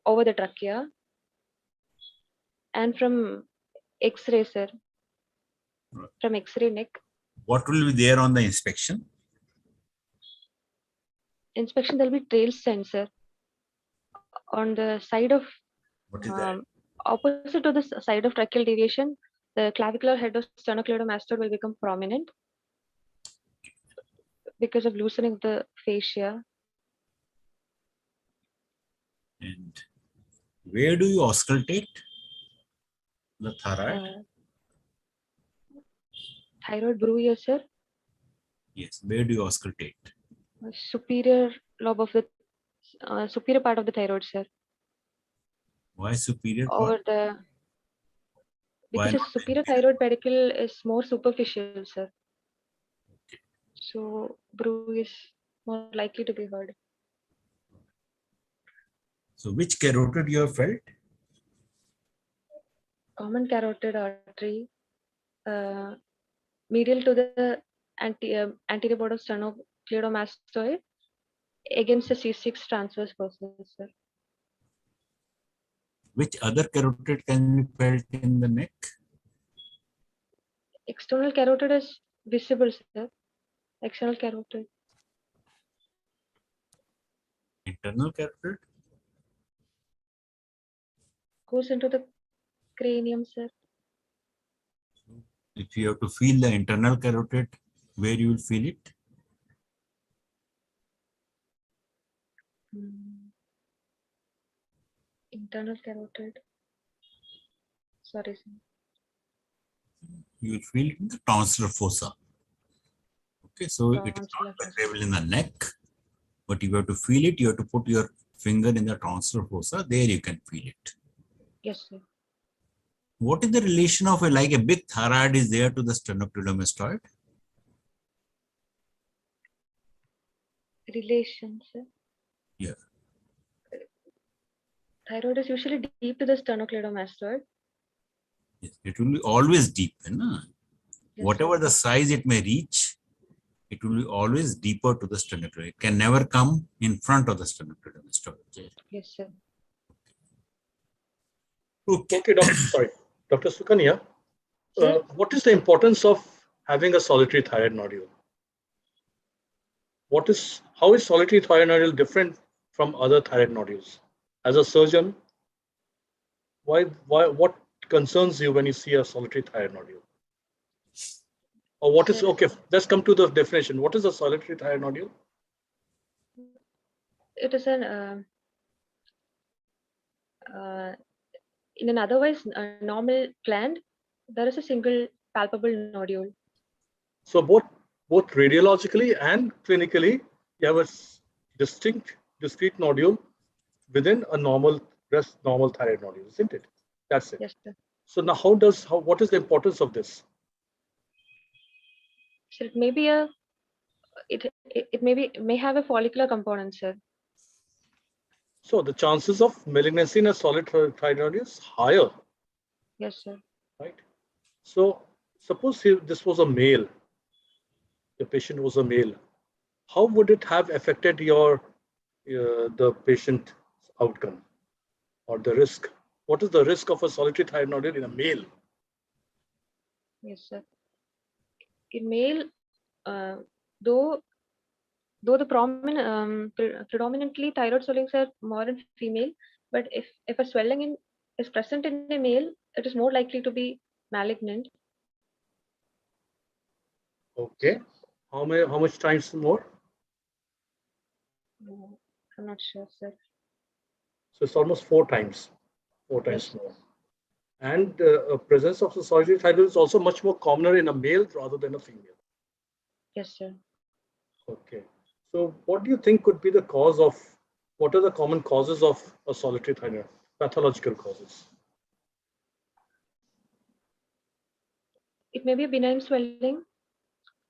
Speaker 10: over the trachea, and from X-ray, sir, from X-ray neck.
Speaker 7: What will be there on the inspection?
Speaker 10: Inspection, there will be trail sensor on the side of
Speaker 7: What is that?
Speaker 10: opposite to the side of tracheal deviation. The clavicular head of sternocleidomastoid will become prominent because of loosening of the fascia.
Speaker 7: And where do you auscultate the thyroid?
Speaker 10: Thyroid bruit, sir.
Speaker 7: Yes, where do you auscultate?
Speaker 10: Superior lobe of the superior part of the thyroid, sir.
Speaker 7: Why superior
Speaker 10: Over
Speaker 7: part?
Speaker 10: the
Speaker 7: Why
Speaker 10: because the superior thyroid pedicle is more superficial, sir.
Speaker 7: Okay.
Speaker 10: So bruit is more likely to be heard.
Speaker 7: So which carotid you have felt?
Speaker 10: Common carotid artery, medial to the anterior border of sternocleidomastoid against the C6 transverse process, sir.
Speaker 7: Which other carotid can be felt in the neck?
Speaker 10: External carotid is visible, sir. External carotid.
Speaker 7: Internal carotid?
Speaker 10: Goes into the cranium, sir.
Speaker 7: If you have to feel the internal carotid, where you will feel it?
Speaker 10: Internal carotid. Sorry, sir.
Speaker 7: You will feel it in the tonsillar fossa. Okay, so it is not visible in the neck, but you have to feel it. You have to put your finger in the tonsillar fossa. There you can feel it.
Speaker 10: Yes, sir.
Speaker 7: What is the relation of like a big thyroid is there to the sternocleidomastoid?
Speaker 10: Relation, sir.
Speaker 7: Yeah.
Speaker 10: Thyroid is usually deep to the sternocleidomastoid.
Speaker 7: Yes, it will be always deep. Yes, whatever the size it may reach, it will be always deeper to the sternocleidomastoid. It can never come in front of the sternocleidomastoid.
Speaker 10: Yes, sir.
Speaker 6: Okay, Dr. Sukanya, what is the importance of having a solitary thyroid nodule? How is solitary thyroid nodule different from other thyroid nodules? As a surgeon, what concerns you when you see a solitary thyroid nodule? Or what is, okay, let's come to the definition. What is a solitary thyroid nodule?
Speaker 10: It is an in an otherwise normal gland, there is a single palpable nodule.
Speaker 6: So both radiologically and clinically, you have a discrete nodule within a normal thyroid nodule, isn't it? That's it.
Speaker 10: Yes, sir.
Speaker 6: So now what is the importance of this?
Speaker 10: So it may be it may have a follicular component, sir.
Speaker 6: So the chances of malignancy in a solitary thyroid nodule is higher.
Speaker 10: Yes, sir.
Speaker 6: Right. So suppose this was a male, the patient was a male. How would it have affected the patient outcome or the risk? What is the risk of a solitary thyroid nodule in a male?
Speaker 10: Yes, sir. In male, though the predominantly thyroid swellings are more in female, but if a swelling is present in a male, it is more likely to be malignant.
Speaker 6: Okay. How much times more?
Speaker 10: I'm not sure, sir.
Speaker 6: So it's almost 4 times. 4 times more. And presence of the solitary thyroid nodule is also much more commoner in a male rather than a female.
Speaker 10: Yes, sir.
Speaker 6: Okay. So what do you think could be the cause of, what are the common causes of a solitary thyroid nodule, pathological causes?
Speaker 10: It may be a benign swelling.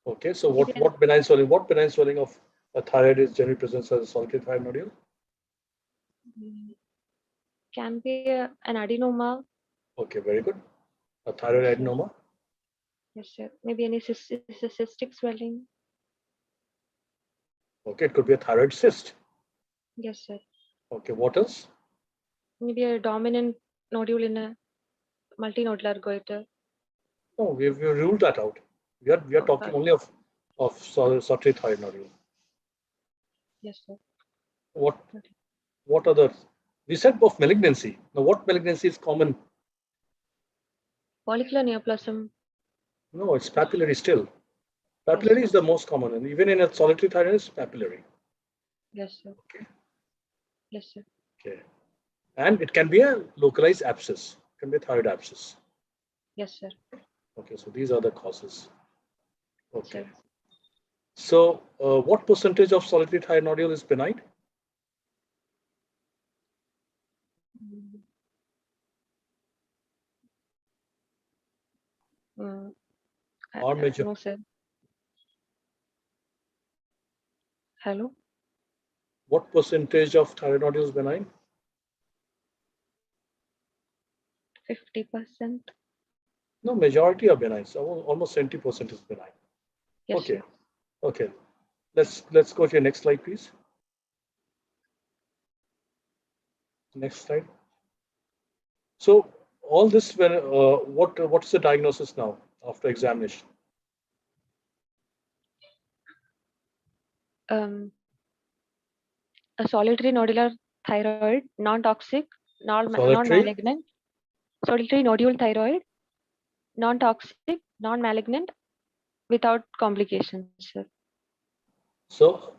Speaker 6: Okay, so what benign swelling of a thyroid is generally presents as a solitary thyroid nodule?
Speaker 10: Can be an adenoma.
Speaker 6: Okay, very good. A thyroid adenoma.
Speaker 10: Yes, sir. Maybe any cystic swelling.
Speaker 6: Okay, it could be a thyroid cyst.
Speaker 10: Yes, sir.
Speaker 6: Okay, what else?
Speaker 10: Maybe a dominant nodule in a multinodular goiter.
Speaker 6: No, we've ruled that out. We are talking only of solitary thyroid nodule.
Speaker 10: Yes, sir.
Speaker 6: What other? We said of malignancy. Now, what malignancy is common?
Speaker 10: Follicular neoplasm.
Speaker 6: No, it's papillary still. Papillary is the most common, and even in a solitary thyroid, it's papillary.
Speaker 10: Yes, sir.
Speaker 6: Okay.
Speaker 10: Yes, sir.
Speaker 6: Okay. And it can be a localized abscess. It can be a thyroid abscess.
Speaker 10: Yes, sir.
Speaker 6: Okay, so these are the causes. Okay.
Speaker 10: Sir.
Speaker 6: So, what percentage of solitary thyroid nodule is benign? Or major?
Speaker 10: No, sir. Hello?
Speaker 6: What percentage of thyroid nodule is benign?
Speaker 10: 50%.
Speaker 6: No, majority are benign. So almost 70% is benign.
Speaker 10: Yes,
Speaker 6: okay.
Speaker 10: Sir.
Speaker 6: Okay. Let's go to your next slide, please. Next slide. So all this, when what's the diagnosis now after examination?
Speaker 10: A solitary nodular thyroid, non-toxic,
Speaker 6: Solitary?
Speaker 10: non-malignant, solitary nodule thyroid, non-toxic, non-malignant, without complications, sir.
Speaker 6: So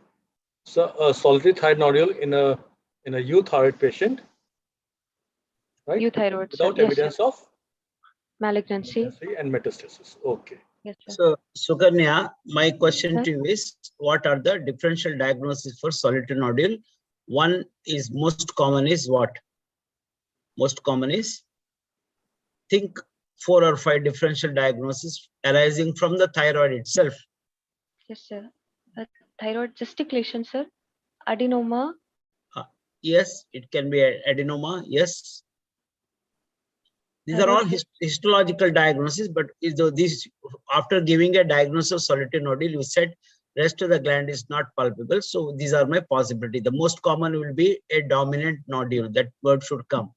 Speaker 6: a solitary thyroid nodule in a euthyroid patient, right?
Speaker 10: Euthyroid,
Speaker 6: without
Speaker 10: sir.
Speaker 6: evidence
Speaker 10: Yes,
Speaker 6: of
Speaker 10: malignancy
Speaker 6: and metastasis. Okay.
Speaker 10: Yes, sir.
Speaker 3: So, Sukanya, my question to you is, what are the differential diagnoses for solitary nodule? One is most common is what? Most common is, think 4 or 5 differential diagnoses arising from the thyroid itself.
Speaker 10: Yes, sir. Thyroid cystic lesion, sir. Adenoma.
Speaker 3: Yes, it can be adenoma. Yes. These are all histological diagnoses, but these, after giving a diagnosis of solitary nodule, you said rest of the gland is not palpable. So these are my possibility. The most common will be a dominant nodule. That word should come.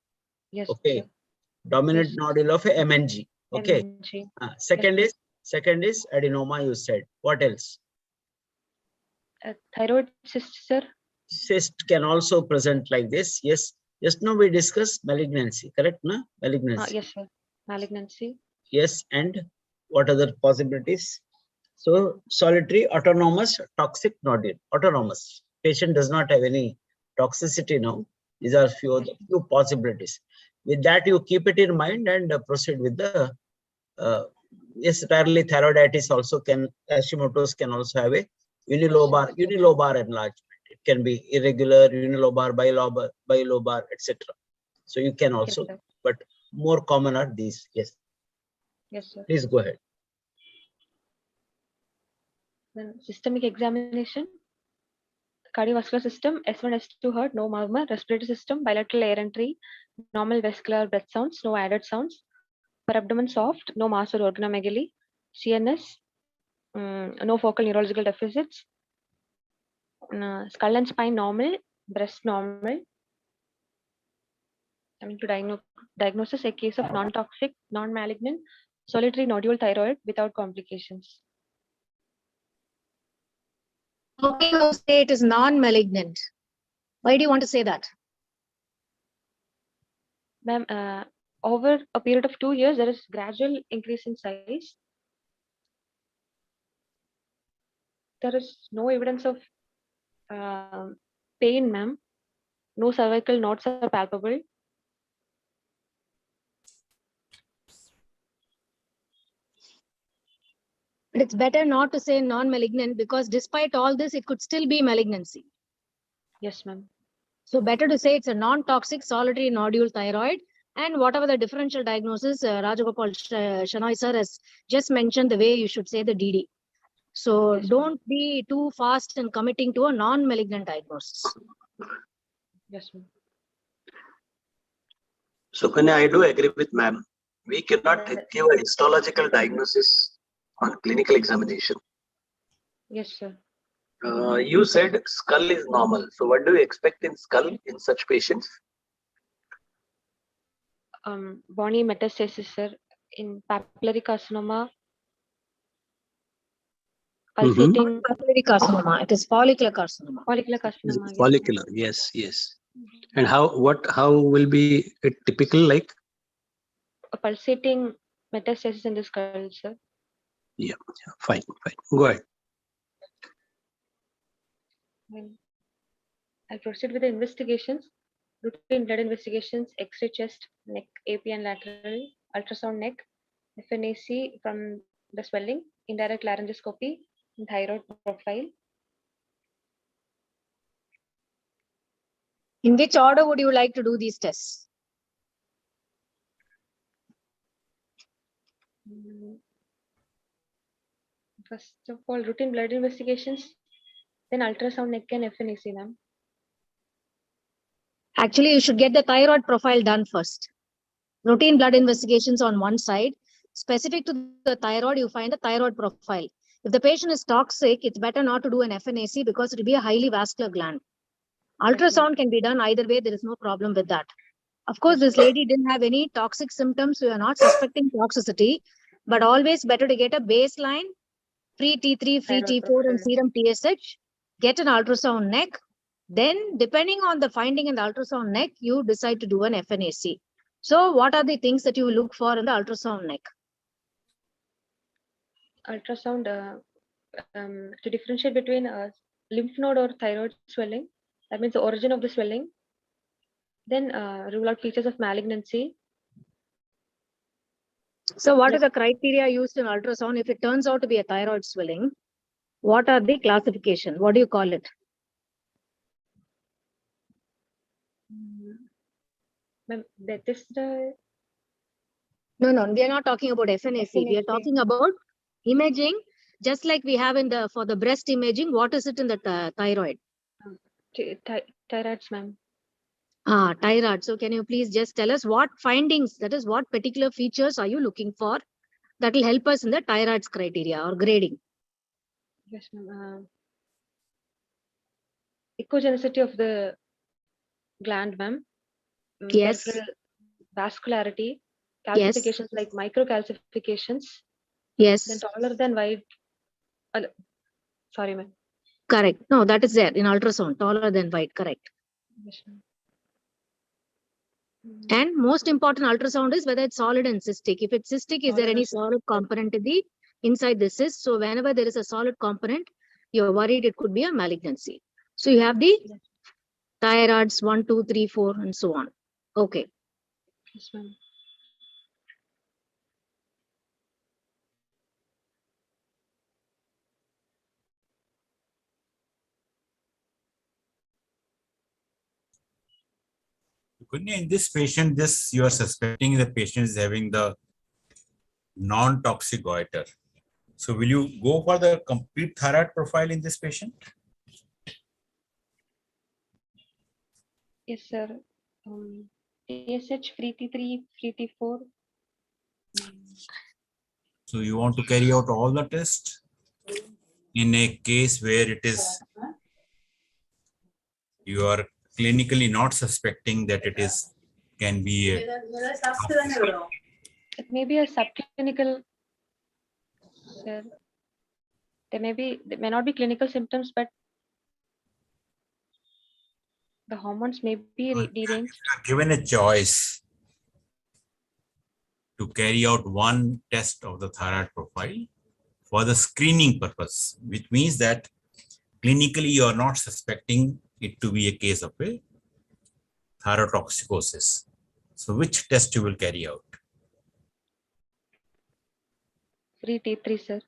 Speaker 10: Yes.
Speaker 3: Okay.
Speaker 10: Sir.
Speaker 3: Dominant nodule of a MNG. Okay.
Speaker 10: MNG.
Speaker 3: Second is adenoma. You said. What else?
Speaker 10: Thyroid cyst, sir.
Speaker 3: Cyst can also present like this. Yes. Just now we discussed malignancy. Correct? No? Malignancy.
Speaker 10: Yes, sir. Malignancy.
Speaker 3: Yes. And what other possibilities? So solitary, autonomous, toxic nodule. Autonomous. Patient does not have any toxicity now. These are few possibilities. With that, you keep it in mind and proceed with the. Yes, rarely thyroiditis also can, Hashimoto's can also have a unilobar enlargement. It can be irregular, unilobar, bilobar, etc. So you can also, but more common are these. Yes.
Speaker 10: Yes, sir.
Speaker 3: Please go ahead.
Speaker 10: Then systemic examination. Cardiovascular system, S1, S2 heart, no murmur. Respiratory system, bilateral air entry, normal vesicular breath sounds, no added sounds. Per abdomen soft, no mass or organomegaly. CNS, no focal neurological deficits. Skull and spine normal, breast normal. Coming to diagnosis, a case of non-toxic, non-malignant, solitary nodule thyroid without complications.
Speaker 4: How can you say it is non-malignant? Why do you want to say that?
Speaker 10: Ma'am, over a period of 2 years, there is gradual increase in size. There is no evidence of pain, ma'am. No cervical knots are palpable.
Speaker 4: But it's better not to say non-malignant because despite all this, it could still be malignancy.
Speaker 10: Yes, ma'am.
Speaker 4: So better to say it's a non-toxic solitary nodule thyroid. And whatever the differential diagnosis, Rajagopal Shanoy sir has just mentioned the way you should say the DD. So don't be too fast in committing to a non-malignant diagnosis.
Speaker 10: Yes, ma'am.
Speaker 5: Sukanya, I do agree with ma'am. We cannot give a histological diagnosis on clinical examination.
Speaker 10: Yes, sir.
Speaker 5: You said skull is normal. So what do you expect in skull in such patients?
Speaker 10: Bony metastasis, sir, in papillary carcinoma, pulsating.
Speaker 4: Papillary carcinoma. It is follicular carcinoma.
Speaker 10: Follicular carcinoma. Yes,
Speaker 5: Follicular. Yes, yes. And how will be it typical like?
Speaker 10: a pulsating metastasis in the skull, sir.
Speaker 5: Yeah, fine. Go ahead.
Speaker 10: I'll proceed with the investigations. Routine blood investigations, X-ray chest, neck, AP and lateral, ultrasound neck, FNAC from the swelling, indirect laryngoscopy, and thyroid profile.
Speaker 4: In which order would you like to do these tests?
Speaker 10: First of all, routine blood investigations, then ultrasound neck and FNAC, ma'am.
Speaker 4: Actually, you should get the thyroid profile done first. Routine blood investigations on one side. Specific to the thyroid, you find the thyroid profile. If the patient is toxic, it's better not to do an FNAC because it will be a highly vascular gland. Ultrasound can be done either way. There is no problem with that. Of course, this lady didn't have any toxic symptoms. We are not suspecting toxicity, but always better to get a baseline, free T3, free T4 and serum TSH, get an ultrasound neck. Then depending on the finding in the ultrasound neck, you decide to do an FNAC. So what are the things that you look for in the ultrasound neck?
Speaker 10: Ultrasound to differentiate between lymph node or thyroid swelling. That means the origin of the swelling. Then rule out features of malignancy.
Speaker 4: So what is the criteria used in ultrasound? If it turns out to be a thyroid swelling, what are the classification? What do you call it?
Speaker 10: That is the...
Speaker 4: No, we are not talking about FNAC. We are talking about imaging, just like we have in the for the breast imaging. What is it in the thyroid?
Speaker 10: Thyroids, ma'am.
Speaker 4: Thyroid. So can you please just tell us what findings, that is what particular features are you looking for that will help us in the thyroid's criteria or grading?
Speaker 10: Yes, ma'am. Echogenicity of the gland, ma'am.
Speaker 4: Yes.
Speaker 10: Peripheral vascularity, calcifications like microcalcifications.
Speaker 4: Yes.
Speaker 10: Then taller than wide. Sorry, ma'am.
Speaker 4: Correct. No, that is there in ultrasound, taller than wide. Correct.
Speaker 10: Yes, ma'am.
Speaker 4: And most important ultrasound is whether it's solid and cystic. If it's cystic, is there any solid component in the inside the cyst? So whenever there is a solid component, you're worried it could be a malignancy. So you have the thyroids 1, 2, 3, 4, and so on. Okay.
Speaker 10: Yes, ma'am.
Speaker 7: In this patient, you are suspecting the patient is having the non-toxic goiter. So will you go for the complete thyroid profile in this patient?
Speaker 10: Yes, sir. TSH, free T3, free T4.
Speaker 7: So you want to carry out all the tests in a case where it is you are clinically not suspecting that it is can be a
Speaker 10: it may be a subclinical, sir. There may not be clinical symptoms, but the hormones may be deranged.
Speaker 7: Given a choice to carry out one test of the thyroid profile for the screening purpose, which means that clinically you are not suspecting it to be a case of a thyrotoxicosis. So which test you will carry out?
Speaker 10: Free T3, sir.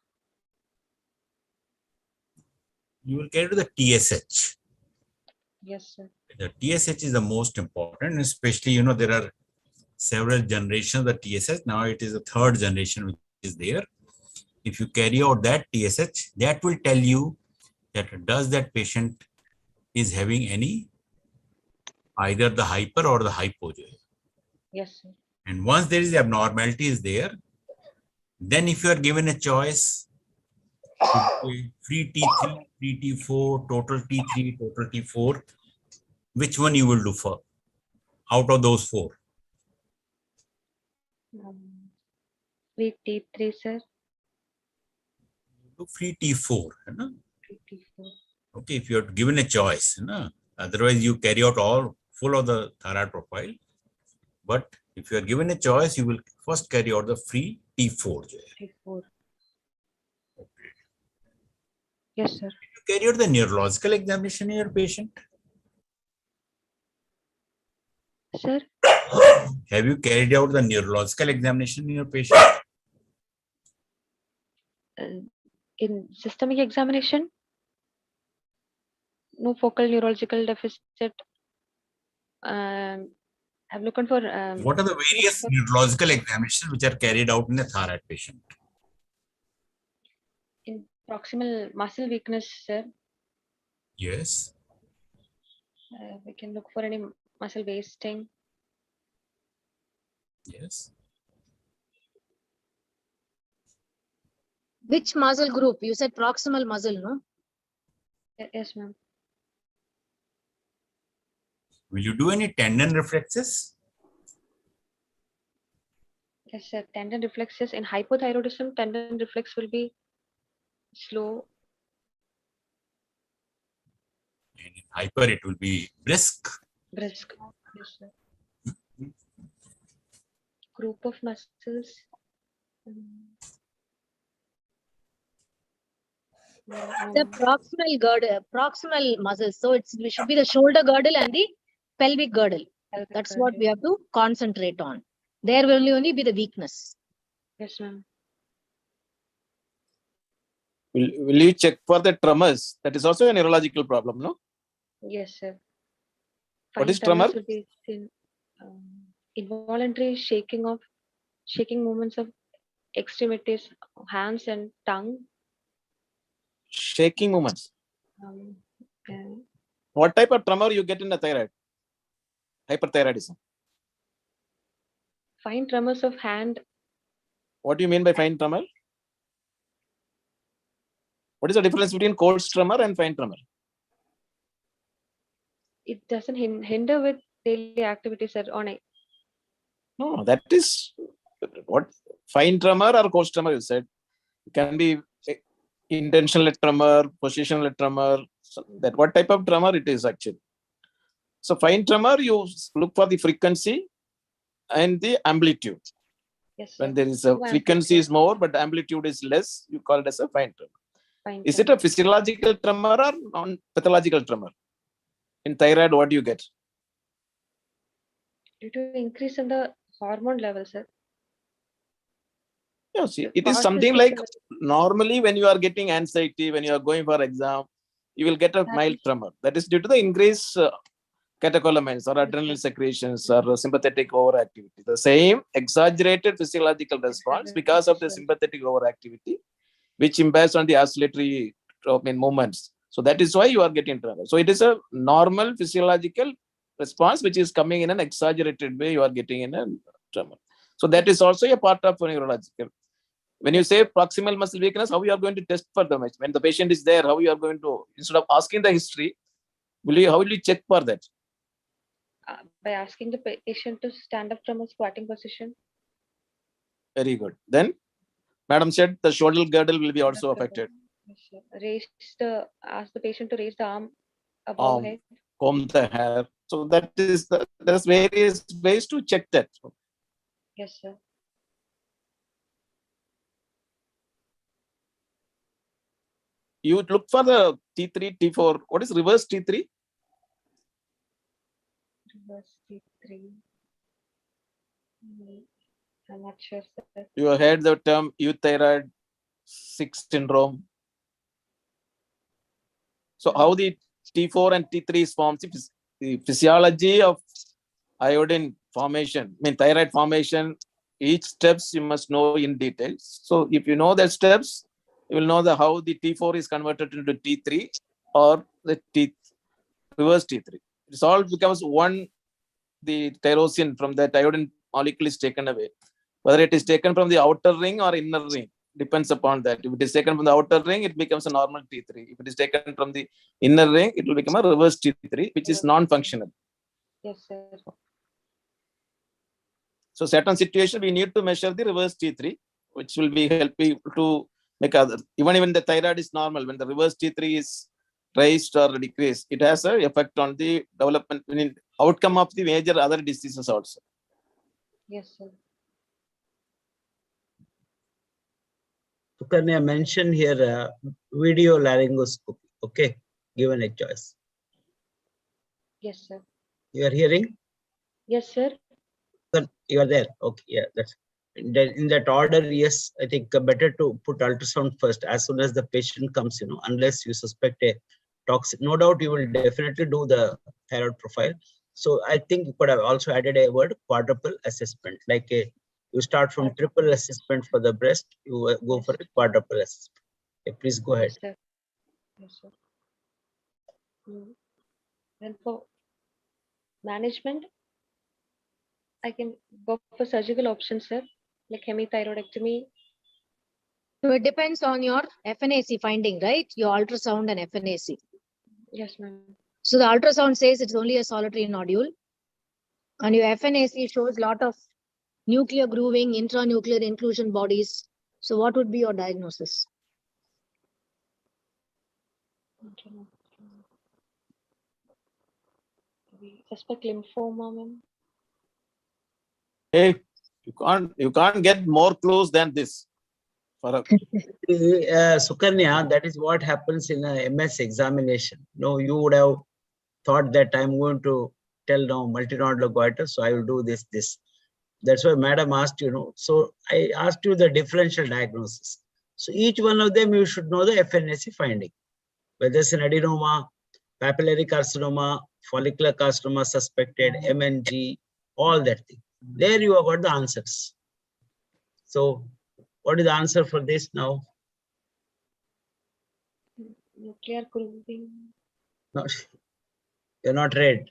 Speaker 7: You will carry to the TSH.
Speaker 10: Yes, sir.
Speaker 7: The TSH is the most important, especially, there are several generations of the TSH. Now it is the third generation which is there. If you carry out that TSH, that will tell you that does that patient is having any either the hyper or the hypo.
Speaker 10: Yes, sir.
Speaker 7: And once there is abnormality is there, then if you are given a choice, free T3, free T4, total T3, total T4, which one you will do for out of those four?
Speaker 10: Free T3, sir.
Speaker 7: Do free T4.
Speaker 10: Free T4.
Speaker 7: Okay, if you are given a choice, otherwise you carry out all full of the thyroid profile. But if you are given a choice, you will first carry out the free T4.
Speaker 10: T4. Yes, sir.
Speaker 7: You carry out the neurological examination in your patient?
Speaker 10: Sir?
Speaker 7: Have you carried out the neurological examination in your patient?
Speaker 10: In systemic examination? No focal neurological deficit. I'm looking for.
Speaker 7: What are the various neurological examinations which are carried out in a thyroid patient?
Speaker 10: In proximal muscle weakness, sir.
Speaker 7: Yes.
Speaker 10: We can look for any muscle wasting.
Speaker 7: Yes.
Speaker 4: Which muscle group? You said proximal muscle, no?
Speaker 10: Yes, ma'am.
Speaker 7: Will you do any tendon reflexes?
Speaker 10: Yes, sir. Tendon reflexes in hypothyroidism, tendon reflex will be slow.
Speaker 7: And in hyper, it will be brisk.
Speaker 10: Brisk. Yes, sir. Group of muscles.
Speaker 4: The proximal girdle, proximal muscles. So it should be the shoulder girdle and the pelvic girdle. That's what we have to concentrate on. There will only be the weakness.
Speaker 10: Yes, ma'am.
Speaker 12: Will you check for the tremors? That is also a neurological problem, no?
Speaker 10: Yes, sir.
Speaker 12: What is tremor?
Speaker 10: Will be in, involuntary shaking movements of extremities, hands and tongue.
Speaker 12: Shaking movements.
Speaker 10: Okay.
Speaker 12: What type of tremor you get in the thyroid? Hyperthyroidism.
Speaker 10: Fine tremors of hand.
Speaker 12: What do you mean by fine tremor? What is the difference between coarse tremor and fine tremor?
Speaker 10: It doesn't hinder with daily activities on it.
Speaker 12: No, that is what fine tremor or coarse tremor you said. It can be intentional tremor, positional tremor. So that what type of tremor it is actually. So fine tremor, you look for the frequency and the amplitude.
Speaker 10: Yes,
Speaker 12: when there is a frequency is more, but amplitude is less, you call it as a fine tremor. Is it a physiological tremor or non-pathological tremor? In thyroid, what do you get?
Speaker 10: Due to increase in the hormone level, sir.
Speaker 12: Yes, it is something like normally when you are getting anxiety, when you are going for exam, you will get a mild tremor. That is due to the increased catecholamines or adrenal secretions or sympathetic overactivity. The same exaggerated physiological response because of the sympathetic overactivity, which impacts on the oscillatory movements. So that is why you are getting tremor. So it is a normal physiological response which is coming in an exaggerated way. You are getting in a tremor. So that is also a part of neurological. When you say proximal muscle weakness, how you are going to test for them? When the patient is there, how you are going to, instead of asking the history, how will you check for that?
Speaker 10: By asking the patient to stand up from a squatting position.
Speaker 12: Very good. Then, Madam said the shoulder girdle will be also affected.
Speaker 10: Ask the patient to raise the arm above head.
Speaker 12: Comb the hair. So that is there's various ways to check that.
Speaker 10: Yes, sir.
Speaker 12: You look for the T3, T4. What is reverse T3?
Speaker 10: Reverse T3. I'm not sure, sir.
Speaker 12: You heard the term euthyroid 6 syndrome. So how the T4 and T3 is formed? The physiology of iodine formation, thyroid formation, each steps you must know in detail. So if you know the steps, you will know how the T4 is converted into T3 or the reverse T3. It all becomes one, the tyrosine from that iodine molecule is taken away. Whether it is taken from the outer ring or inner ring depends upon that. If it is taken from the outer ring, it becomes a normal T3. If it is taken from the inner ring, it will become a reverse T3, which is non-functional.
Speaker 10: Yes, sir.
Speaker 12: So certain situation, we need to measure the reverse T3, which will be helping to make other, even the thyroid is normal, when the reverse T3 is raised or decreased, it has an effect on the development, outcome of the major other diseases also.
Speaker 10: Yes, sir.
Speaker 3: Sukanya mentioned here video laryngoscopy. Okay, given a choice.
Speaker 10: Yes, sir.
Speaker 3: You are hearing?
Speaker 10: Yes, sir.
Speaker 3: You are there. Okay, yeah, that's in that order. Yes, I think better to put ultrasound first as soon as the patient comes, unless you suspect a toxic. No doubt you will definitely do the thyroid profile. So I think you could have also added a word quadruple assessment, like you start from triple assessment for the breast, you go for a quadruple assessment. Okay, please go ahead.
Speaker 10: Yes, sir. Yes, sir. And for management, I can go for surgical options, sir, like hemithyroidectomy.
Speaker 4: So it depends on your FNAC finding, right? Your ultrasound and FNAC.
Speaker 10: Yes, ma'am.
Speaker 4: So the ultrasound says it's only a solitary nodule, and your FNAC shows a lot of nuclear grooving, intranuclear inclusion bodies. So what would be your diagnosis?
Speaker 10: Okay. We suspect lymphoma, ma'am.
Speaker 12: Hey, you can't get more clues than this.
Speaker 3: Sukanya, that is what happens in a MS examination. No, you would have thought that I'm going to tell now multinodular goiter, so I will do this. That's why madam asked, So I asked you the differential diagnosis. So each one of them, you should know the FNAC finding, whether it's an adenoma, papillary carcinoma, follicular carcinoma suspected, MNG, all that thing. There you have got the answers. So what is the answer for this now?
Speaker 10: Nuclear grooving.
Speaker 3: No, you're not read.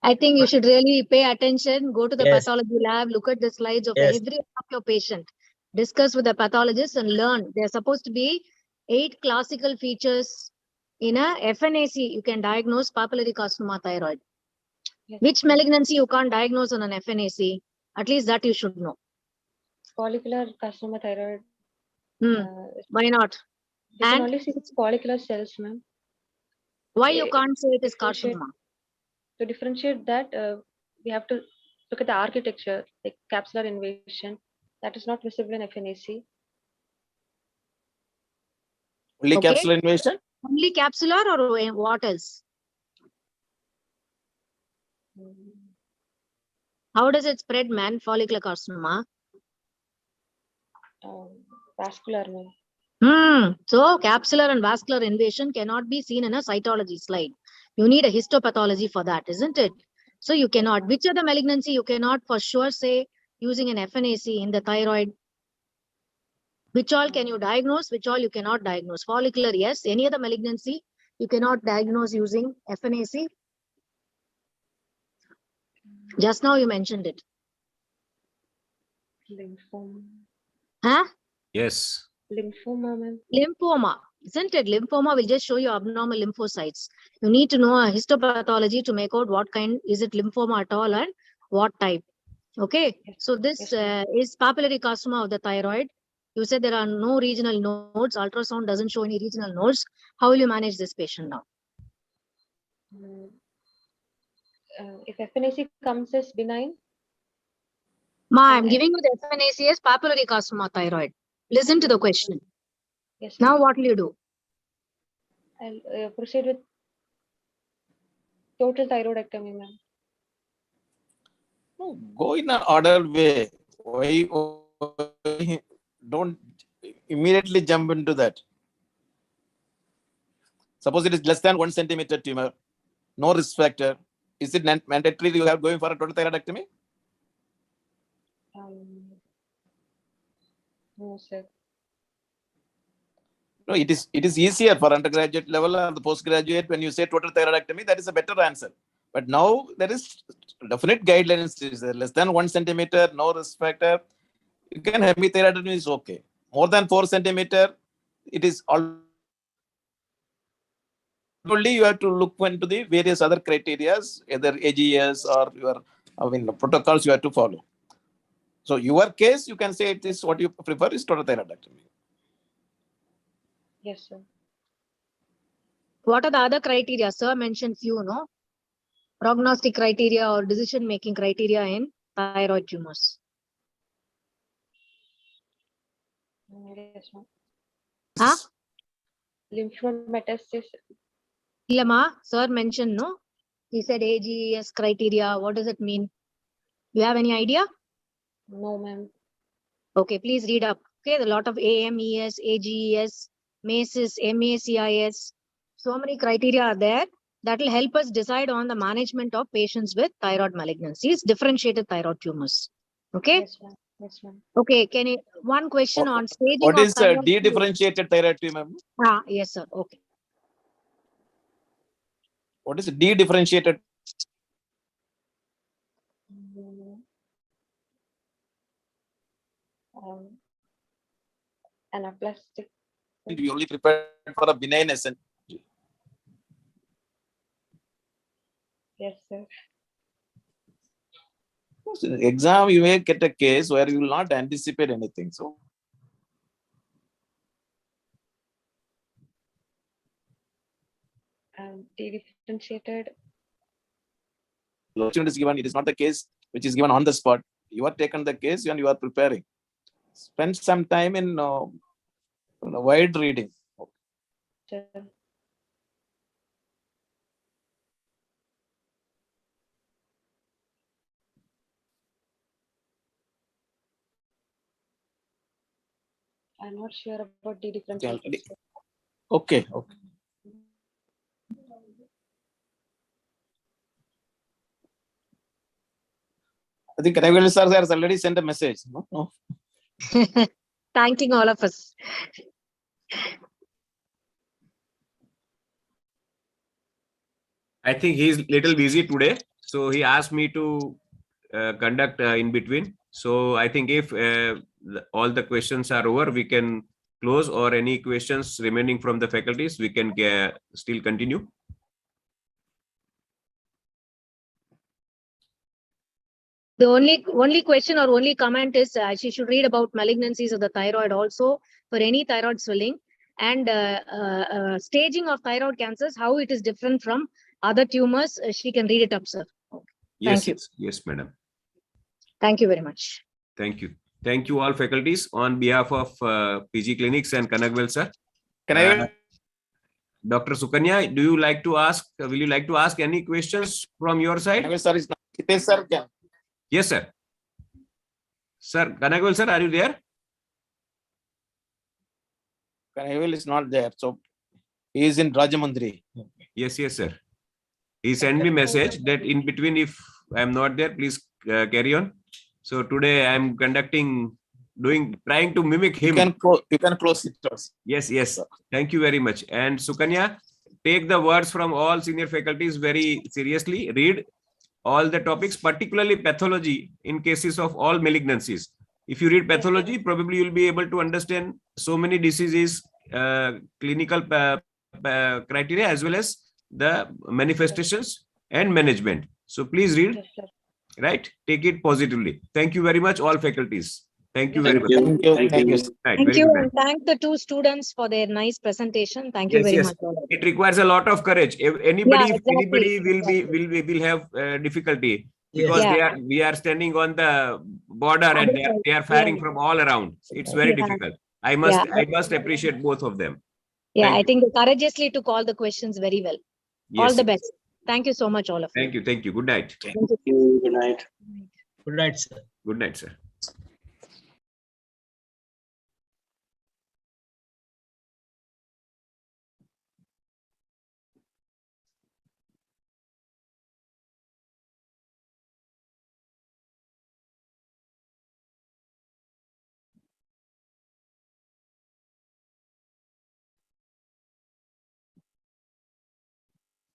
Speaker 4: I think you should really pay attention, go to the
Speaker 3: Yes.
Speaker 4: pathology lab, look at the slides of
Speaker 3: Yes.
Speaker 4: every of your patient, discuss with the pathologist and learn. There are supposed to be 8 classical features in a FNAC. You can diagnose papillary carcinoma thyroid.
Speaker 10: Yes.
Speaker 4: Which malignancy you can't diagnose on an FNAC? At least that you should know.
Speaker 10: Follicular carcinoma thyroid.
Speaker 4: Why not?
Speaker 10: You can only see its follicular cells, ma'am.
Speaker 4: Why you can't say it is carcinoma?
Speaker 10: To differentiate that, we have to look at the architecture, like capsular invasion. That is not visible in FNAC.
Speaker 12: Only capsular invasion?
Speaker 4: Only capsular or what else? How does it spread, man? Follicular carcinoma?
Speaker 10: Vascular, ma'am.
Speaker 4: So capsular and vascular invasion cannot be seen in a cytology slide. You need a histopathology for that, isn't it? So you cannot. Which are the malignancy you cannot for sure say using an FNAC in the thyroid? Which all can you diagnose? Which all you cannot diagnose? Follicular, yes. Any other malignancy you cannot diagnose using FNAC? Just now you mentioned it.
Speaker 10: Lymphoma.
Speaker 4: Huh?
Speaker 7: Yes.
Speaker 10: Lymphoma, ma'am.
Speaker 4: Lymphoma, isn't it? Lymphoma will just show you abnormal lymphocytes. You need to know a histopathology to make out what kind, is it lymphoma at all and what type. Okay, so this is papillary carcinoma of the thyroid. You said there are no regional nodes. Ultrasound doesn't show any regional nodes. How will you manage this patient now?
Speaker 10: If FNAC comes as benign.
Speaker 4: I'm giving you the FNAC as papillary carcinoma thyroid. Listen to the question.
Speaker 10: Yes.
Speaker 4: Now what will you do?
Speaker 10: I'll proceed with total thyroidectomy, ma'am.
Speaker 12: No, go in an ordered way. Why don't immediately jump into that? Suppose it is less than 1 centimeter tumor, no risk factor. Is it mandatory you are going for a total thyroidectomy?
Speaker 10: No, sir.
Speaker 12: No, it is easier for undergraduate level or the postgraduate when you say total thyroidectomy. That is a better answer. But now there is definite guidelines. Is less than 1 centimeter, no risk factor. You can hemithyroidectomy is okay. More than 4 centimeter, it is all. Only you have to look into the various other criteria, either AGS or your protocols you have to follow. So your case, you can say it is what you prefer is total thyroidectomy.
Speaker 10: Yes, sir.
Speaker 4: What are the other criteria? Sir mentioned few, no? Prognostic criteria or decision-making criteria in thyroid tumors.
Speaker 10: Yes, ma'am.
Speaker 4: Huh?
Speaker 10: Lymph node metastasis.
Speaker 4: Illama, sir mentioned, no? He said AGS criteria. What does it mean? You have any idea?
Speaker 10: No, ma'am.
Speaker 4: Okay, please read up. Okay, a lot of AMES, AGES, MACES, MACIS. So many criteria are there that will help us decide on the management of patients with thyroid malignancies, differentiated thyroid tumors. Okay?
Speaker 10: Yes, ma'am. Yes, ma'am.
Speaker 4: Okay, can you, one question on staging
Speaker 12: What
Speaker 4: of
Speaker 12: is
Speaker 4: thyroid?
Speaker 12: de-differentiated thyroid tumor?
Speaker 4: Yes, sir. Okay.
Speaker 12: What is de-differentiated?
Speaker 10: Anaplastic.
Speaker 12: We only prepared for a benign SN.
Speaker 10: Yes, sir.
Speaker 12: So in exam, you may get a case where you will not anticipate anything. So
Speaker 10: De-differentiated.
Speaker 12: opportunity is given. It is not the case which is given on the spot. You are taken the case and you are preparing. Spend some time in wide reading.
Speaker 10: Sure. I'm not sure about de-differentiated.
Speaker 12: Okay. I think Kanagwal sir has already sent a message. No?
Speaker 4: Thanking all of us.
Speaker 9: I think he's little busy today, so he asked me to conduct in between. So I think if all the questions are over, we can close, or any questions remaining from the faculties, we can still continue.
Speaker 4: The only question or only comment is she should read about malignancies of the thyroid also for any thyroid swelling, and staging of thyroid cancers, how it is different from other tumors. She can read it up, sir. Thank you.
Speaker 9: Yes, madam.
Speaker 4: Thank you very much.
Speaker 9: Thank you. Thank you all faculties on behalf of PG Clinics and Kanagwal sir. Dr. Sukanya, do you like to ask? Will you like to ask any questions from your side?
Speaker 12: Sir is not. Sir,
Speaker 9: yes, sir. Sir, Kanagwal sir, are you there?
Speaker 12: Kanagwal is not there, so he is in Rajamundry.
Speaker 9: Yes, sir. He sent me message that in between, if I am not there, please carry on. So today I am trying to mimic him.
Speaker 12: You can close it.
Speaker 9: Yes. Thank you very much. And Sukanya, take the words from all senior faculties very seriously. Read all the topics, particularly pathology in cases of all malignancies. If you read pathology, probably you'll be able to understand so many diseases, clinical criteria, as well as the manifestations and management. So please read, right? Take it positively. Thank you very much, all faculties. Thank you very much.
Speaker 12: Thank you.
Speaker 4: Thank you, and thank the two students for their nice presentation. Thank you very much.
Speaker 9: It requires a lot of courage. If anybody will have difficulty, because we are standing on the border and they are firing from all around. It's very difficult. I must appreciate both of them.
Speaker 4: Yeah, I think they courageously took all the questions very well.
Speaker 9: Yes.
Speaker 4: All the best. Thank you so much, all of you.
Speaker 9: Thank you. Good night.
Speaker 4: Thank you.
Speaker 13: Good night.
Speaker 3: Good night, sir.
Speaker 9: Good night, sir.